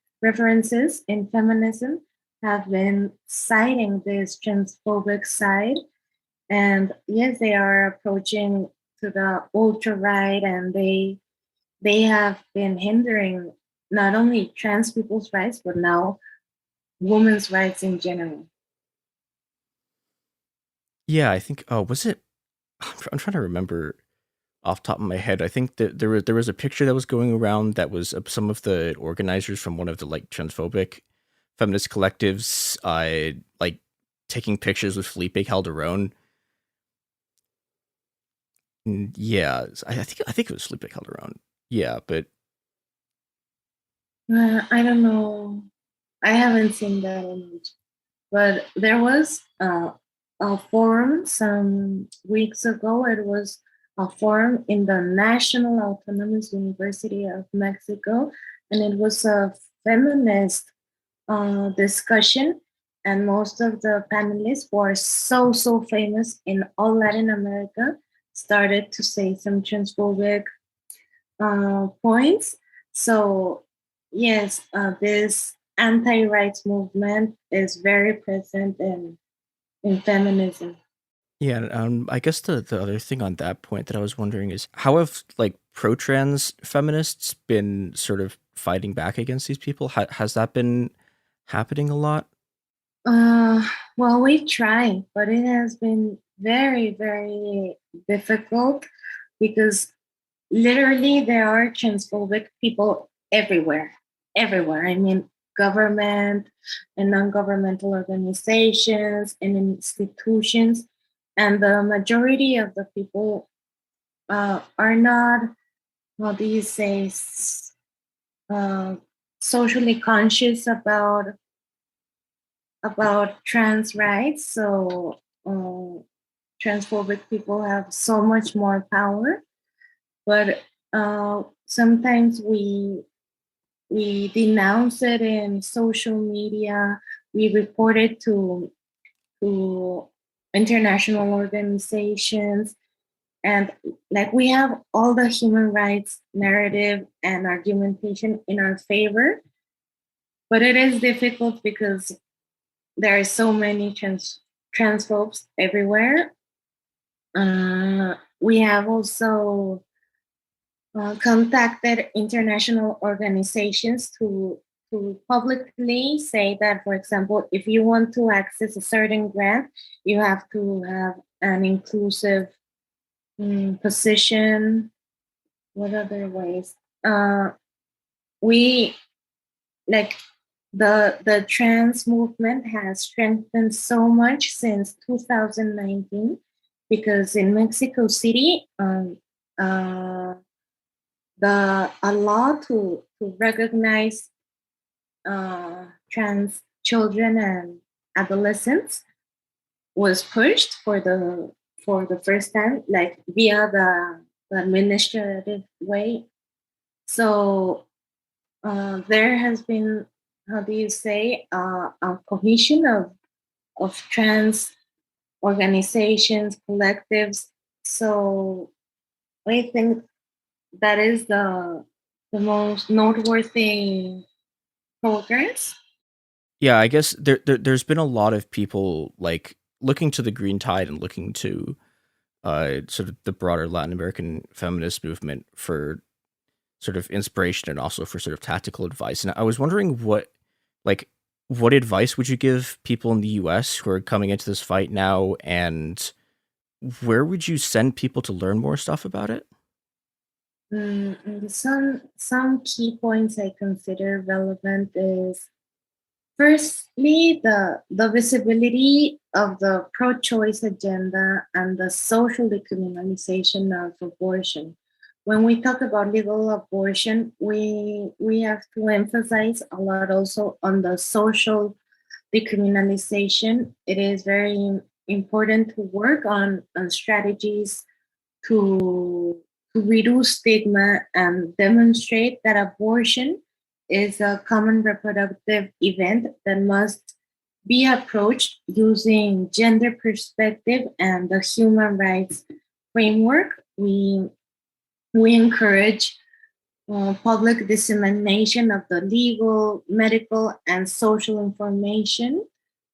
in feminism have been citing this transphobic side. And yes, they are approaching to the ultra-right, and they have been hindering not only trans people's rights, but now women's rights in general. Yeah, I think, was it? I'm trying to remember off the top of my head. I think that there was a picture that was going around that was some of the organizers from one of the like transphobic feminist collectives, like taking pictures with Felipe Calderon. Yeah, I think it was Felipe Calderon. Yeah, but I don't know. I haven't seen that image, but there was a forum some weeks ago. It was a forum in the National Autonomous University of Mexico, and it was a feminist discussion, and most of the panelists who are so famous in all Latin America started to say some transphobic points. So yes, this anti-rights movement is very present in feminism. Yeah, I guess the other thing on that point that I was wondering is how have like pro-trans feminists been sort of fighting back against these people? Has that been happening a lot? Well, we try, but it has been very, very difficult because literally there are transphobic people everywhere, everywhere. I mean, government and non-governmental organizations and institutions, and the majority of the people are not, how do you say, socially conscious about trans rights. So transphobic people have so much more power, but sometimes we denounce it in social media. We report it to international organizations, and like we have all the human rights narrative and argumentation in our favor, but it is difficult because there are so many transphobes everywhere. We have also contacted international organizations to publicly say that, for example, if you want to access a certain grant, you have to have an inclusive position. What other ways? We like the trans movement has strengthened so much since 2019 because in Mexico City, a law to recognize trans children and adolescents was pushed for the first time, like via the administrative way. So there has been, how do you say, a cohesion of trans organizations, collectives. So I think that is the most noteworthy progress. Yeah, I guess there's been a lot of people like looking to the Green Tide and looking to sort of the broader Latin American feminist movement for sort of inspiration and also for sort of tactical advice. And I was wondering what advice would you give people in the US who are coming into this fight now, and where would you send people to learn more stuff about it? Some key points I consider relevant is firstly the visibility of the pro-choice agenda and the social decriminalization of abortion. When we talk about legal abortion, we have to emphasize a lot also on the social decriminalization. It is very important to work on strategies to reduce stigma and demonstrate that abortion is a common reproductive event that must be approached using gender perspective and the human rights framework. We encourage public dissemination of the legal, medical, and social information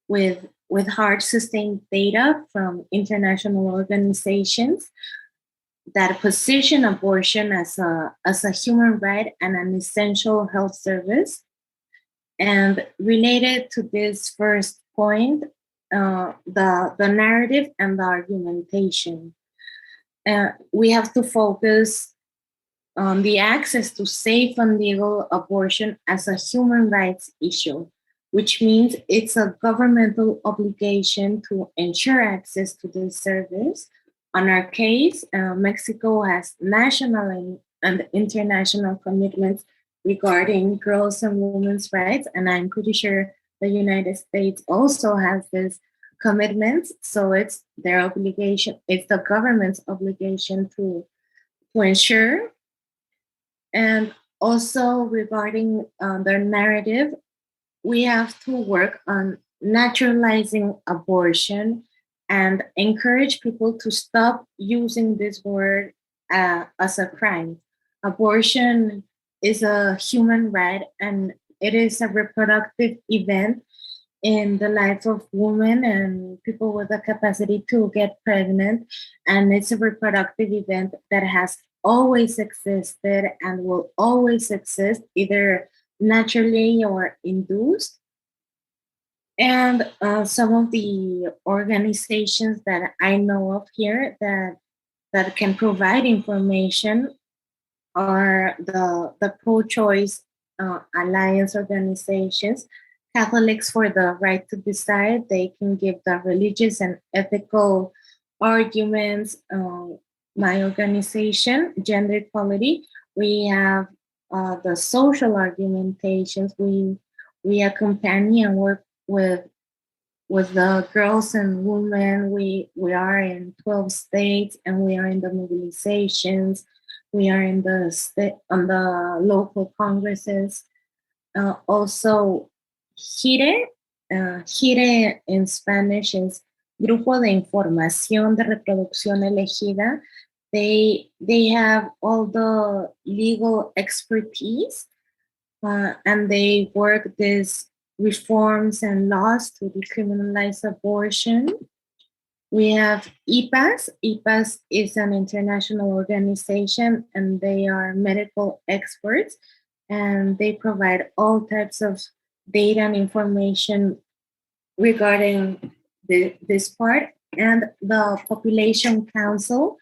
with hard sustained data from international organizations that position abortion as a human right and an essential health service. And related to this first point, the narrative and the argumentation. We have to focus on the access to safe and legal abortion as a human rights issue, which means it's a governmental obligation to ensure access to this service. On our case, Mexico has national and international commitments regarding girls' and women's rights, and I'm pretty sure the United States also has this commitments. So it's their obligation, it's the government's obligation to ensure. And also regarding their narrative, we have to work on naturalizing abortion and encourage people to stop using this word as a crime. Abortion is a human right and it is a reproductive event in the life of women and people with the capacity to get pregnant. And it's a reproductive event that has always existed and will always exist, either naturally or induced. And some of the organizations that I know of here that can provide information are the pro-choice alliance organizations. Catholics for the Right to Decide, they can give the religious and ethical arguments. My organization, Gender Equality, we have the social argumentations. We accompany and work with the girls and women. We are in 12 states, and we are in the mobilizations. We are in on the local congresses. Also, GIRE. GIRE in Spanish is Grupo de Información de Reproducción Elegida. They have all the legal expertise, and they work these reforms and laws to decriminalize abortion. We have IPAS. IPAS is an international organization, and they are medical experts, and they provide all types of data and information regarding this part. And the Population Council,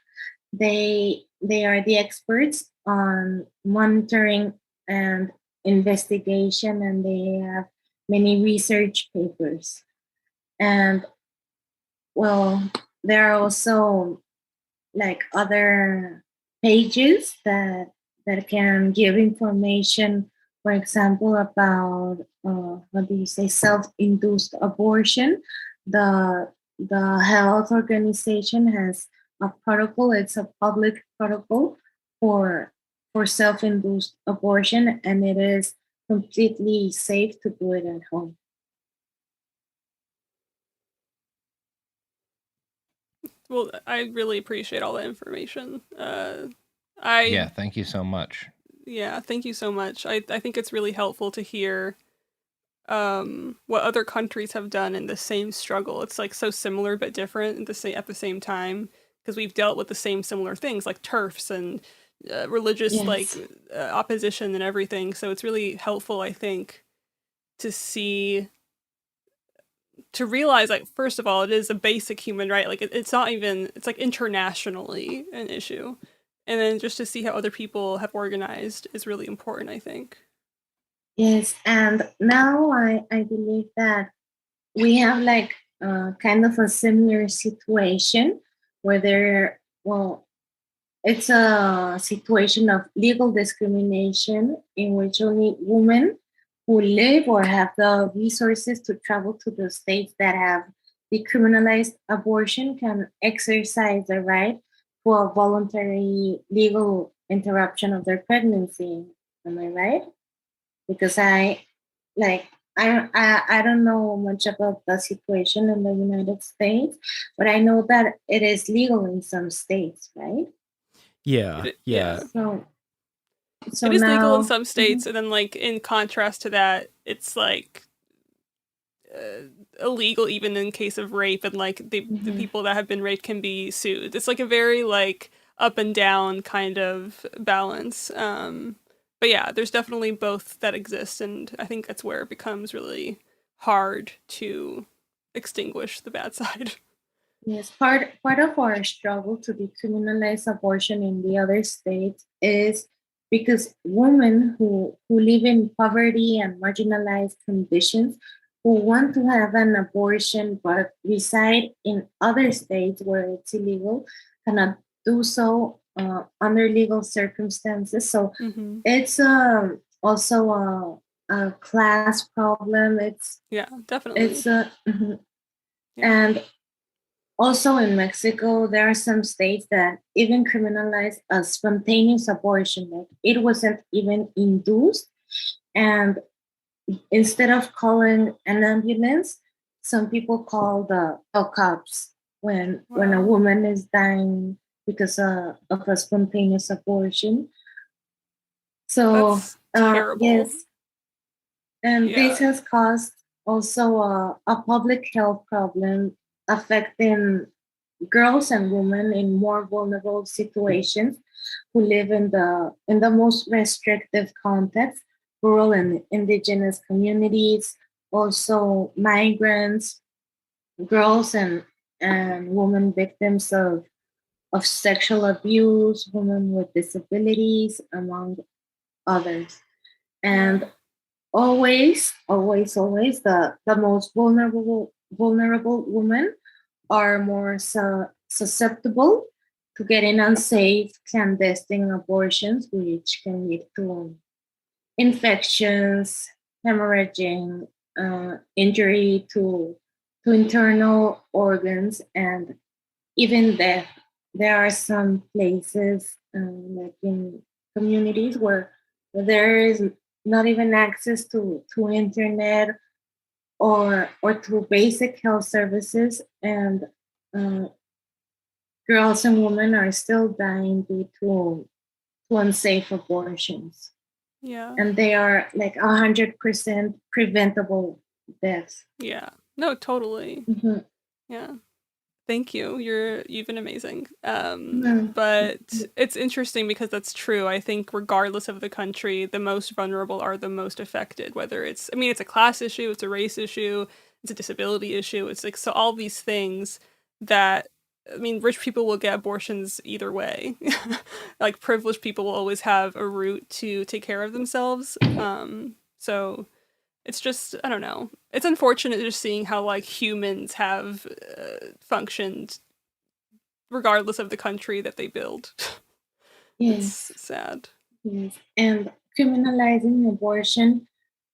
they are the experts on monitoring and investigation, and they have many research papers. And well, there are also like other pages that can give information, for example, about self-induced abortion. The health organization has a protocol. It's a public protocol for self-induced abortion, and it is completely safe to do it at home. Well, I really appreciate all that information. Yeah, thank you so much. Yeah, thank you so much. I think it's really helpful to hear what other countries have done in the same struggle. It's like so similar but different at the same time, because we've dealt with the same similar things like TERFs and religious opposition and everything. So it's really helpful, I think, to realize, like, first of all, it is a basic human right. Like it's not even, it's like internationally an issue. And then just to see how other people have organized is really important, I think. Yes, and now I believe that we have like kind of a similar situation where it's a situation of legal discrimination in which only women who live or have the resources to travel to the states that have decriminalized abortion can exercise the right to a voluntary legal interruption of their pregnancy. Am I right? Because I don't know much about the situation in the United States, but I know that it is legal in some states, right? Yeah. So it is legal in some states, and then like in contrast to that, it's like illegal even in case of rape, and like the people that have been raped can be sued. It's like a very like up and down kind of balance. But yeah, there's definitely both that exist, and I think that's where it becomes really hard to extinguish the bad side. Yes, part of our struggle to decriminalize abortion in the other states is because women who live in poverty and marginalized conditions, who want to have an abortion but reside in other states where it's illegal, cannot do so under legal circumstances. So it's also a class problem. Definitely. And also in Mexico, there are some states that even criminalize a spontaneous abortion. Like it wasn't even induced, and instead of calling an ambulance, some people call the cops when a woman is dying because of a spontaneous abortion. So that's terrible. Yes, and this has caused also a public health problem affecting girls and women in more vulnerable situations who live in the most restrictive context, rural and indigenous communities, also migrants, girls and women victims of sexual abuse, women with disabilities, among others. And always, the most vulnerable women are more susceptible to getting unsafe clandestine abortions, which can lead to infections, hemorrhaging, injury to internal organs, and even death. There are some places, like in communities, where there is not even access to internet or to basic health services, and girls and women are still dying due to unsafe abortions. Yeah. And they are like 100% preventable deaths. Yeah. No, totally. Mm-hmm. Yeah. Thank you. You've been amazing. Mm-hmm. But it's interesting because that's true. I think regardless of the country, the most vulnerable are the most affected, whether it's a class issue, it's a race issue, it's a disability issue. It's like, so all these things that, rich people will get abortions either way. Like privileged people will always have a route to take care of themselves. So it's just, I don't know. It's unfortunate just seeing how like humans have functioned regardless of the country that they build. Yes. It's sad. Yes. And criminalizing abortion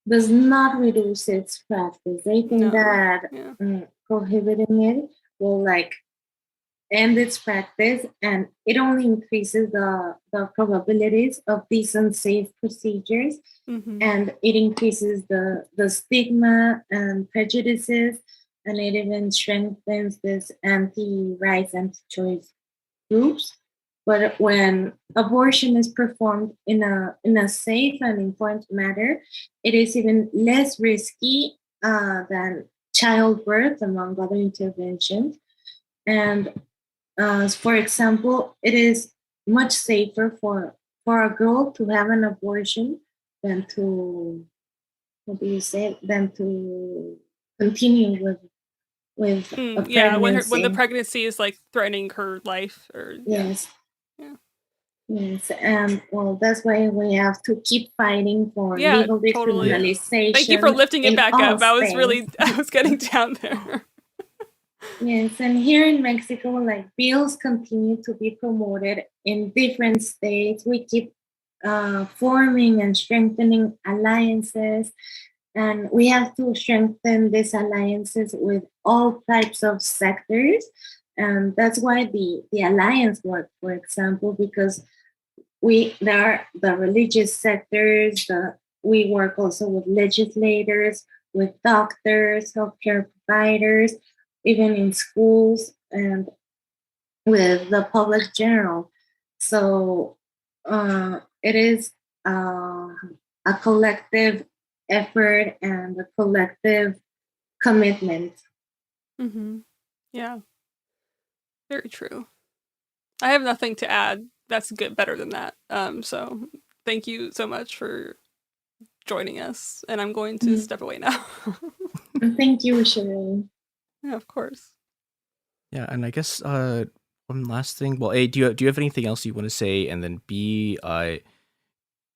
does not reduce its practice. I think that prohibiting it will like end its practice, and it only increases the probabilities of these unsafe procedures, and it increases the stigma and prejudices, and it even strengthens this anti-rights, anti-choice groups. But when abortion is performed in a safe and informed manner, it is even less risky than childbirth, among other interventions. And for example, it is much safer for a girl to have an abortion than to continue with a pregnancy. when the pregnancy is like threatening her life, or yes. Yes, and well, that's why we have to keep fighting for legal decriminalization. Thank you for lifting it back up. I I was getting down there. Yes, and here in Mexico, like bills continue to be promoted in different states. We keep forming and strengthening alliances, and we have to strengthen these alliances with all types of sectors. And that's why the alliance work, for example, because there are the religious sectors, we work also with legislators, with doctors, healthcare providers, even in schools, and with the public general. So it is a collective effort and a collective commitment. Mm-hmm. Yeah. Very true. I have nothing to add. That's good, better than that. So thank you so much for joining us, and I'm going to step away now. Thank you, Shireen. Yeah, of course. Yeah, and I guess one last thing. Well, A, do you have anything else you want to say? And then B,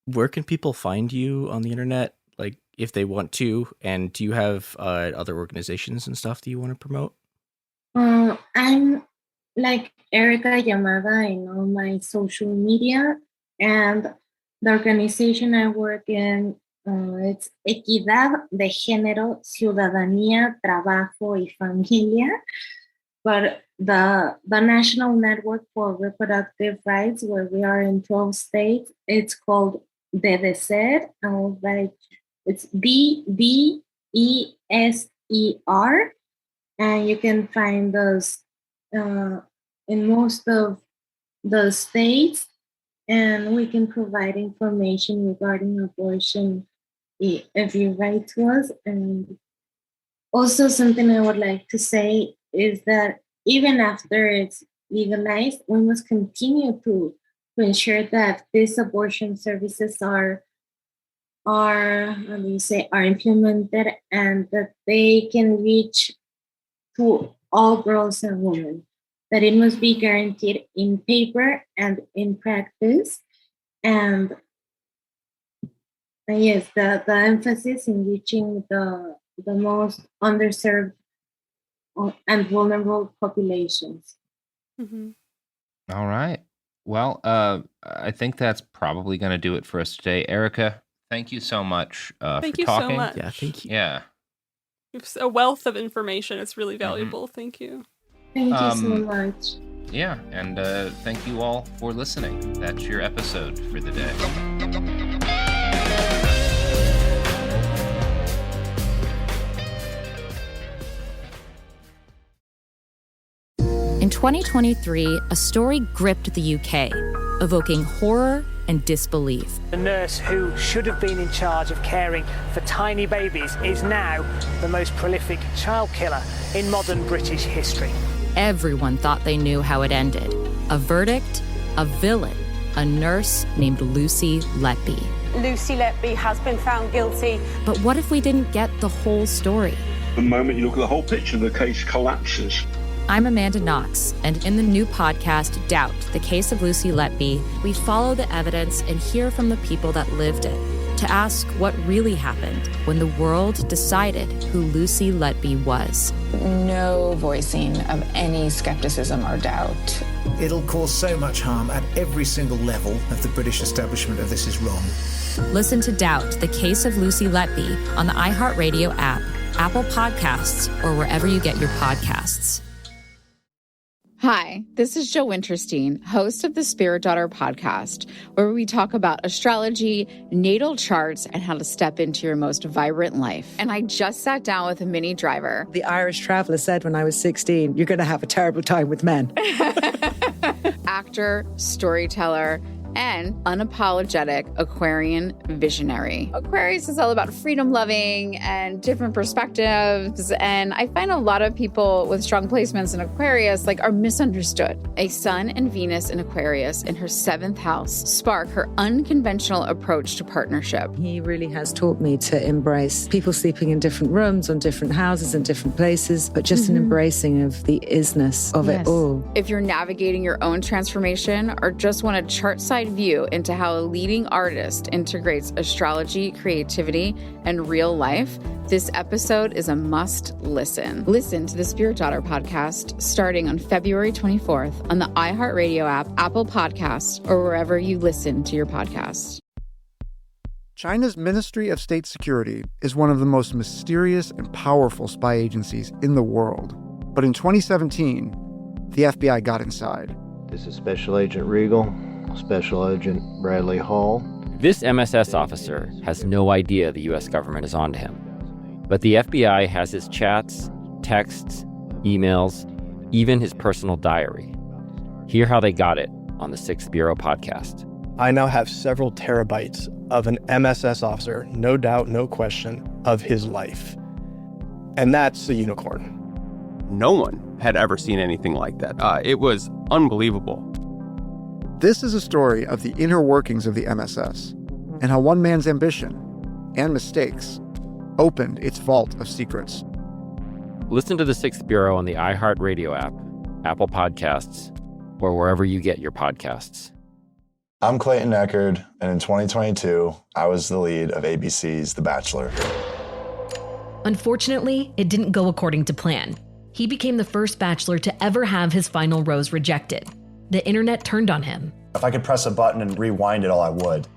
where can people find you on the internet, like if they want to? And do you have other organizations and stuff that you want to promote? I'm like Erica Yamada in all my social media, and the organization I work in, it's Equidad de Género, Ciudadanía, Trabajo y Familia. But the National Network for Reproductive Rights, where we are in 12 states, it's called DEDESER. It's DEDESER, and you can find those in most of the states, and we can provide information regarding abortion if you write to us. And also something I would like to say is that even after it's legalized, we must continue to ensure that these abortion services are are implemented and that they can reach to all girls and women, that it must be guaranteed in paper and in practice. And yes, the emphasis in reaching the most underserved and vulnerable populations. Mm-hmm. All right. Well, I think that's probably going to do it for us today. Erica, thank you so much for Thank you talking. so much. Yeah, thank you. Yeah. It's a wealth of information. It's really valuable. Thank you. Thank you so much. Yeah, and thank you all for listening. That's your episode for the day. In 2023, a story gripped the UK, evoking horror and disbelief. The nurse who should have been in charge of caring for tiny babies is now the most prolific child killer in modern British history. Everyone thought they knew how it ended. A verdict, a villain, a nurse named Lucy Letby. Lucy Letby has been found guilty. But what if we didn't get the whole story? The moment you look at the whole picture, the case collapses. I'm Amanda Knox, and in the new podcast, Doubt, the Case of Lucy Letby, we follow the evidence and hear from the people that lived it to ask what really happened when the world decided who Lucy Letby was. No voicing of any skepticism or doubt. It'll cause so much harm at every single level of the British establishment of this is wrong. Listen to Doubt, the Case of Lucy Letby on the iHeartRadio app, Apple Podcasts, or wherever you get your podcasts. Hi, this is Jill Winterstein, host of the Spirit Daughter podcast, where we talk about astrology, natal charts, and how to step into your most vibrant life. And I just sat down with a Minnie Driver. The Irish traveller said when I was 16, you're going to have a terrible time with men. Actor, storyteller, and unapologetic Aquarian visionary. Aquarius is all about freedom loving and different perspectives. And I find a lot of people with strong placements in Aquarius are misunderstood. A Sun and Venus in Aquarius in her 7th house spark her unconventional approach to partnership. He really has taught me to embrace people sleeping in different rooms, on different houses, in different places, but just an embracing of the isness of it all. If you're navigating your own transformation or just want a chart side view into how a leading artist integrates astrology, creativity, and real life, this episode is a must listen. Listen to the Spirit Daughter podcast starting on February 24th on the iHeartRadio app, Apple Podcasts, or wherever you listen to your podcasts. China's Ministry of State Security is one of the most mysterious and powerful spy agencies in the world. But in 2017, the FBI got inside. This is Special Agent Regal, Special Agent Bradley Hall. This MSS officer has no idea the U.S. government is onto him. But the FBI has his chats, texts, emails, even his personal diary. Hear how they got it on the 6th Bureau podcast. I now have several terabytes of an MSS officer, no doubt, no question, of his life. And that's a unicorn. No one had ever seen anything like that. It was unbelievable. This is a story of the inner workings of the MSS and how one man's ambition and mistakes opened its vault of secrets. Listen to the 6th Bureau on the iHeartRadio app, Apple Podcasts, or wherever you get your podcasts. I'm Clayton Eckerd, and in 2022, I was the lead of ABC's The Bachelor. Unfortunately, it didn't go according to plan. He became the first bachelor to ever have his final rose rejected. The internet turned on him. If I could press a button and rewind it all, I would.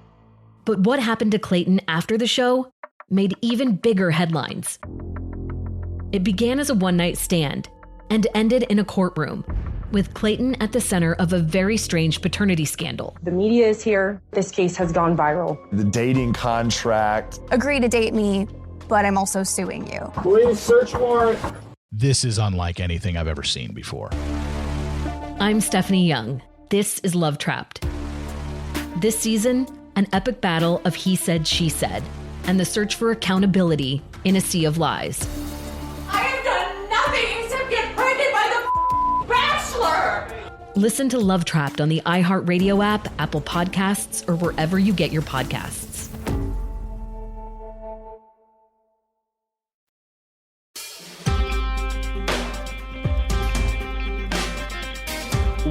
But what happened to Clayton after the show made even bigger headlines. It began as a one-night stand and ended in a courtroom, with Clayton at the center of a very strange paternity scandal. The media is here. This case has gone viral. The dating contract. Agree to date me, but I'm also suing you. Please search warrant. This is unlike anything I've ever seen before. I'm Stephanie Young. This is Love Trapped. This season, an epic battle of he said, she said, and the search for accountability in a sea of lies. I have done nothing except get pregnant by the Bachelor! Listen to Love Trapped on the iHeartRadio app, Apple Podcasts, or wherever you get your podcasts.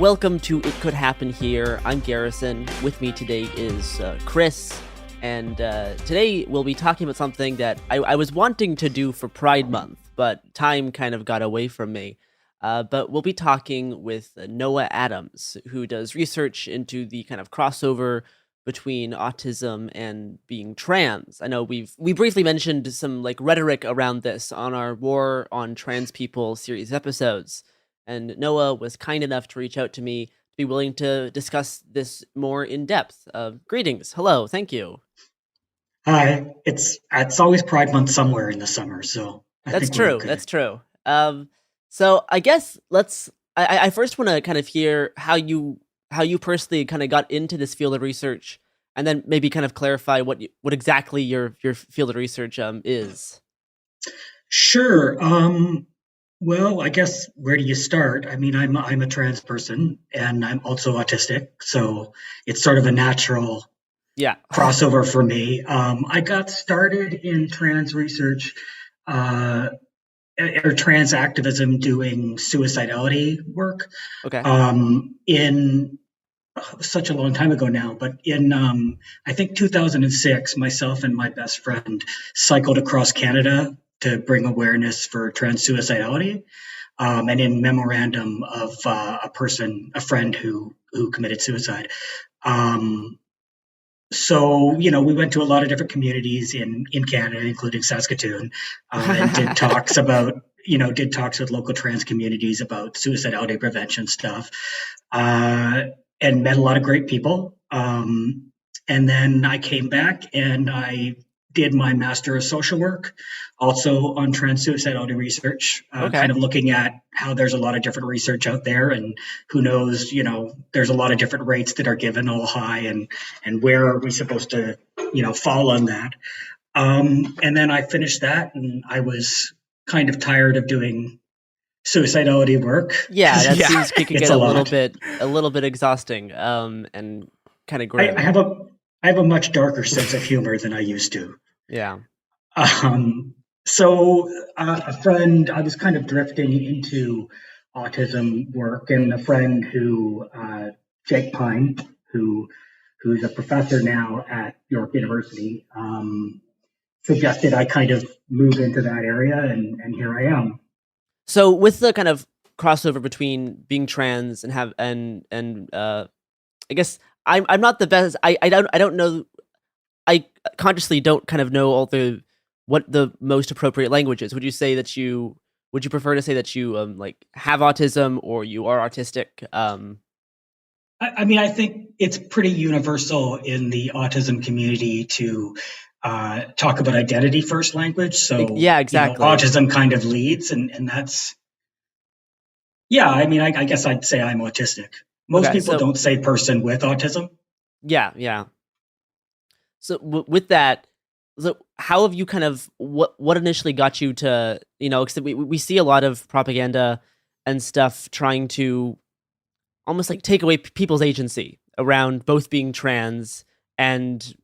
welcome to It Could Happen Here. I'm Garrison. With me today is Chris. And today we'll be talking about something that I was wanting to do for Pride Month, but time kind of got away from me. But we'll be talking with Noah Adams, who does research into the kind of crossover between autism and being trans. I know we briefly mentioned some like rhetoric around this on our War on Trans People series episodes. And Noah was kind enough to reach out to me to be willing to discuss this more in depth. Greetings. Hello. Thank you. Hi. It's always Pride Month somewhere in the summer, so That's true. So I guess I first want to kind of hear how you personally kind of got into this field of research, and then maybe kind of clarify what exactly your field of research is. Sure. Well, I guess where do you start? I mean, I'm a trans person and I'm also autistic, so it's sort of a natural crossover for me. I got started in trans research or trans activism doing suicidality work. Okay. In such a long time ago now, but in I think 2006, myself and my best friend cycled across Canada to bring awareness for trans suicidality, and in memorandum of a friend who committed suicide. So, we went to a lot of different communities in Canada, including Saskatoon, and did talks with local trans communities about suicidality prevention stuff, and met a lot of great people. And then I came back and I did my Master of Social Work, also on trans suicidality research, kind of looking at how there's a lot of different research out there, and who knows, there's a lot of different rates that are given all high, and where are we supposed to, fall on that. And then I finished that, and I was kind of tired of doing suicidality work. Yeah, that seems it can get a little bit exhausting, and kind of grim. I have a much darker sense of humor than I used to. Yeah. So a friend, I was kind of drifting into autism work, and a friend who, Jake Pine, who's a professor now at York University, suggested I kind of move into that area, and here I am. So with the kind of crossover between being trans and I guess I'm not the best. I don't know. I consciously don't kind of know what the most appropriate language is. Would you prefer to say that you like have autism or you are autistic? I mean, I think it's pretty universal in the autism community to talk about identity first language. So yeah, exactly. Autism kind of leads, and that's I mean, I guess I'd say I'm autistic. Most people don't say person with autism. Yeah. So with that, how have you kind of what initially got you to because we see a lot of propaganda and stuff trying to almost like take away people's agency around both being trans and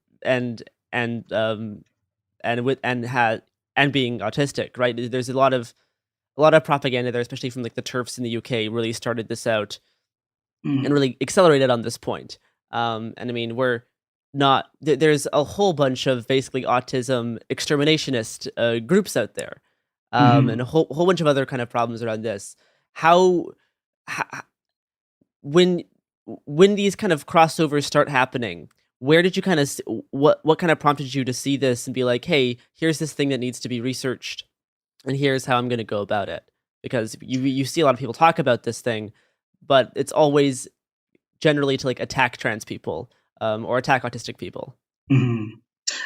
being autistic, right? There's a lot of propaganda there, especially from like the TERFs in the UK really started this out. And really accelerated on this point. And I mean, there's a whole bunch of basically autism exterminationist groups out there, and a whole bunch of other kind of problems around this. When these kind of crossovers start happening, where did you kind of what kind of prompted you to see this and be like, hey, here's this thing that needs to be researched, and here's how I'm going to go about it? Because you see a lot of people talk about this thing, but it's always generally to like attack trans people or attack autistic people. Mm-hmm.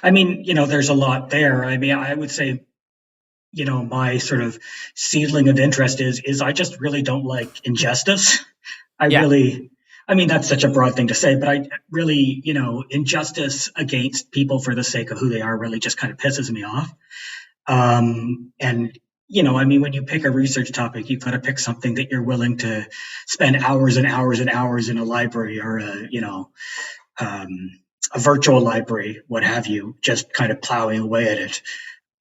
I mean, there's a lot there. I mean, I would say, my sort of seedling of interest is I just really don't like injustice. I mean, that's such a broad thing to say, but I really, injustice against people for the sake of who they are really just kind of pisses me off. And I mean, when you pick a research topic, you've got to pick something that you're willing to spend hours and hours and hours in a library or a virtual library, what have you, just kind of plowing away at it.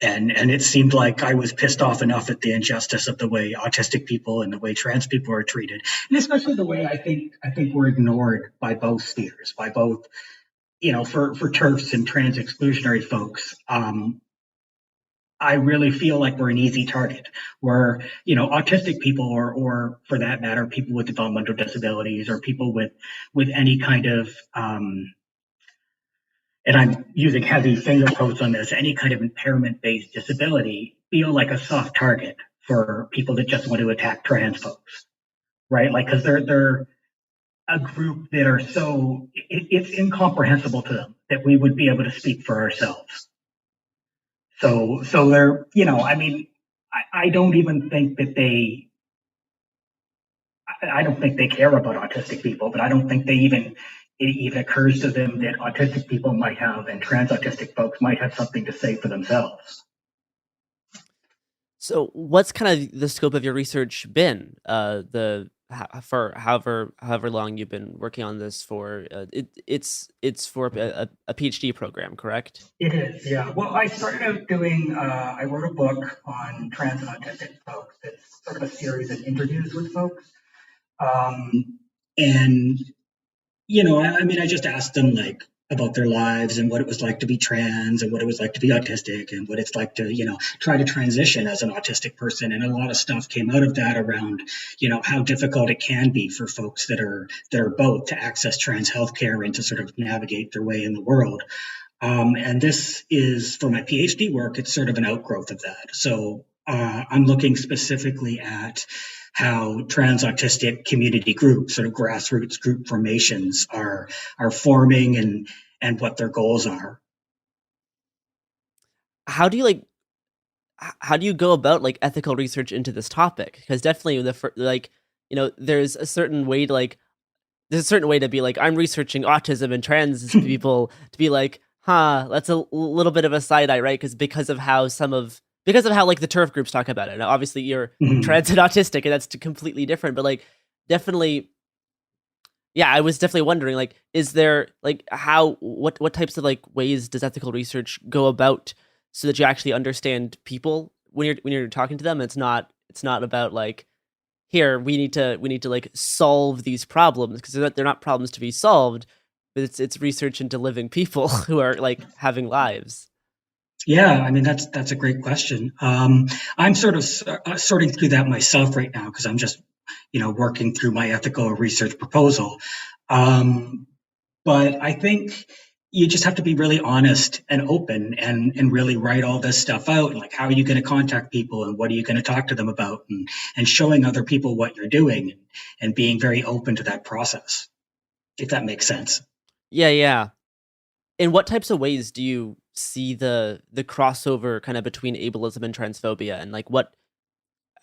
And it seemed like I was pissed off enough at the injustice of the way autistic people and the way trans people are treated, and especially the way I think we're ignored by both spheres, by both, for TERFs and trans exclusionary folks. I really feel like we're an easy target where, autistic people or for that matter, people with developmental disabilities or people with any kind of, and I'm using heavy finger quotes on this, any kind of impairment-based disability feel like a soft target for people that just want to attack trans folks, right? Like, because they're a group that are so, it's incomprehensible to them that we would be able to speak for ourselves. So they're, I don't even think that I don't think they care about autistic people, but I don't think it even occurs to them that autistic people might have and trans autistic folks might have something to say for themselves. So what's kind of the scope of your research been? For however long you've been working on this for, it's for a PhD program, correct? It is, yeah. Well, I started out doing, I wrote a book on trans and autistic folks. It's sort of a series of interviews with folks. And, I just asked them like about their lives and what it was like to be trans and what it was like to be autistic and what it's like to, try to transition as an autistic person. And a lot of stuff came out of that around, how difficult it can be for folks that are both to access trans healthcare and to sort of navigate their way in the world. And this is, for my PhD work, it's sort of an outgrowth of that. So I'm looking specifically at how trans autistic community groups, sort of grassroots group formations are forming and what their goals are. How do you go about like ethical research into this topic? Because definitely there's a certain way to be like, I'm researching autism and trans people to be like, that's a little bit of a side eye, right? Because of how like the TERF groups talk about it. Now, obviously you're trans and autistic and that's completely different, but like definitely, yeah, I was definitely wondering, like, is there like what types of like ways does ethical research go about so that you actually understand people when you're talking to them? It's not about like, here, we need to like solve these problems, because they're not problems to be solved, but it's research into living people who are like having lives. Yeah, that's a great question. I'm sort of sorting through that myself right now because I'm just, working through my ethical research proposal. But I think you just have to be really honest and open and really write all this stuff out. Like, how are you going to contact people and what are you going to talk to them about, and showing other people what you're doing and being very open to that process, if that makes sense. Yeah. In what types of ways do you see the crossover kind of between ableism and transphobia, and like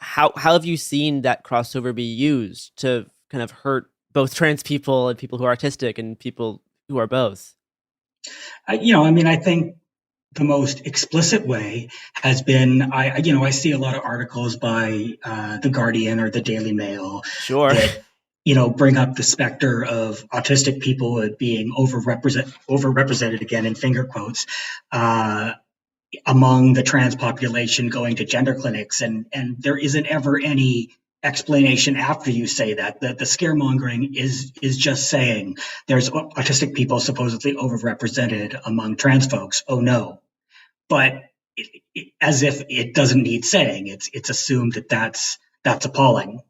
how have you seen that crossover be used to kind of hurt both trans people and people who are autistic and people who are both? I think the most explicit way has been, I see a lot of articles by The Guardian or the Daily Mail. Sure. That, bring up the specter of autistic people being overrepresented again in finger quotes, among the trans population going to gender clinics. And there isn't ever any explanation after you say that. The scaremongering is just saying there's autistic people supposedly overrepresented among trans folks. Oh no. But as if it doesn't need saying, it's assumed that that's appalling.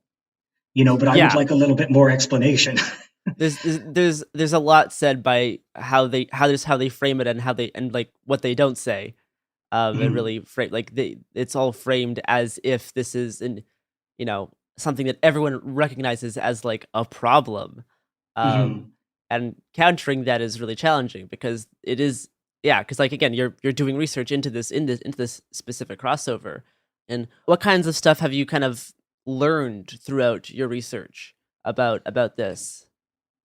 But I would like a little bit more explanation. There's a lot said by how they frame it and like what they don't say. And really frame it's all framed as if this is something that everyone recognizes as like a problem. And countering that is really challenging because it is, because like again, you're doing research into this specific crossover. And what kinds of stuff have you kind of learned throughout your research about this?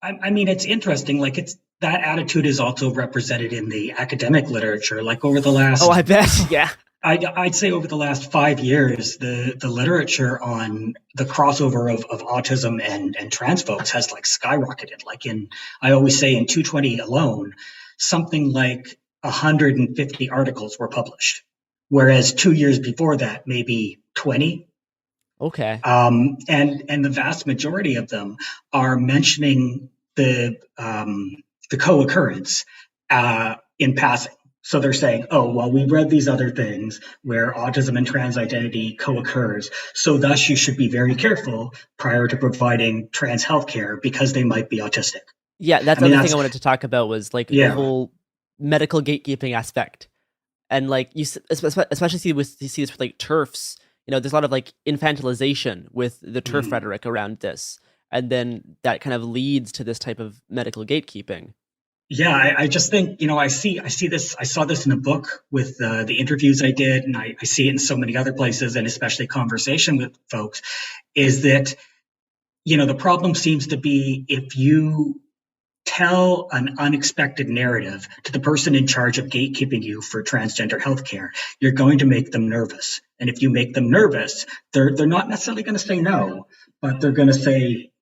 It's interesting. Like, that attitude is also represented in the academic literature. Like, over the last, I bet, yeah, I'd say over the last 5 years, the literature on the crossover of autism and trans folks has like skyrocketed. Like, I always say in 2020 alone, something like 150 articles were published whereas 2 years before that, maybe 20. Okay. And the vast majority of them are mentioning the co-occurrence in passing. So they're saying, oh, well, we read these other things where autism and trans identity co-occurs. So thus you should be very careful prior to providing trans healthcare because they might be autistic. Yeah, that's the other thing I wanted to talk about was like Yeah. the whole medical gatekeeping aspect. And like you especially see this with like TERFs, you know, there's a lot of like infantilization with the TERF rhetoric around this. And then that kind of leads to this type of medical gatekeeping. Yeah, I just think, you know, I see this, I saw this in a book with the interviews I did, and I see it in so many other places, and especially conversation with folks, is that, you know, the problem seems to be if you tell an unexpected narrative to the person in charge of gatekeeping you for transgender healthcare, you're going to make them nervous. And if you make them nervous, they're not necessarily going to say no, but they're going to say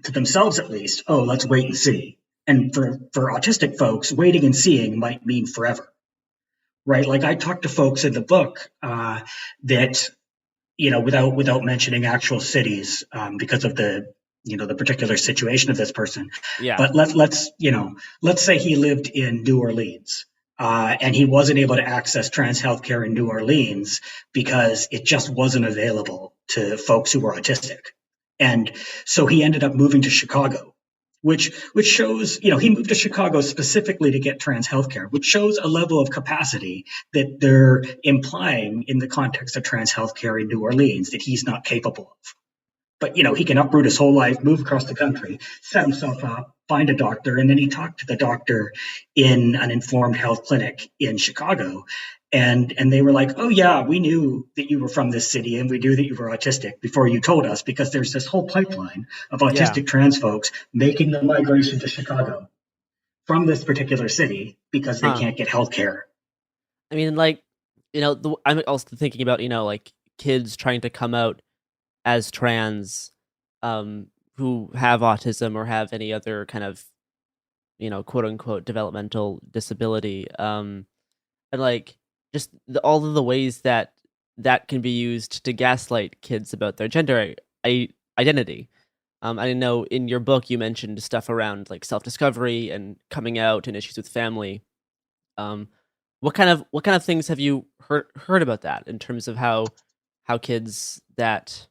to themselves at least, oh, let's wait and see. And for autistic folks, waiting and seeing might mean forever, right? Like I talked to folks in the book that, you know, without mentioning actual cities because of the, you know, the particular situation of this person. Yeah. But let's say he lived in New Orleans and he wasn't able to access trans healthcare in New Orleans because it just wasn't available to folks who were autistic. And so he ended up moving to Chicago. Which shows, you know, he moved to Chicago specifically to get trans healthcare, which shows a level of capacity that they're implying in the context of trans healthcare in New Orleans that he's not capable of. But, you know, he can uproot his whole life, move across the country, set himself up, find a doctor, and then he talked to the doctor in an informed health clinic in Chicago. And they were like, oh, yeah, we knew that you were from this city and we knew that you were autistic before you told us, because there's this whole pipeline of autistic trans folks making the migration to Chicago from this particular city because they can't get health care. I mean, like, you know, I'm also thinking about, you know, like kids trying to come out as trans who have autism or have any other kind of, you know, quote unquote developmental disability. And like, just all of the ways that can be used to gaslight kids about their gender identity. I know in your book you mentioned stuff around like self-discovery and coming out and issues with family. What kind of things have you heard about that in terms of how kids that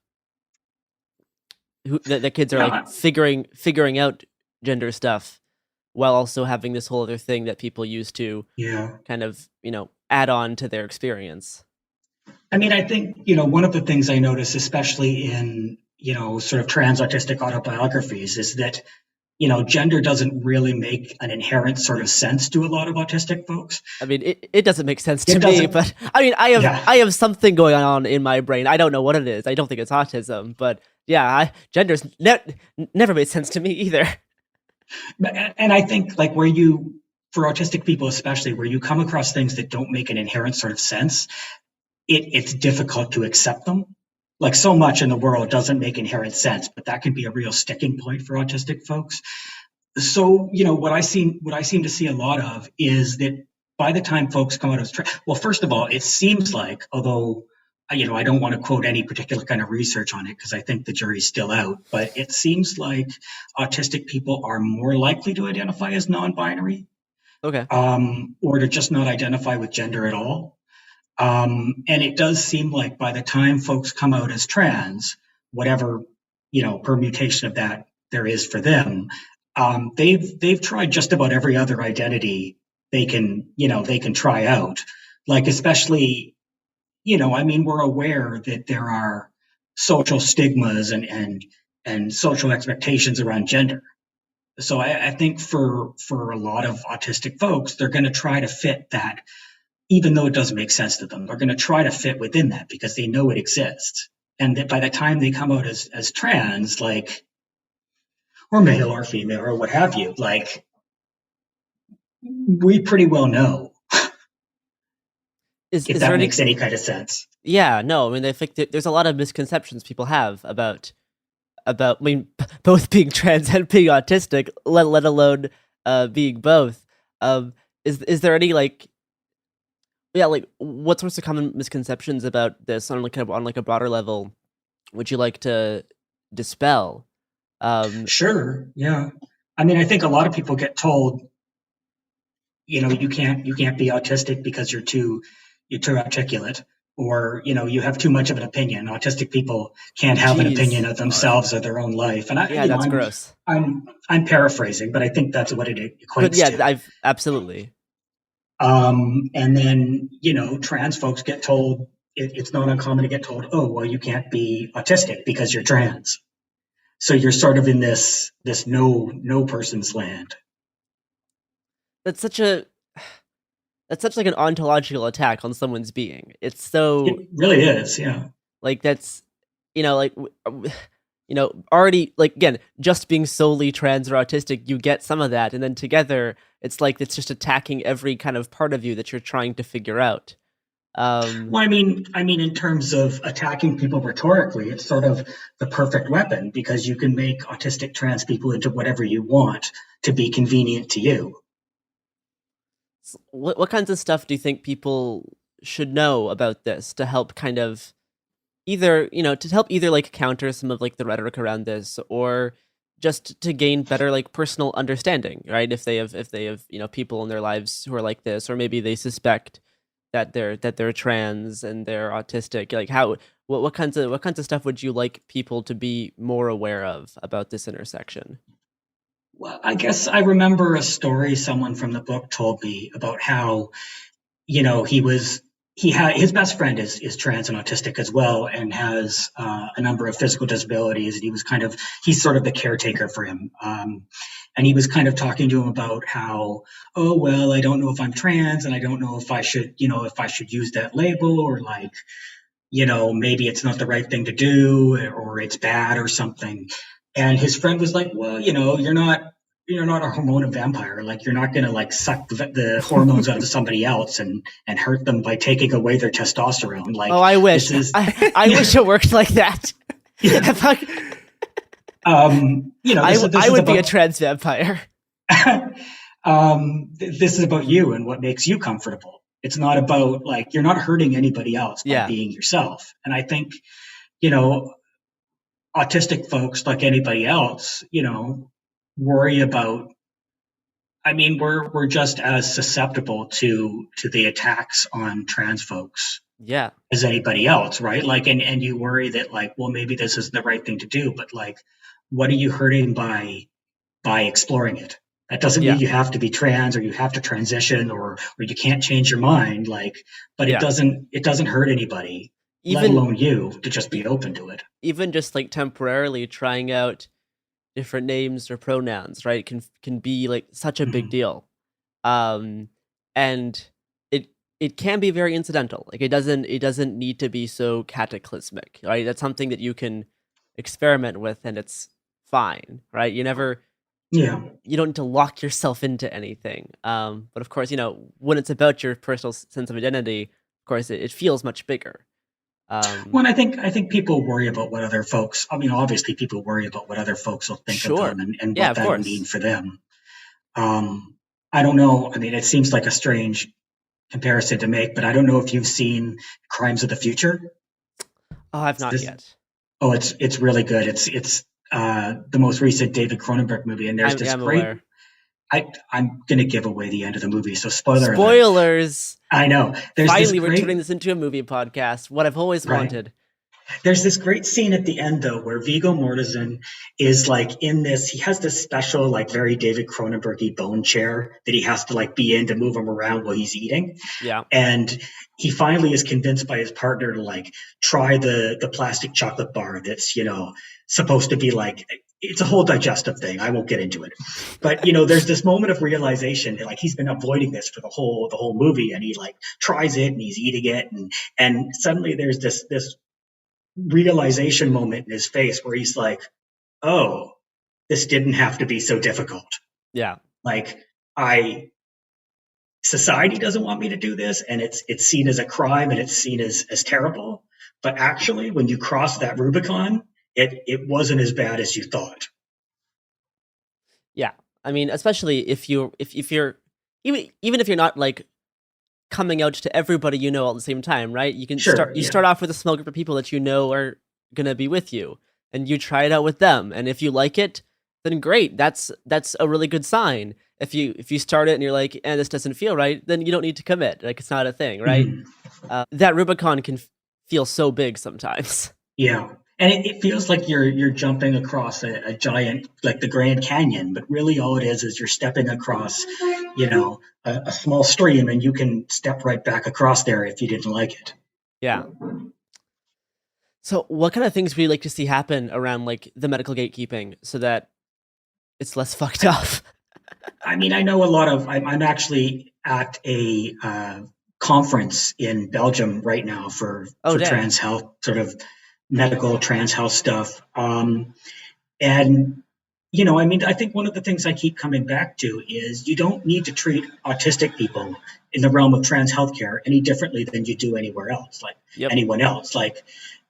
kids are like figuring out gender stuff while also having this whole other thing that people use to kind of, you know, add on to their experience? I mean, I think, you know, one of the things I notice, especially in, you know, sort of trans autistic autobiographies, is that, you know, gender doesn't really make an inherent sort of sense to a lot of autistic folks. I mean, it doesn't make sense to me, but I mean, I have something going on in my brain. I don't know what it is. I don't think it's autism, but yeah, gender's never made sense to me either. And I think like for autistic people especially, where you come across things that don't make an inherent sort of sense, it's difficult to accept them. Like so much in the world doesn't make inherent sense, but that can be a real sticking point for autistic folks. So, you know, what I seem to see a lot of is that by the time folks come out as well, first of all, it seems like, although, you know, I don't want to quote any particular kind of research on it because I think the jury's still out, but it seems like autistic people are more likely to identify as non-binary. Okay. Or to just not identify with gender at all. And it does seem like by the time folks come out as trans, whatever, you know, permutation of that there is for them, they've tried just about every other identity they can try out. Like, especially, you know, I mean, we're aware that there are social stigmas and social expectations around gender. So I think for a lot of autistic folks, they're going to try to fit that, even though it doesn't make sense to them. They're going to try to fit within that because they know it exists. And that by the time they come out as trans, like, or male or female or what have you, like, we pretty well know if that makes any kind of sense. Yeah, no, I mean, I think there's a lot of misconceptions people have about, I mean, both being trans and being autistic, let alone being both. Is there any, like, Yeah, like what sorts of common misconceptions about this on like a broader level would you like to dispel? Sure. Yeah. I mean, I think a lot of people get told, you can't be autistic because you're too articulate, or you have too much of an opinion. Autistic people can't have an opinion of themselves or their own life. And that's gross. I'm paraphrasing, but I think that's what it equates But yeah, to. Absolutely. And then trans folks get told it's not uncommon to get told, oh, well, you can't be autistic because you're trans. So you're sort of in this no person's land. That's such like an ontological attack on someone's being. It really is, yeah. Like that's, already, like, again, just being solely trans or autistic, you get some of that, and then together, it's like it's just attacking every kind of part of you that you're trying to figure out. Well, I mean, in terms of attacking people rhetorically, it's sort of the perfect weapon, because you can make autistic trans people into whatever you want to be convenient to you. What kinds of stuff do you think people should know about this to help kind of either like counter some of like the rhetoric around this, or just to gain better like personal understanding, right? If they have people in their lives who are like this, or maybe they suspect that they're trans and they're autistic, like what kinds of stuff would you like people to be more aware of about this intersection? Well, I guess I remember a story someone from the book told me about how, his best friend is trans and autistic as well, and has a number of physical disabilities. And he's sort of the caretaker for him. And he was kind of talking to him about how, oh, well, I don't know if I'm trans, and I don't know if I should use that label, or like, maybe it's not the right thing to do, or it's bad or something. And his friend was like, well, you're not a hormone vampire. Like, you're not going to like suck the hormones out of somebody else and hurt them by taking away their testosterone. Like, oh, I wish. I wish it worked like that. I would be a trans vampire. This is about you and what makes you comfortable. It's not about like, you're not hurting anybody else by being yourself. And I think, autistic folks, like anybody else, worry about, we're just as susceptible to the attacks on trans folks as anybody else, right? Like, and you worry that like, well, maybe this isn't the right thing to do, but like, what are you hurting by exploring it? That doesn't mean you have to be trans, or you have to transition, or you can't change your mind, like, but it doesn't hurt anybody, let alone you, to just be open to it. Even just like temporarily trying out different names or pronouns, right, can be like such a big deal. And it can be very incidental. Like, it doesn't need to be so cataclysmic, right? That's something that you can experiment with, and it's fine, right? You don't need to lock yourself into anything. But of course, when it's about your personal sense of identity, of course, it feels much bigger. Well, I think people worry about what other folks, obviously people worry about what other folks will think of them and what that would mean for them. I don't know. It seems like a strange comparison to make, but I don't know if you've seen Crimes of the Future. Oh, I've not yet. Oh, it's really good. It's the most recent David Cronenberg movie, and there's this great. Aware. I'm going to give away the end of the movie, so spoilers. Spoilers. I know. Finally, we're turning this into a movie podcast. What I've always wanted. There's this great scene at the end, though, where Viggo Mortensen is like in this. He has this special, like very David Cronenberg-y bone chair that he has to like be in to move him around while he's eating. Yeah. And he finally is convinced by his partner to like try the plastic chocolate bar that's supposed to be like. It's a whole digestive thing. I won't get into it, but there's this moment of realization that like he's been avoiding this for the whole movie, and he like tries it and he's eating it, and suddenly there's this realization moment in his face where he's like, oh, this didn't have to be so difficult. Yeah. Like society doesn't want me to do this, and it's seen as a crime, and it's seen as terrible. But actually, when you cross that Rubicon, it wasn't as bad as you thought. Yeah, especially if you're even if you're not like coming out to everybody you know all at the same time, right? You can start off with a small group of people that you know are gonna be with you, and you try it out with them. And if you like it, then great. That's a really good sign. If you start it and you're like, this doesn't feel right, then you don't need to commit. Like, it's not a thing, right? That Rubicon can feel so big sometimes. Yeah. And it feels like you're jumping across a giant, like the Grand Canyon, but really all it is you're stepping across, a small stream, and you can step right back across there if you didn't like it. Yeah. So what kind of things would you like to see happen around like the medical gatekeeping so that it's less fucked up? I mean, I know I'm actually at a conference in Belgium right now for trans health, sort of medical trans health stuff. And, I think one of the things I keep coming back to is you don't need to treat autistic people in the realm of trans healthcare any differently than you do anywhere else, anyone else. Like,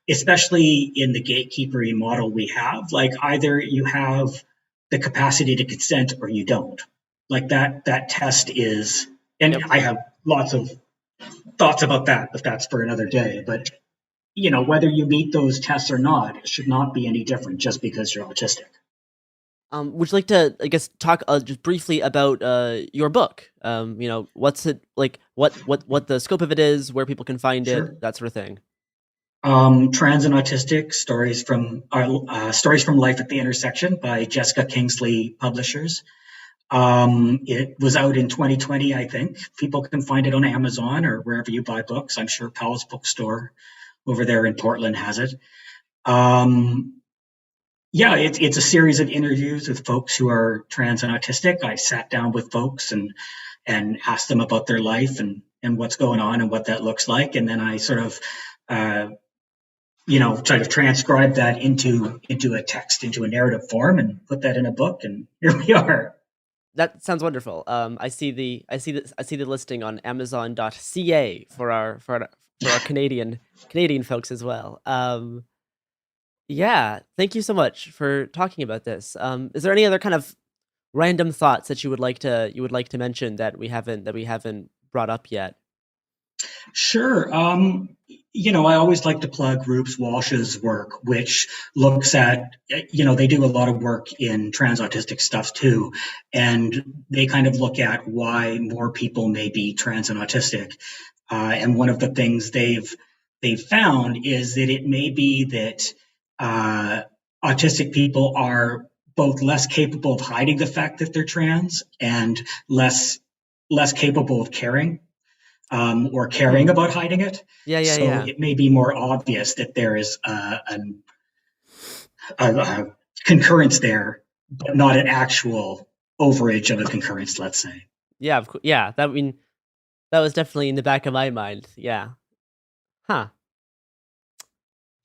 especially in the gatekeepery model we have, like either you have the capacity to consent or you don't. Like that test is, and I have lots of thoughts about that, but that's for another day. But, whether you meet those tests or not, it should not be any different just because you're autistic. Would you like to, I guess, talk just briefly about your book? What's it like? What the scope of it is, where people can find it, that sort of thing. Trans and Autistic: Stories from Life at the Intersection by Jessica Kingsley Publishers. It was out in 2020, I think. People can find it on Amazon or wherever you buy books. I'm sure Powell's Bookstore over there in Portland has it. It's a series of interviews with folks who are trans and autistic. I sat down with folks and asked them about their life and what's going on and what that looks like. And then I sort of, try to transcribe that into a text, into a narrative form, and put that in a book. And here we are. That sounds wonderful. I see the listing on Amazon.ca for our Canadian folks as well. Thank you so much for talking about this. Is there any other kind of random thoughts that you would like to mention that we haven't brought up yet? Sure. I always like to plug Rubes Walsh's work, which looks at, they do a lot of work in trans autistic stuff too. And they kind of look at why more people may be trans and autistic. And one of the things they've found is that it may be that autistic people are both less capable of hiding the fact that they're trans and less capable of caring. Or caring about hiding it. It may be more obvious that there is a concurrence there, but not an actual overage of a concurrence, let's say. Yeah, of course. Yeah, that was definitely in the back of my mind. Yeah. Huh.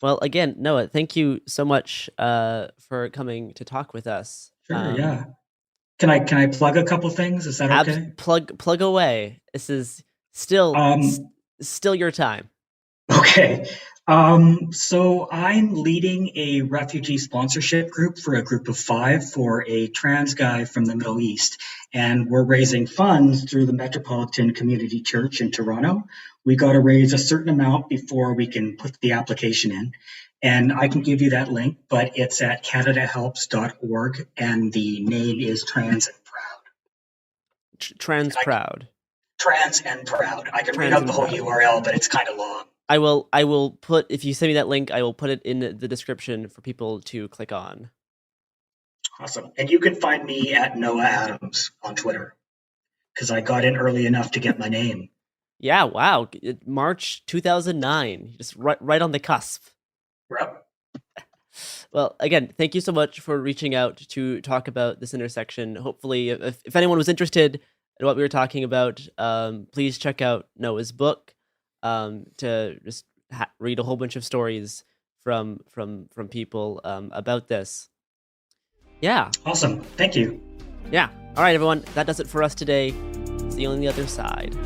Well, again, Noah, thank you so much for coming to talk with us. Sure. Yeah. Can I plug a couple things? Is that okay? Plug away. This is still your time. Okay. So I'm leading a refugee sponsorship group for a group of 5 for a trans guy from the Middle East. And we're raising funds through the Metropolitan Community Church in Toronto. We got to raise a certain amount before we can put the application in. And I can give you that link, but it's at canadahelps.org, and the name is Trans and Proud. Trans Proud. Trans and Proud. I can read out the whole URL, but it's kind of long. I will put, if you send me that link, I will put it in the description for people to click on. Awesome. And you can find me at Noah Adams on Twitter, because I got in early enough to get my name. Yeah, wow. March 2009. Just right on the cusp. Yep. Well, again, thank you so much for reaching out to talk about this intersection. Hopefully, if anyone was interested in what we were talking about, please check out Noah's book to just read a whole bunch of stories from people about this. Yeah. Awesome. Thank you. Yeah. All right, everyone. That does it for us today. See you on the other side.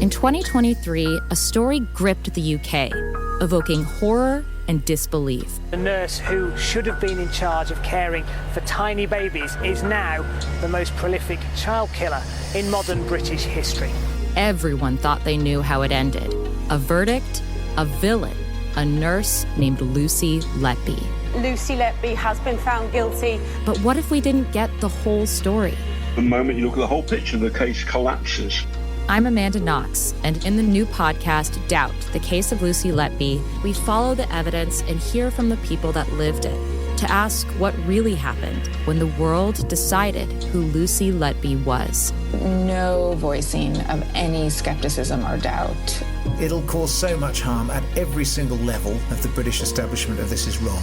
In 2023, a story gripped the UK. evoking horror and disbelief. The nurse who should have been in charge of caring for tiny babies is now the most prolific child killer in modern British history. Everyone thought they knew how it ended. A verdict, a villain, a nurse named Lucy Letby. Lucy Letby has been found guilty. But what if we didn't get the whole story? The moment you look at the whole picture, the case collapses. I'm Amanda Knox, and in the new podcast, Doubt, the Case of Lucy Letby, we follow the evidence and hear from the people that lived it to ask what really happened when the world decided who Lucy Letby was. No voicing of any skepticism or doubt. It'll cause so much harm at every single level of the British establishment of this is wrong.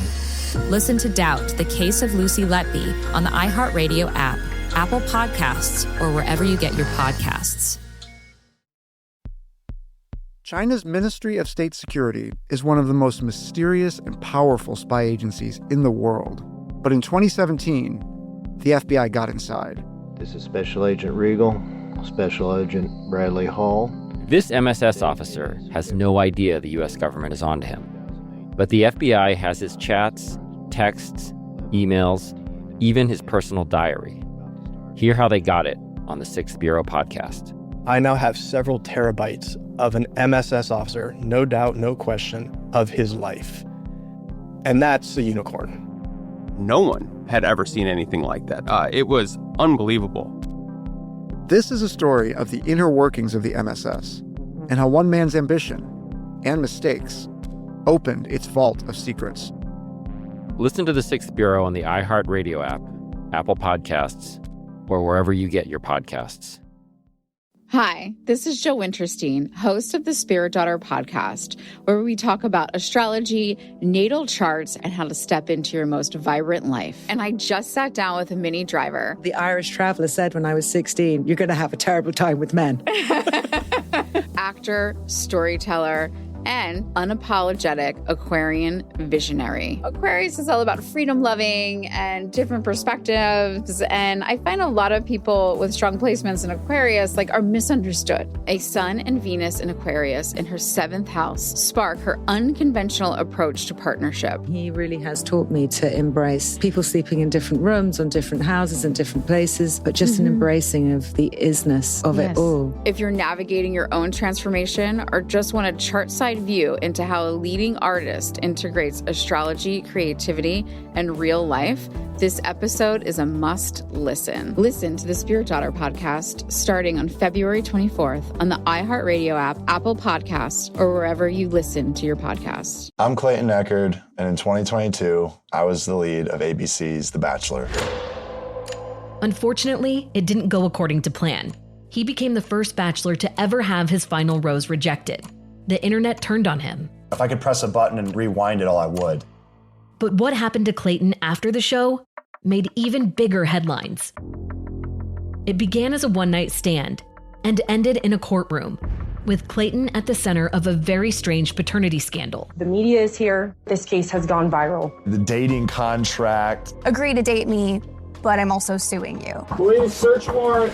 Listen to Doubt, the Case of Lucy Letby on the iHeartRadio app, Apple Podcasts, or wherever you get your podcasts. China's Ministry of State Security is one of the most mysterious and powerful spy agencies in the world. But in 2017, the FBI got inside. This is Special Agent Regal, Special Agent Bradley Hall. This MSS officer has no idea the U.S. government is onto him. But the FBI has his chats, texts, emails, even his personal diary. Hear how they got it on the 6th Bureau podcast. I now have several terabytes of an MSS officer, no doubt, no question, of his life. And that's a unicorn. No one had ever seen anything like that. It was unbelievable. This is a story of the inner workings of the MSS and how one man's ambition and mistakes opened its vault of secrets. Listen to the 6th Bureau on the iHeartRadio app, Apple Podcasts, or wherever you get your podcasts. Hi, this is Jo Winterstein, host of the Spirit Daughter podcast, where we talk about astrology, natal charts, and how to step into your most vibrant life. And I just sat down with a Minnie Driver. The Irish traveler said when I was 16, you're going to have a terrible time with men. Actor, storyteller, and unapologetic Aquarian visionary. Aquarius is all about freedom-loving and different perspectives, and I find a lot of people with strong placements in Aquarius are misunderstood. A Sun and Venus in Aquarius in her 7th house spark her unconventional approach to partnership. He really has taught me to embrace people sleeping in different rooms, on different houses, in different places, but just an embracing of the isness of it all. If you're navigating your own transformation or just want a chart-side view into how a leading artist integrates astrology, creativity, and real life, this episode is a must listen. Listen to the Spirit Daughter podcast starting on February 24th on the iHeartRadio app, Apple Podcasts, or wherever you listen to your podcasts. I'm Clayton Eckerd, and in 2022, I was the lead of ABC's The Bachelor. Unfortunately, it didn't go according to plan. He became the first bachelor to ever have his final rose rejected. The internet turned on him. If I could press a button and rewind it all, I would. But what happened to Clayton after the show made even bigger headlines. It began as a one-night stand and ended in a courtroom, with Clayton at the center of a very strange paternity scandal. The media is here. This case has gone viral. The dating contract. Agree to date me, but I'm also suing you. Police search warrant.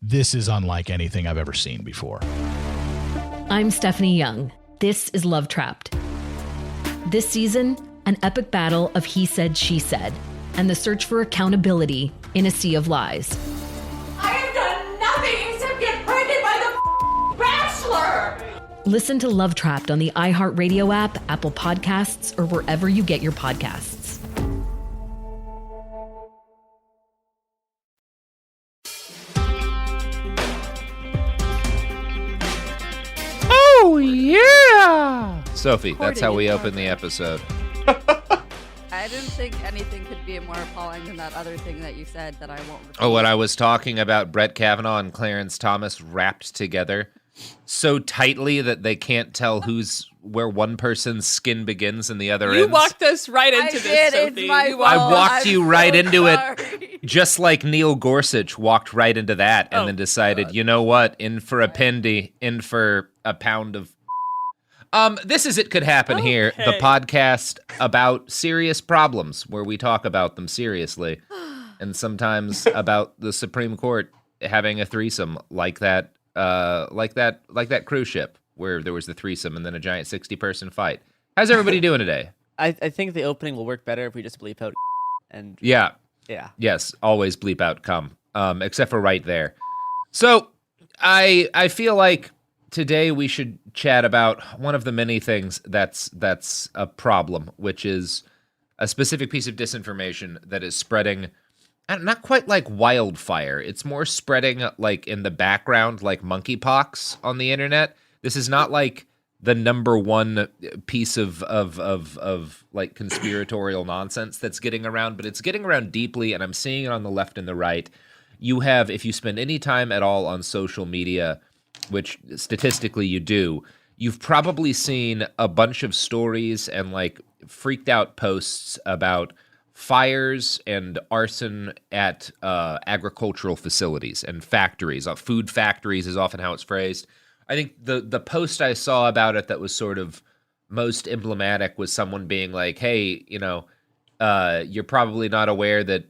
This is unlike anything I've ever seen before. I'm Stephanie Young. This is Love Trapped. This season, an epic battle of he said, she said, and the search for accountability in a sea of lies. I have done nothing except get pregnant by the Bachelor! Listen to Love Trapped on the iHeartRadio app, Apple Podcasts, or wherever you get your podcasts. Oh, yeah! Sophie, that's how we open the episode. I didn't think anything could be more appalling than that other thing that you said that I won't repeat. Oh, when I was talking about Brett Kavanaugh and Clarence Thomas wrapped together so tightly that they can't tell where one person's skin begins and the other ends. You walked us right into this, Sophie. I walked you right into it, just like Neil Gorsuch walked right into that and then decided, you know what, in for a pendy, in for a pound of... This is It Could Happen Here, the podcast about serious problems where we talk about them seriously and sometimes about the Supreme Court having a threesome like that cruise ship where there was the threesome and then a giant 60-person fight. How's everybody doing today? I think the opening will work better if we just bleep out and Yeah. Yes, always bleep out come, except for right there. So I feel like today we should chat about one of the many things that's a problem, which is a specific piece of disinformation that is spreading, not quite like wildfire. It's more spreading like in the background, like monkeypox on the internet. This is not like the number one piece of like conspiratorial nonsense that's getting around, but it's getting around deeply, and I'm seeing it on the left and the right. You have, if you spend any time at all on social media, which statistically you do, you've probably seen a bunch of stories and like freaked out posts about fires and arson at agricultural facilities and factories. Food factories is often how it's phrased. I think the post I saw about it that was sort of most emblematic was someone being like, hey, you're probably not aware that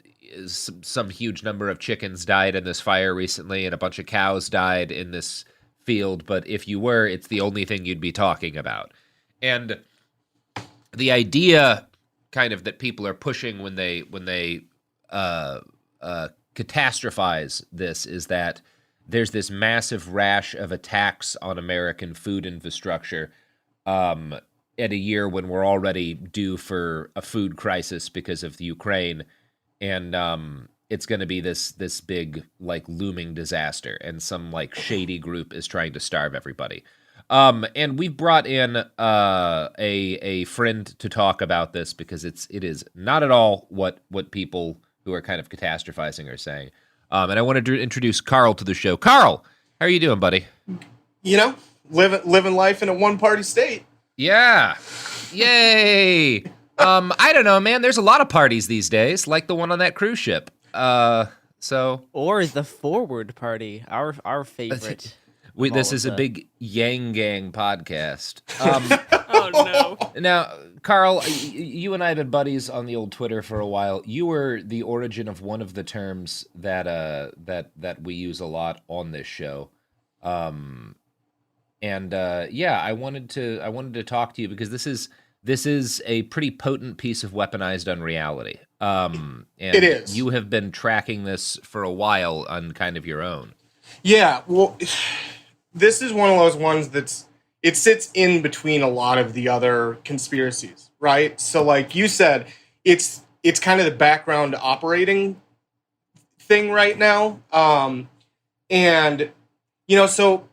some huge number of chickens died in this fire recently and a bunch of cows died in this field, but if you were, it's the only thing you'd be talking about. And the idea kind of that people are pushing when they catastrophize this is that there's this massive rash of attacks on American food infrastructure at a year when we're already due for a food crisis because of the Ukraine, and it's going to be this big like looming disaster, and some like shady group is trying to starve everybody. And we brought in a friend to talk about this because it is not at all what people who are kind of catastrophizing are saying. And I wanted to introduce Carl to the show. Carl, how are you doing, buddy? Living life in a one-party state. Yeah. Yay. I don't know, man. There's a lot of parties these days, like the one on that cruise ship. Or the Forward Party, our favorite. This is a big Yang Gang podcast. Oh no! Now, Carl, you and I have been buddies on the old Twitter for a while. You were the origin of one of the terms that we use a lot on this show. I wanted to talk to you because this is a pretty potent piece of weaponized unreality. And it is. You have been tracking this for a while on kind of your own. Yeah, well, this is one of those ones it sits in between a lot of the other conspiracies, right? So like you said, it's kind of the background operating thing right now. So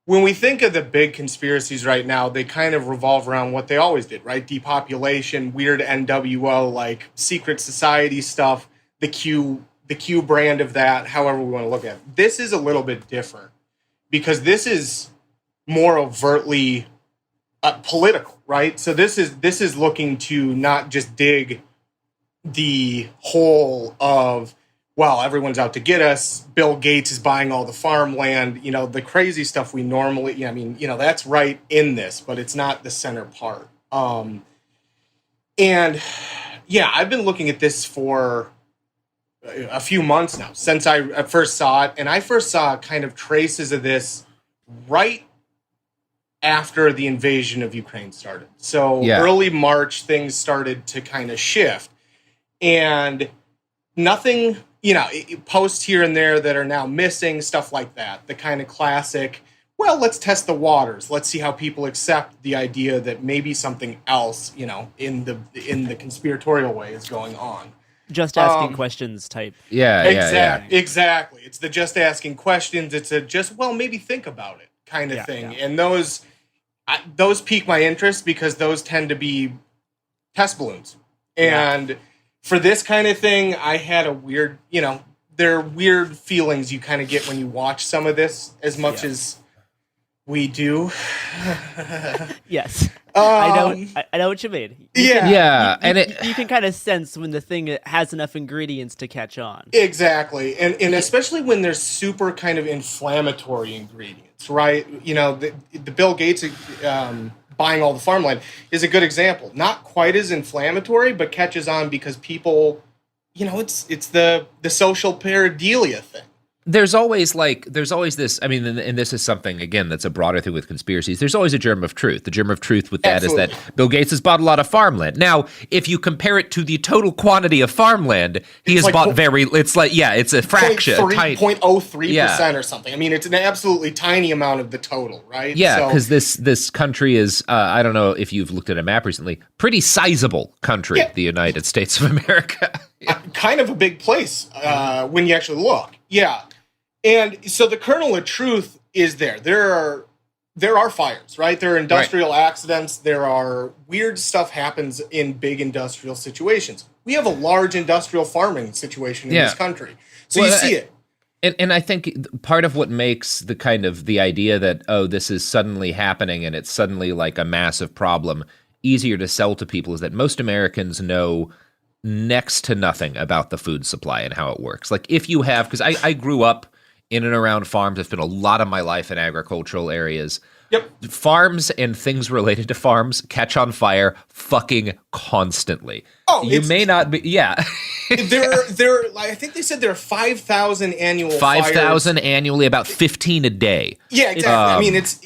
when we think of the big conspiracies right now, they kind of revolve around what they always did, right? Depopulation, weird NWO, like secret society stuff, the Q brand of that, however we want to look at it. This is a little bit different because this is more overtly political, right? So this is looking to not just dig the hole of, well, everyone's out to get us. Bill Gates is buying all the farmland, the crazy stuff we normally, that's right in this, but it's not the center part. I've been looking at this for a few months now since I first saw it. And I first saw kind of traces of this right after the invasion of Ukraine started. So early March, things started to kind of shift. And nothing, posts here and there that are now missing, stuff like that. The kind of classic, well, let's test the waters. Let's see how people accept the idea that maybe something else, in the conspiratorial way is going on. Just asking questions type. Exactly. It's the just asking questions. It's a maybe think about it kind of thing. Yeah. And those pique my interest because those tend to be test balloons. And for this kind of thing, I had a weird, there are weird feelings you kind of get when you watch some of this as much as we do. Yes. I know what you mean. You can kind of sense when the thing has enough ingredients to catch on. Exactly. And especially when there's super kind of inflammatory ingredients, right? The Bill Gates buying all the farmland is a good example. Not quite as inflammatory, but catches on because people, it's the social pareidolia thing. there's always this, I mean, and this is something, again, that's a broader thing with conspiracies. There's always a germ of truth. The germ of truth with that is that Bill Gates has bought a lot of farmland. Now, if you compare it to the total quantity of farmland, he has bought it's a fraction. 0.03% or something. I mean, it's an absolutely tiny amount of the total, right? Yeah, because this country is, I don't know if you've looked at a map recently, pretty sizable country, the United States of America. Kind of a big place when you actually look. Yeah. And so the kernel of truth is there. There are fires, right? There are industrial accidents. There are weird stuff happens in big industrial situations. We have a large industrial farming situation in this country. So you see it. And I think part of what makes the idea that, this is suddenly happening and it's suddenly like a massive problem easier to sell to people is that most Americans know next to nothing about the food supply and how it works. Like if you have, because I grew up in and around farms. I've spent a lot of my life in agricultural areas. Yep. Farms and things related to farms catch on fire fucking constantly. Oh, you may not be. Yeah. there. I think they said there are 5,000 annual 5,000 annually, about 15 a day. Yeah, exactly. I mean, it's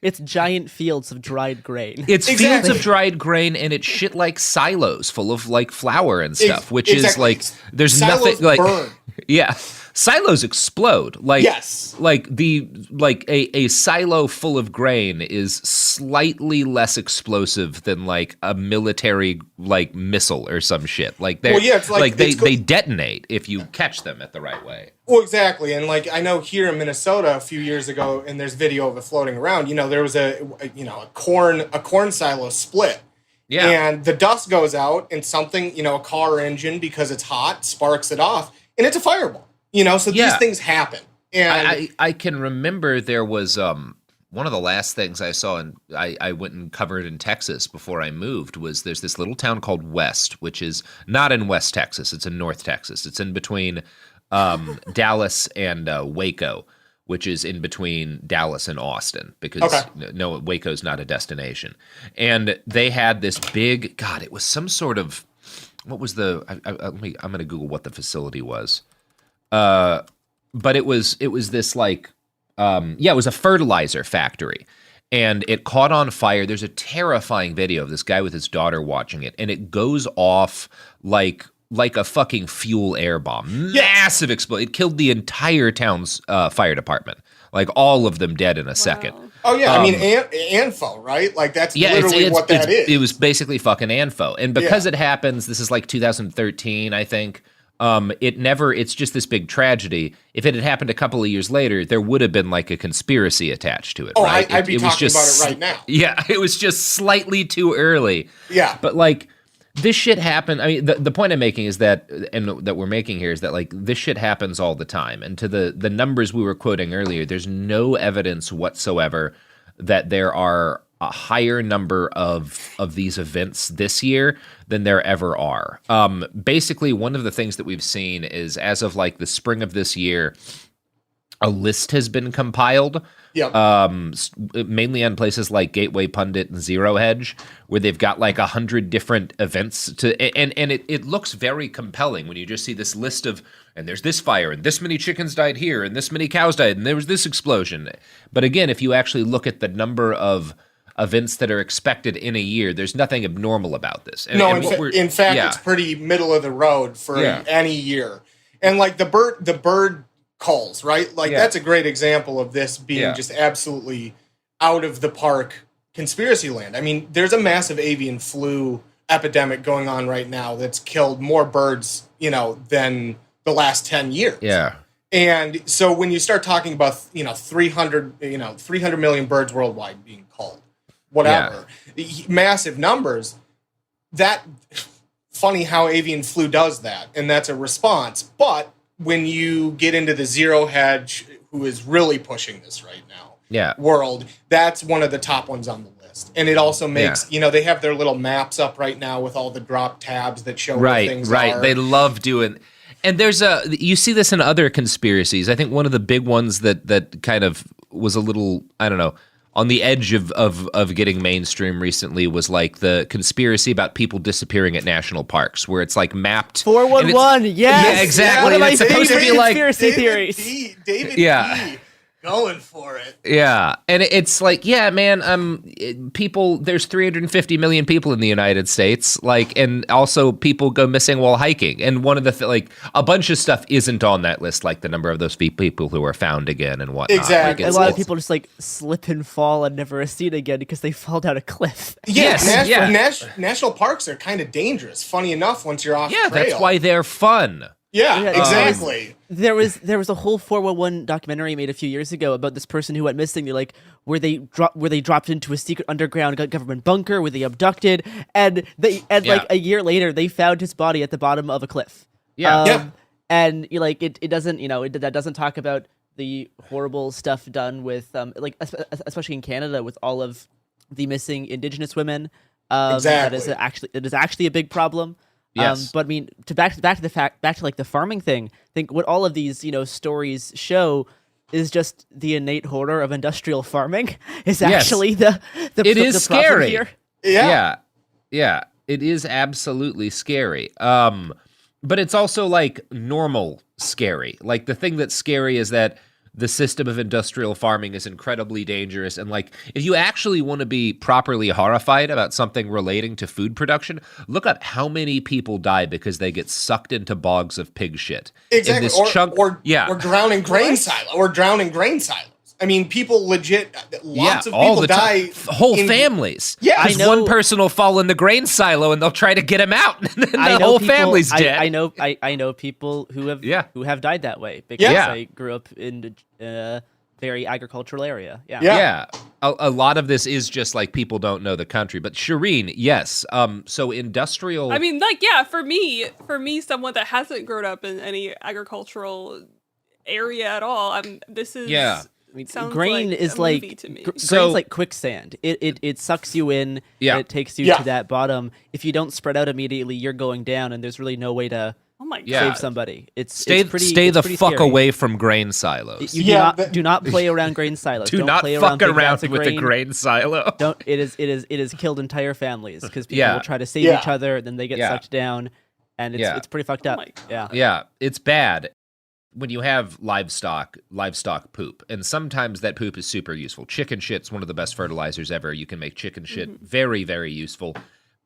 It's giant fields of dried grain. It's fields of dried grain, and it's shit like silos full of like flour and stuff, which is like there's silos nothing like burn. Yeah. Silos explode. Like yes. Like a silo full of grain is slightly less explosive than like a military like missile or some shit. Like it's like they detonate if you catch them at the right way. Well, exactly. And like I know here in Minnesota a few years ago, and there's video of it floating around, there was a corn silo split. Yeah. And the dust goes out and something, a car engine, because it's hot, sparks it off, and it's a fireball. So these things happen. And I can remember there was one of the last things I saw, and I went and covered in Texas before I moved, was there's this little town called West, which is not in West Texas. It's in North Texas. It's in between Dallas and Waco, which is in between Dallas and Austin, because no, Waco's not a destination. And they had this big, it was some sort of, what was I'm going to Google what the facility was. But it was this like, it was a fertilizer factory, and it caught on fire. There's a terrifying video of this guy with his daughter watching it, and it goes off like a fucking fuel air bomb. Massive explosion. It killed the entire town's fire department. Like all of them dead in a second. Oh yeah, I mean ANFO, right? Like that's literally what that is. It was basically fucking ANFO, and because it happens, this is like 2013, I think. It's just this big tragedy. If it had happened a couple of years later, there would have been like a conspiracy attached to it. Oh, right? I'd be talking about it right now. Yeah, it was just slightly too early. Yeah. But like this shit happened. I mean, the point I'm making is that, and that we're making here is that like this shit happens all the time. And to the numbers we were quoting earlier, there's no evidence whatsoever that there are a higher number of these events this year than there ever are. Basically, one of the things that we've seen is, as of like the spring of this year, a list has been compiled. Mainly on places like Gateway Pundit and Zero Hedge, where they've got like 100 different events and it looks very compelling when you just see this list of, and there's this fire, and this many chickens died here, and this many cows died, and there was this explosion. But again, if you actually look at the number of events that are expected in a year, there's nothing abnormal about this. In fact, it's pretty middle of the road for any year. And like the bird calls, right? Like that's a great example of this being just absolutely out of the park conspiracy land. I mean, there's a massive avian flu epidemic going on right now that's killed more birds, than the last 10 years. Yeah. And so when you start talking about, 300 million birds worldwide being culled, whatever, massive numbers, funny how avian flu does that. And that's a response. But when you get into the Zero Hedge, who is really pushing this right now, world, that's one of the top ones on the list. And it also makes, they have their little maps up right now with all the drop tabs that show where things are. Right. They love doing. And you see this in other conspiracies. I think one of the big ones that kind of was a little, I don't know, on the edge of getting mainstream recently was like the conspiracy about people disappearing at national parks, where it's like mapped 411. Yes, yeah, exactly. One of my it's supposed to be favorite like conspiracy theories. David yeah. Going for it. Yeah. And it's like, yeah, man, people, there's 350 million people in the United States, like, and also people go missing while hiking. And one of the, like, a bunch of stuff isn't on that list, like the number of those people who are found again and whatnot. Exactly. Like, a lot of people just, like, slip and fall and never are seen again because they fall down a cliff. Yes. National parks are kind of dangerous, funny enough, once you're off trail. That's why they're fun. Yeah, exactly. There was a whole 411 documentary made a few years ago about this person who went missing. They're like, where they dropped into a secret underground government bunker where they abducted, and like a year later they found his body at the bottom of a cliff. And you're like, it doesn't, that doesn't talk about the horrible stuff done with like especially in Canada with all of the missing Indigenous women. Exactly. That is actually a big problem. Yes. But I mean, back to like the farming thing. I think what all of these stories show is just the innate horror of industrial farming is actually the it is the scary. Here. Yeah, it is absolutely scary. But it's also like normal scary. Like the thing that's scary is that the system of industrial farming is incredibly dangerous. And like, if you actually want to be properly horrified about something relating to food production, look up how many people die because they get sucked into bogs of pig shit. Exactly. Or drowning grain silos. I mean, people legit, lots of people die. Whole families. Yeah. I know. One person will fall in the grain silo and they'll try to get him out. And the whole family's dead. I know people who have died that way because they grew up in a very agricultural area. Yeah. A lot of this is just like people don't know the country. But Shireen, yes. So industrial. I mean, like, yeah, for me, someone that hasn't grown up in any agricultural area at all, this is. Yeah. I mean, grain like is like grain's like quicksand. It sucks you in. Yeah. It takes you to that bottom. If you don't spread out immediately, you're going down, and there's really no way to save somebody. Stay the fuck scary. away from grain silos. Do not play around grain silos. Do Don't not play fuck around with grain. the grain silo. It is killed entire families because people will try to save each other, then they get sucked down, and it's pretty fucked up. Yeah, it's bad. When you have livestock poop, and sometimes that poop is super useful. Chicken shit's one of the best fertilizers ever. You can make chicken shit very, very useful.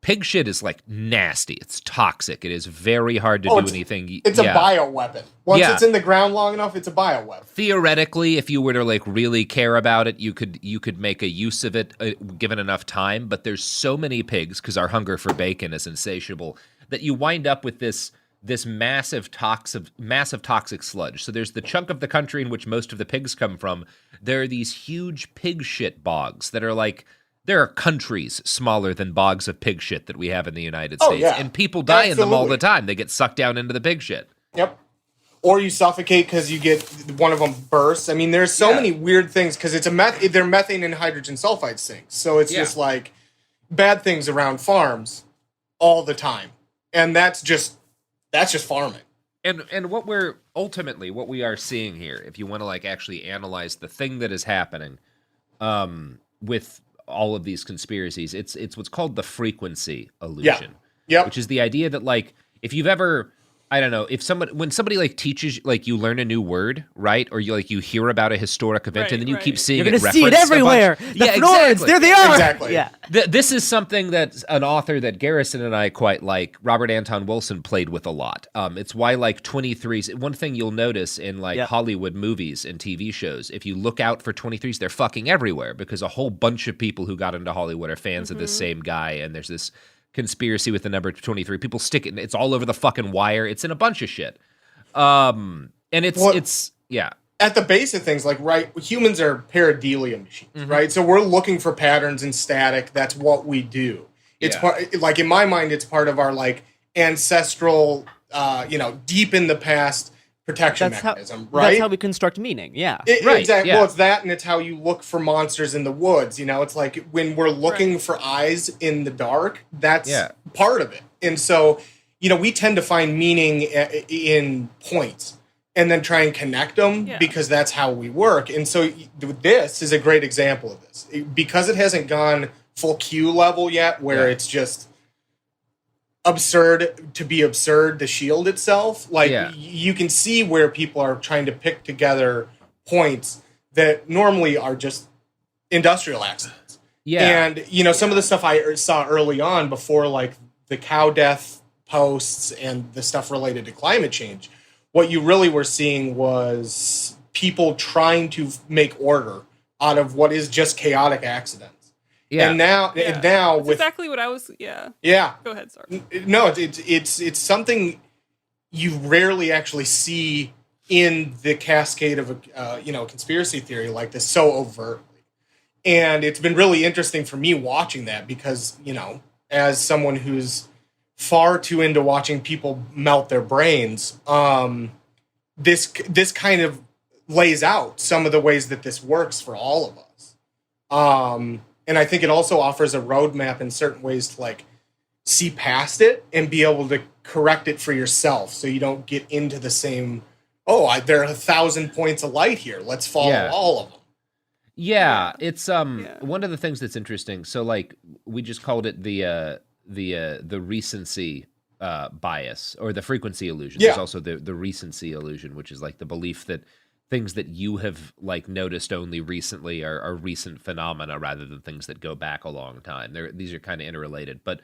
Pig shit is like nasty. It's toxic. It is very hard to do anything. It's a bioweapon. Once it's in the ground long enough, it's a bioweapon. Theoretically, if you were to like really care about it, you could make a use of it given enough time. But there's so many pigs because our hunger for bacon is insatiable that you wind up with this massive toxic sludge. So there's the chunk of the country in which most of the pigs come from. There are these huge pig shit bogs that are like, there are countries smaller than bogs of pig shit that we have in the United States. Yeah. And people die in them all the time. They get sucked down into the pig shit. Yep. Or you suffocate because you get one of them bursts. I mean, there's so many weird things because they're methane and hydrogen sulfide sinks. So it's just like bad things around farms all the time. And that's just farming. And what we are seeing here, if you want to like actually analyze the thing that is happening with all of these conspiracies, it's what's called the frequency illusion. Yeah. Which is the idea that like if you've ever, I don't know, when somebody like teaches, like you learn a new word, right? Or you hear about a historic event and then you keep seeing You're it gonna see it everywhere. The Fjords, there they are. Exactly. Yeah. This is something that an author that Garrison and I quite like, Robert Anton Wilson, played with a lot. It's why like 23s, one thing you'll notice in like Hollywood movies and TV shows, if you look out for 23s, they're fucking everywhere because a whole bunch of people who got into Hollywood are fans of this same guy, and there's this conspiracy with the number 23. People stick it, it's all over the fucking wire. It's in a bunch of shit. And it's at the base of things, like, right, humans are pareidolia machines, right? So we're looking for patterns and static. That's what we do. It's part, like, in my mind, it's part of our like ancestral, deep in the past protection mechanism, right? That's how we construct meaning. Yeah. Exactly. Yeah. Well, it's that, and it's how you look for monsters in the woods. It's like when we're looking for eyes in the dark, that's part of it. And so, we tend to find meaning in points. and then try and connect them because that's how we work. And so this is a great example of this. Because it hasn't gone full Q level yet, where it's just absurd to be absurd to shield itself. Like you can see where people are trying to pick together points that normally are just industrial accidents. Yeah. And, you know, some of the stuff I saw early on before, like the cow death posts and the stuff related to climate change, what you really were seeing was people trying to make order out of what is just chaotic accidents. Yeah. And now That's with exactly what I was. Yeah. Go ahead. Sorry. No, it's something you rarely actually see in the cascade of a conspiracy theory like this so overtly. And it's been really interesting for me watching that because, you know, as someone who's far too into watching people melt their brains, this kind of lays out some of the ways that this works for all of us. And I think it also offers a roadmap in certain ways to like see past it and be able to correct it for yourself, so you don't get into the same. There are 1,000 points of light here. Let's follow all of them. Yeah, it's one of the things that's interesting. So like we just called it the recency bias or the frequency illusion. There's also the recency illusion, which is like the belief that things that you have like noticed only recently are recent phenomena rather than things that go back a long time. These are kind of interrelated, but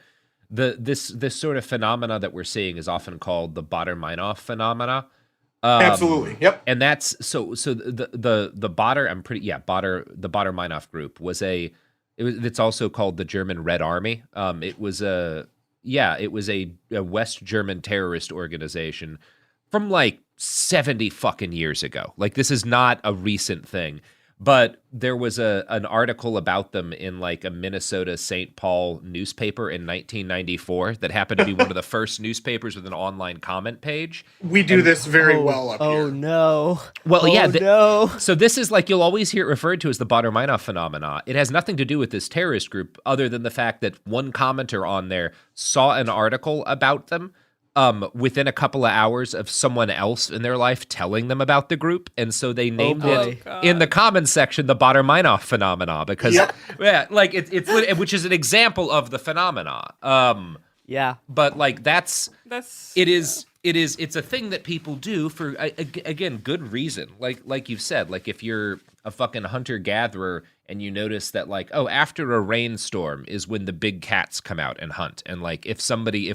this sort of phenomena that we're seeing is often called the Baader-Meinhof phenomena. Absolutely. Yep. And that's so the Baader-Meinhof group it's also called the German Red Army. It was a West German terrorist organization from like 70 fucking years ago. Like this is not a recent thing, but there was an article about them in like a Minnesota St. Paul newspaper in 1994 that happened to be one of the first newspapers with an online comment page. We do this very well up here. Oh no. Well, no. So this is like, you'll always hear it referred to as the Baader-Meinhof phenomena. It has nothing to do with this terrorist group other than the fact that one commenter on there saw an article about them within a couple of hours of someone else in their life telling them about the group. And so they named it in the comments section, the Baader-Meinhof phenomena, because it's which is an example of the phenomena. But like it's a thing that people do for, again, good reason. Like you've said, like if you're a fucking hunter-gatherer and you notice that like, after a rainstorm is when the big cats come out and hunt. And like if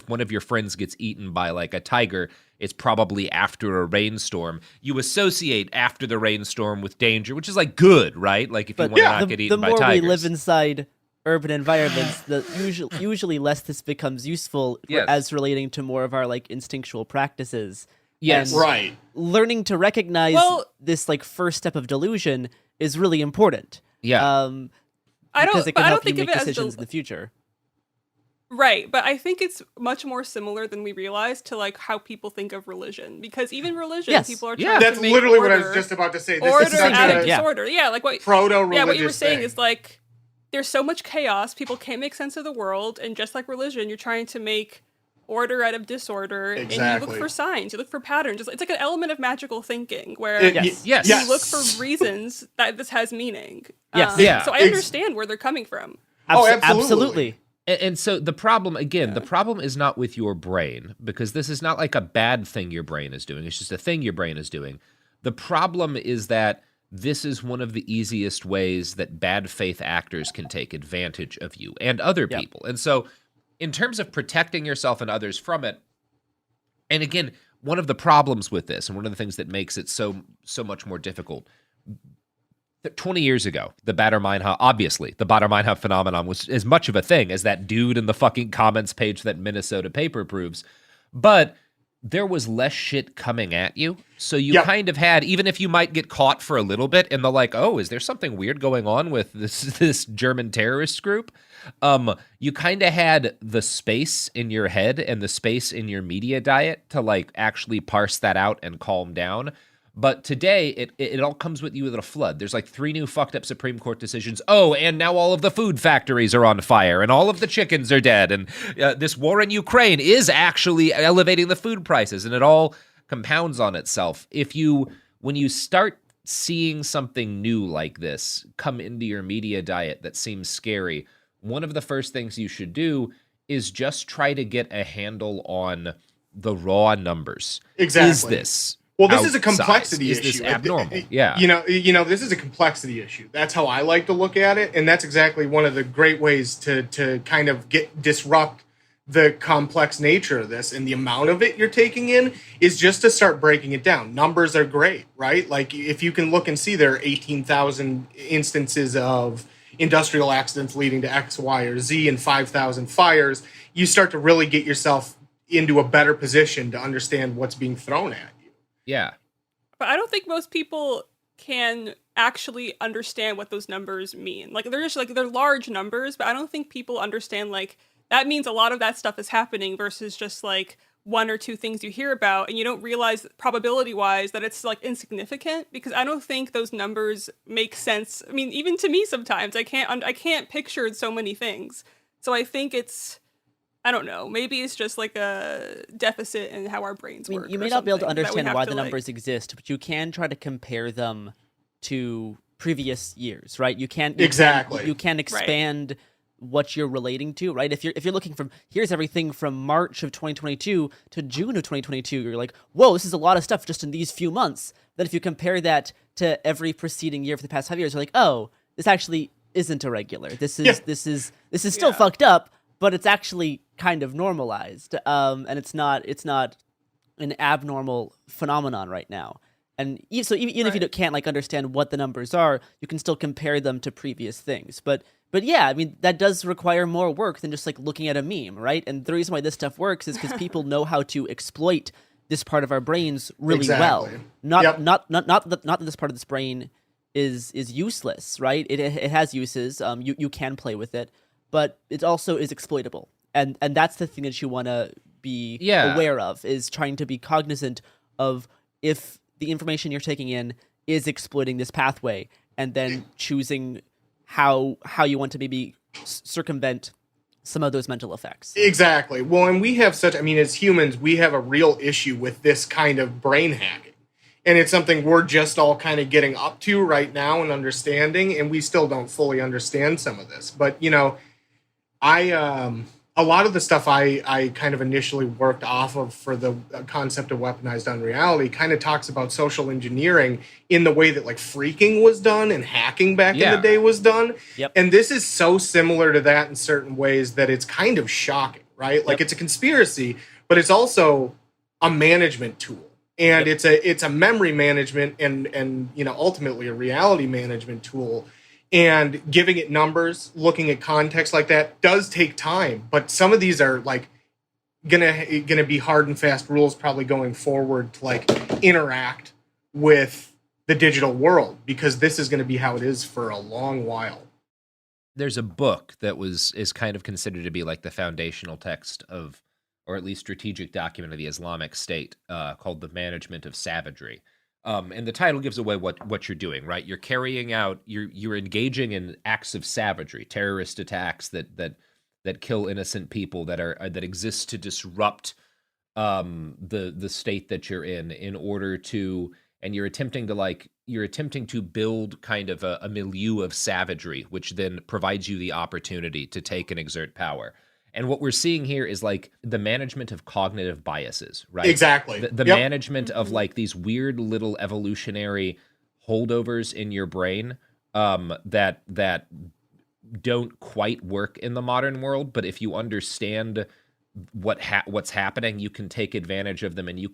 one of your friends gets eaten by like a tiger, it's probably after a rainstorm. You associate after the rainstorm with danger, which is like good, right? Like if you want to not get eaten by tigers. The more we live inside urban environments, the usually less this becomes useful as relating to more of our like instinctual practices. Yes. And right. Learning to recognize this like first step of delusion is really important. Yeah. Because it can help you make decisions in the future. Right, but I think it's much more similar than we realize to like how people think of religion, because even religion, people are trying that's to make literally order, what I was just about to say. Order out of disorder. Yeah, like what proto-religious what you were saying thing. is like there's so much chaos, people can't make sense of the world, and just like religion, you're trying to make order out of disorder, and you look for signs, you look for patterns. It's like an element of magical thinking where you look for reasons that this has meaning. So I understand where they're coming from. Absolutely. And so the problem, again, the problem is not with your brain, because this is not like a bad thing your brain is doing. It's just a thing your brain is doing. The problem is that this is one of the easiest ways that bad faith actors can take advantage of you and other people. And so in terms of protecting yourself and others from it, and again, one of the problems with this, and one of the things that makes it so much more difficult, 20 years ago, the Baader-Meinhof phenomenon was as much of a thing as that dude in the fucking comments page that Minnesota paper proves. But there was less shit coming at you. So you kind of had, even if you might get caught for a little bit in the like, is there something weird going on with this German terrorist group? You kind of had the space in your head and the space in your media diet to like actually parse that out and calm down. But today, it all comes with you with a flood. There's like 3 new fucked up Supreme Court decisions. And now all of the food factories are on fire, and all of the chickens are dead, and this war in Ukraine is actually elevating the food prices, and it all compounds on itself. When you start seeing something new like this come into your media diet that seems scary, one of the first things you should do is just try to get a handle on the raw numbers. Exactly. Is this this is a complexity issue. Is this abnormal? Yeah. This is a complexity issue. That's how I like to look at it, and that's exactly one of the great ways to kind of disrupt the complex nature of this and the amount of it you're taking in is just to start breaking it down. Numbers are great, right? Like if you can look and see there are 18,000 instances of industrial accidents leading to X, Y, or Z and 5,000 fires, you start to really get yourself into a better position to understand what's being thrown at you. Yeah. But I don't think most people can actually understand what those numbers mean. Like they're large numbers, but I don't think people understand like that means a lot of that stuff is happening versus just like one or two things you hear about and you don't realize probability wise that it's like insignificant, because I don't think those numbers make sense. I mean, even to me sometimes I can't picture so many things. So I think I don't know, maybe it's just like a deficit in how our brains work. You may not be able to understand why the numbers exist, but you can try to compare them to previous years, right? You can expand what you're relating to, right? If you're looking from here's everything from March of 2022 to June of 2022, you're like, whoa, this is a lot of stuff just in these few months. Then if you compare that to every preceding year for the past 5 years, you're like, oh, this actually isn't irregular. This is still fucked up, but it's actually kind of normalized. And it's not an abnormal phenomenon right now. And so even if you can't like understand what the numbers are, you can still compare them to previous things. But yeah, I mean, that does require more work than just like looking at a meme, right? And the reason why this stuff works is because people know how to exploit this part of our brains really well. Not that this part of this brain is useless, right? It has uses. You can play with it, but it also is exploitable. And that's the thing that you want to be aware of, is trying to be cognizant of if the information you're taking in is exploiting this pathway, and then choosing how you want to maybe circumvent some of those mental effects. Exactly. Well, and we have as humans, we have a real issue with this kind of brain hacking. And it's something we're just all kind of getting up to right now and understanding, and we still don't fully understand some of this. But, a lot of the stuff I kind of initially worked off of for the concept of weaponized unreality kind of talks about social engineering in the way that like phreaking was done and hacking back in the day was done. Yep. And this is so similar to that in certain ways that it's kind of shocking, right? Like it's a conspiracy, but it's also a management tool. And it's a memory management and ultimately a reality management tool. And giving it numbers, looking at context like that does take time. But some of these are like gonna be hard and fast rules probably going forward to like interact with the digital world, because this is going to be how it is for a long while. There's a book that is kind of considered to be like the foundational text of, or at least strategic document of the Islamic State, called The Management of Savagery. And the title gives away what you're doing, right? You're carrying out, you're engaging in acts of savagery, terrorist attacks that kill innocent people, that exist to disrupt the state that you're in order to, and you're attempting to build kind of a milieu of savagery, which then provides you the opportunity to take and exert power. And what we're seeing here is like the management of cognitive biases, right? Exactly. The management of like these weird little evolutionary holdovers in your brain that don't quite work in the modern world. But if you understand what's happening, you can take advantage of them, and you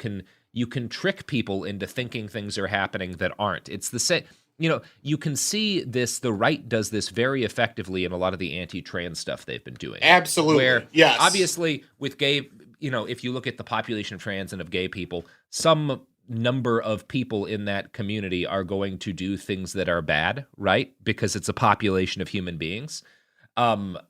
can trick people into thinking things are happening that aren't. It's the same. You can see this, the right does this very effectively in a lot of the anti-trans stuff they've been doing. Absolutely. Where, yes. Obviously, with gay, if you look at the population of trans and of gay people, some number of people in that community are going to do things that are bad, right? Because it's a population of human beings. And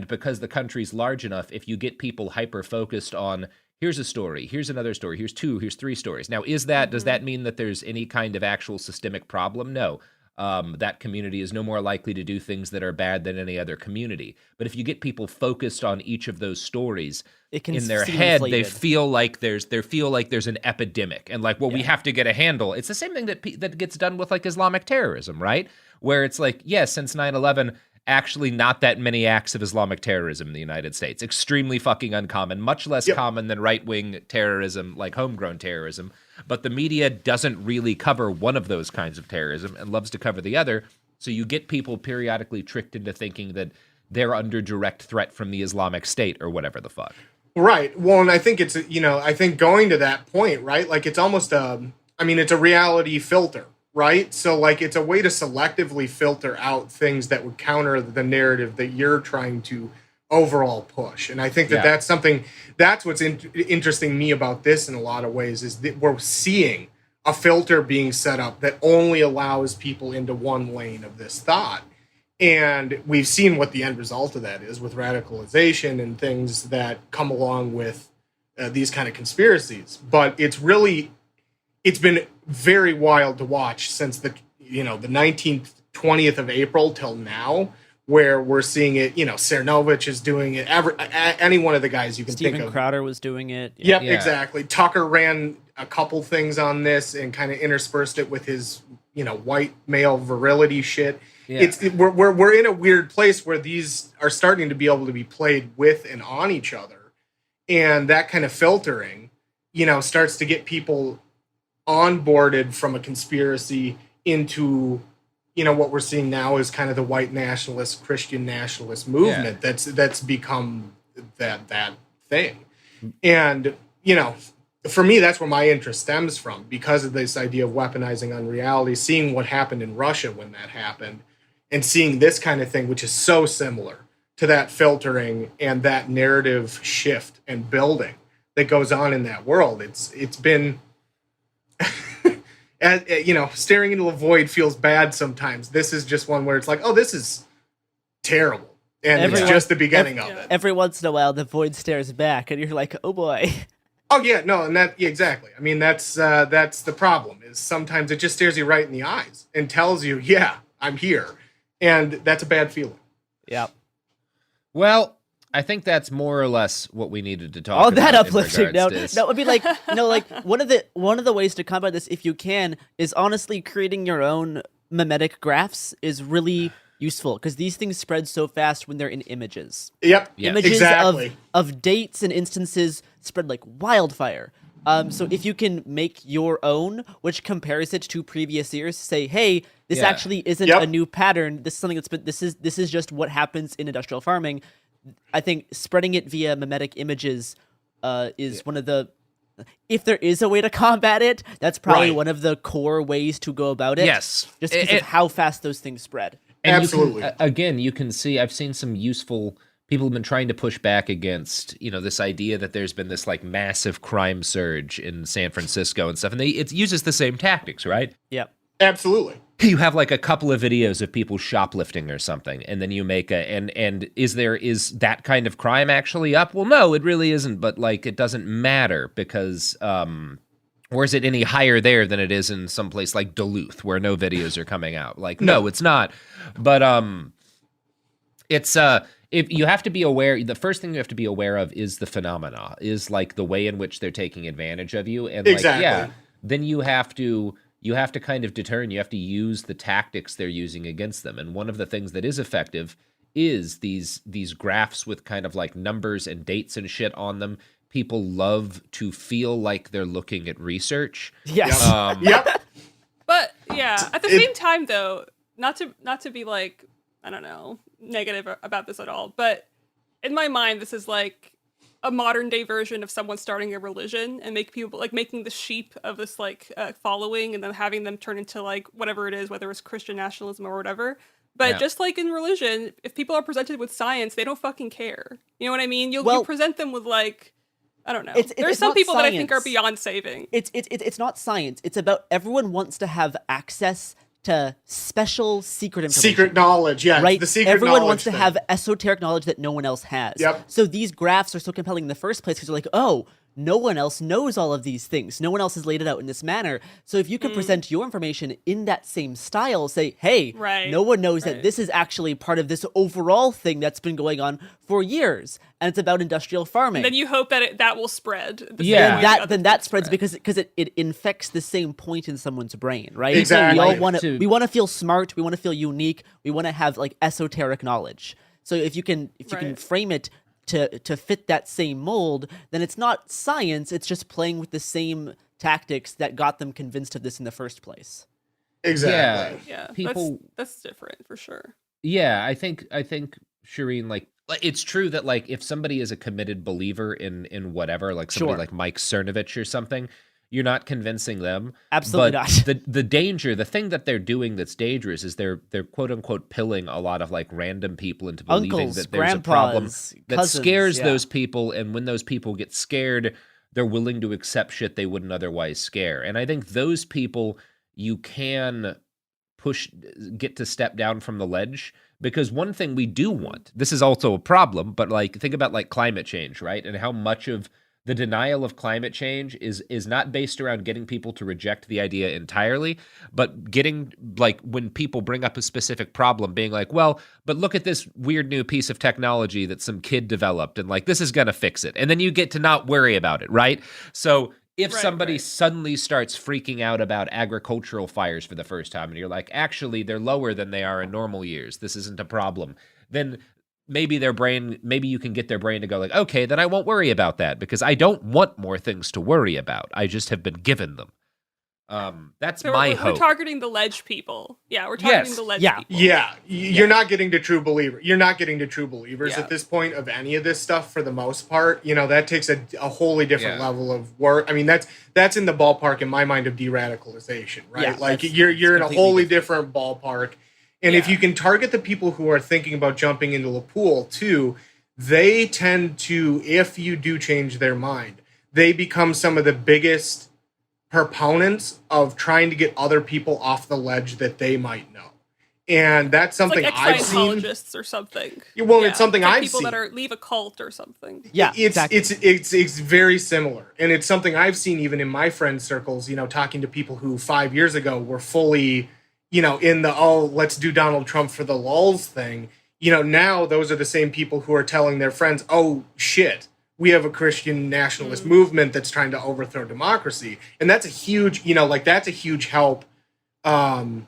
because the country's large enough, if you get people hyper-focused on, here's a story, here's another story, here's 2, here's 3 stories. Now, does that mean that there's any kind of actual systemic problem? No. That community is no more likely to do things that are bad than any other community. But if you get people focused on each of those stories, in their head, they feel like there's an epidemic, and like, well, we have to get a handle. It's the same thing that gets done with like Islamic terrorism, right? Where it's like, yes, since 9/11, actually not that many acts of Islamic terrorism in the United States. Extremely fucking uncommon, much less common than right-wing terrorism, like homegrown terrorism. But the media doesn't really cover one of those kinds of terrorism and loves to cover the other. So you get people periodically tricked into thinking that they're under direct threat from the Islamic State or whatever the fuck. Right. Well, and I think it's, I think going to that point, right? Like it's almost it's a reality filter, right? So like it's a way to selectively filter out things that would counter the narrative that you're trying to overall push. And I think that's something, that's what's interesting me about this in a lot of ways, is that we're seeing a filter being set up that only allows people into one lane of this thought. And we've seen what the end result of that is with radicalization and things that come along with these kind of conspiracies. But it's been very wild to watch since the 19th, 20th of April till now, where we're seeing it. Cernovich is doing it. Any one of the guys you can think of. Steven Crowder was doing it. Yep, exactly. Tucker ran a couple things on this and kind of interspersed it with his, white male virility shit. Yeah. We're in a weird place where these are starting to be able to be played with and on each other, and that kind of filtering, starts to get people onboarded from a conspiracy into, what we're seeing now is kind of the white nationalist, Christian nationalist movement that's become that thing, and for me, that's where my interest stems from, because of this idea of weaponizing unreality, seeing what happened in Russia when that happened, and seeing this kind of thing, which is so similar to that filtering and that narrative shift and building that goes on in that world. It's been, staring into a void feels bad sometimes. This is just one where it's like, oh, this is terrible. And it's just the beginning of it. Every once in a while, the void stares back, and you're like, oh boy. Oh yeah, no, and exactly. I mean, that's the problem, is sometimes it just stares you right in the eyes and tells you, yeah, I'm here. And that's a bad feeling. Yeah. Well, I think that's more or less what we needed to talk about. Oh, that uplifting. No, it would be like, one of the ways to combat this, if you can, is honestly creating your own mimetic graphs is really useful, because these things spread so fast when they're in images. Yep. Images exactly. of dates and instances spread like wildfire. So if you can make your own, which compares it to previous years, say, hey, this actually isn't a new pattern. This is something this is just what happens in industrial farming. I think spreading it via mimetic images is one of the, if there is a way to combat it, that's probably one of the core ways to go about it. Yes. Just because of how fast those things spread. And absolutely. You can see, I've seen some useful, people have been trying to push back against, this idea that there's been this like massive crime surge in San Francisco and stuff. And it uses the same tactics, right? Yep. Absolutely. You have like a couple of videos of people shoplifting or something, and then you make and is that kind of crime actually up? Well, no, it really isn't, but like it doesn't matter, because or is it any higher there than it is in some place like Duluth where no videos are coming out? Like, no, it's not. But it's if you have to be aware, the first thing you have to be aware of is the phenomena, is like the way in which they're taking advantage of you, and then you have to kind of deter, and you have to use the tactics they're using against them. And one of the things that is effective is these graphs with kind of like numbers and dates and shit on them. People love to feel like they're looking at research. Yes. Yep. But yeah, at the same time though, not to be like, I don't know, negative about this at all, but in my mind, this is like a modern day version of someone starting a religion and making the sheep of this following, and then having them turn into like whatever it is, whether it's Christian nationalism or whatever. But just like in religion, if people are presented with science, they don't fucking care. You know what I mean? You present them with like, I don't know. There's some people that I think are beyond saving. It's not science. It's about everyone wants to have access to special secret information. Secret knowledge, yeah. Right? The secret Everyone knowledge wants to thing. have esoteric knowledge that no one else has. Yep. So these graphs are so compelling in the first place because you're like, oh, no one else knows all of these things. No one else has laid it out in this manner. So if you can present your information in that same style, say, hey, no one knows that this is actually part of this overall thing that's been going on for years, and it's about industrial farming. And then you hope that that will spread. Then that spreads because it infects the same point in someone's brain, right? Exactly. We want to feel smart. We want to feel unique. We want to have like esoteric knowledge. So if you can frame it to fit that same mold, then it's not science. It's just playing with the same tactics that got them convinced of this in the first place. Exactly. Yeah. People. That's different for sure. Yeah, I think Shireen, like, it's true that like if somebody is a committed believer in whatever, like somebody like Mike Cernovich or something, you're not convincing them. Absolutely not. The danger, the thing that they're doing that's dangerous is they're quote unquote pilling a lot of like random people into believing that there's a problem that scares those people, and when those people get scared, they're willing to accept shit they wouldn't otherwise scare. And I think those people you can get to step down from the ledge, because one thing we do want, this is also a problem, but like think about like climate change, right? And how much of the denial of climate change is not based around getting people to reject the idea entirely, but getting, like, when people bring up a specific problem, being like, well, but look at this weird new piece of technology that some kid developed, and like, this is going to fix it. And then you get to not worry about it, right? So if somebody suddenly starts freaking out about agricultural fires for the first time, and you're like, actually, they're lower than they are in normal years, this isn't a problem, then maybe you can get their brain to go like, okay, then I won't worry about that because I don't want more things to worry about. I just have been given them. That's my hope. We're targeting the ledge people. Yeah, we're targeting the ledge people. Yeah, you're not getting to true believer. You're not getting to true believers at this point of any of this stuff for the most part. You know, that takes a wholly different level of work. I mean, that's in the ballpark in my mind of de-radicalization, right? Yeah, like you're in a wholly different ballpark. And if you can target the people who are thinking about jumping into the pool too, they tend to, if you do change their mind, they become some of the biggest proponents of trying to get other people off the ledge that they might know. And that's something like I've seen. Scientologists or something. Well, it's something like I've people seen. that leave a cult or something. Yeah, it's very similar, and it's something I've seen even in my friend circles. You know, talking to people who 5 years ago were fully, you know, in the let's do Donald Trump for the lulz thing. You know, now those are the same people who are telling their friends, "Oh shit, we have a Christian nationalist movement that's trying to overthrow democracy," and that's a huge, you know, like that's a huge help to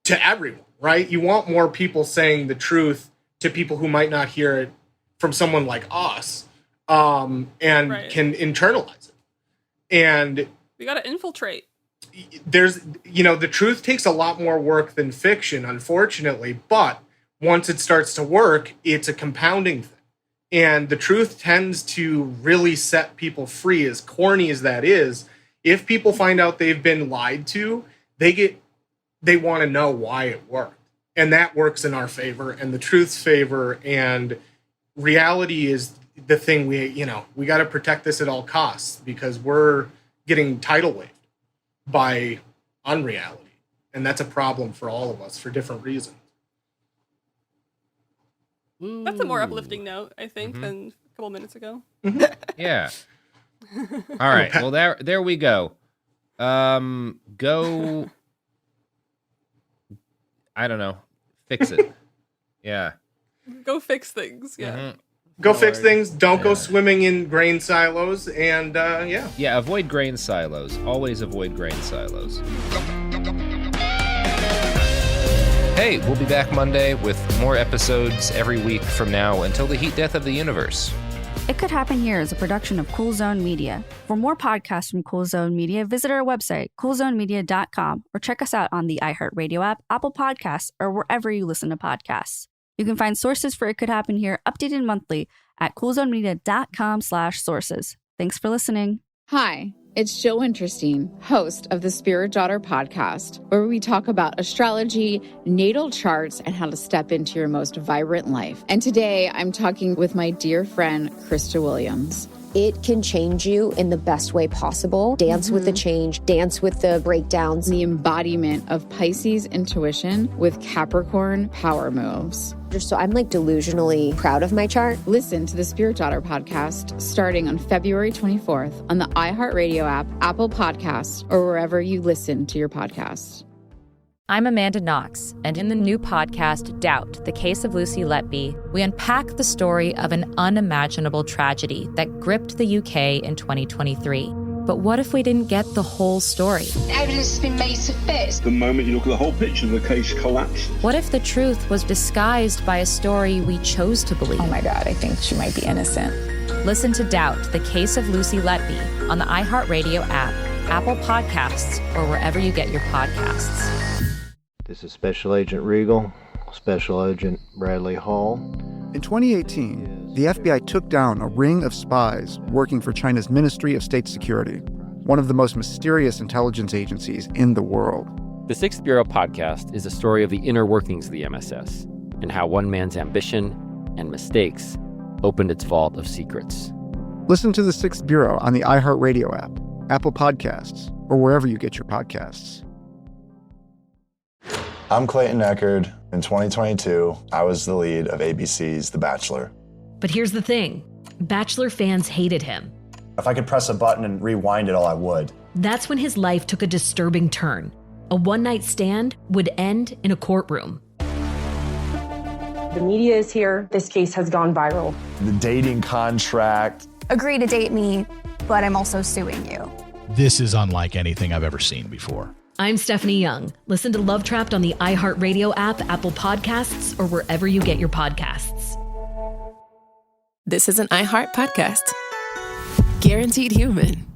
everyone. Right? You want more people saying the truth to people who might not hear it from someone like us, and can internalize it. And we got to infiltrate. There's, you know, the truth takes a lot more work than fiction, unfortunately. But once it starts to work, it's a compounding thing. And the truth tends to really set people free, as corny as that is. If people find out they've been lied to, they want to know why it worked. And that works in our favor and the truth's favor. And reality is the thing we got to protect this at all costs, because we're getting tidal waved by unreality. And that's a problem for all of us for different reasons. That's a more uplifting note, I think, than a couple minutes ago. Yeah. All right. Well, there we go. Go... I don't know. Fix it. Yeah. Go fix things. Yeah. Go fix things. Don't go swimming in grain silos. And yeah. Yeah. Avoid grain silos. Always avoid grain silos. Hey, we'll be back Monday with more episodes every week from now until the heat death of the universe. It Could Happen Here is a production of Cool Zone Media. For more podcasts from Cool Zone Media, visit our website, coolzonemedia.com, or check us out on the iHeartRadio app, Apple Podcasts, or wherever you listen to podcasts. You can find sources for It Could Happen Here updated monthly at coolzonemedia.com/sources. Thanks for listening. Hi, it's Jill Winterstein, host of the Spirit Daughter podcast, where we talk about astrology, natal charts, and how to step into your most vibrant life. And today I'm talking with my dear friend, Krista Williams. It can change you in the best way possible. Dance with the change, dance with the breakdowns. The embodiment of Pisces intuition with Capricorn power moves. So I'm like delusionally proud of my chart. Listen to the Spirit Daughter podcast starting on February 24th on the iHeartRadio app, Apple Podcasts, or wherever you listen to your podcasts. I'm Amanda Knox, and in the new podcast, Doubt, the Case of Lucy Letby, we unpack the story of an unimaginable tragedy that gripped the UK in 2023. But what if we didn't get the whole story? Evidence has been made to fit. The moment you look at the whole picture, the case collapses. What if the truth was disguised by a story we chose to believe? Oh my God, I think she might be innocent. Listen to Doubt, the Case of Lucy Letby on the iHeartRadio app, Apple Podcasts, or wherever you get your podcasts. This is Special Agent Regal, Special Agent Bradley Hall. In 2018, the FBI took down a ring of spies working for China's Ministry of State Security, one of the most mysterious intelligence agencies in the world. The Sixth Bureau podcast is a story of the inner workings of the MSS and how one man's ambition and mistakes opened its vault of secrets. Listen to the Sixth Bureau on the iHeartRadio app, Apple Podcasts, or wherever you get your podcasts. I'm Clayton Echard. In 2022, I was the lead of ABC's The Bachelor. But here's the thing. Bachelor fans hated him. If I could press a button and rewind it all, I would. That's when his life took a disturbing turn. A one-night stand would end in a courtroom. The media is here. This case has gone viral. The dating contract. Agree to date me, but I'm also suing you. This is unlike anything I've ever seen before. I'm Stephanie Young. Listen to Love Trapped on the iHeartRadio app, Apple Podcasts, or wherever you get your podcasts. This is an iHeart podcast. Guaranteed Human.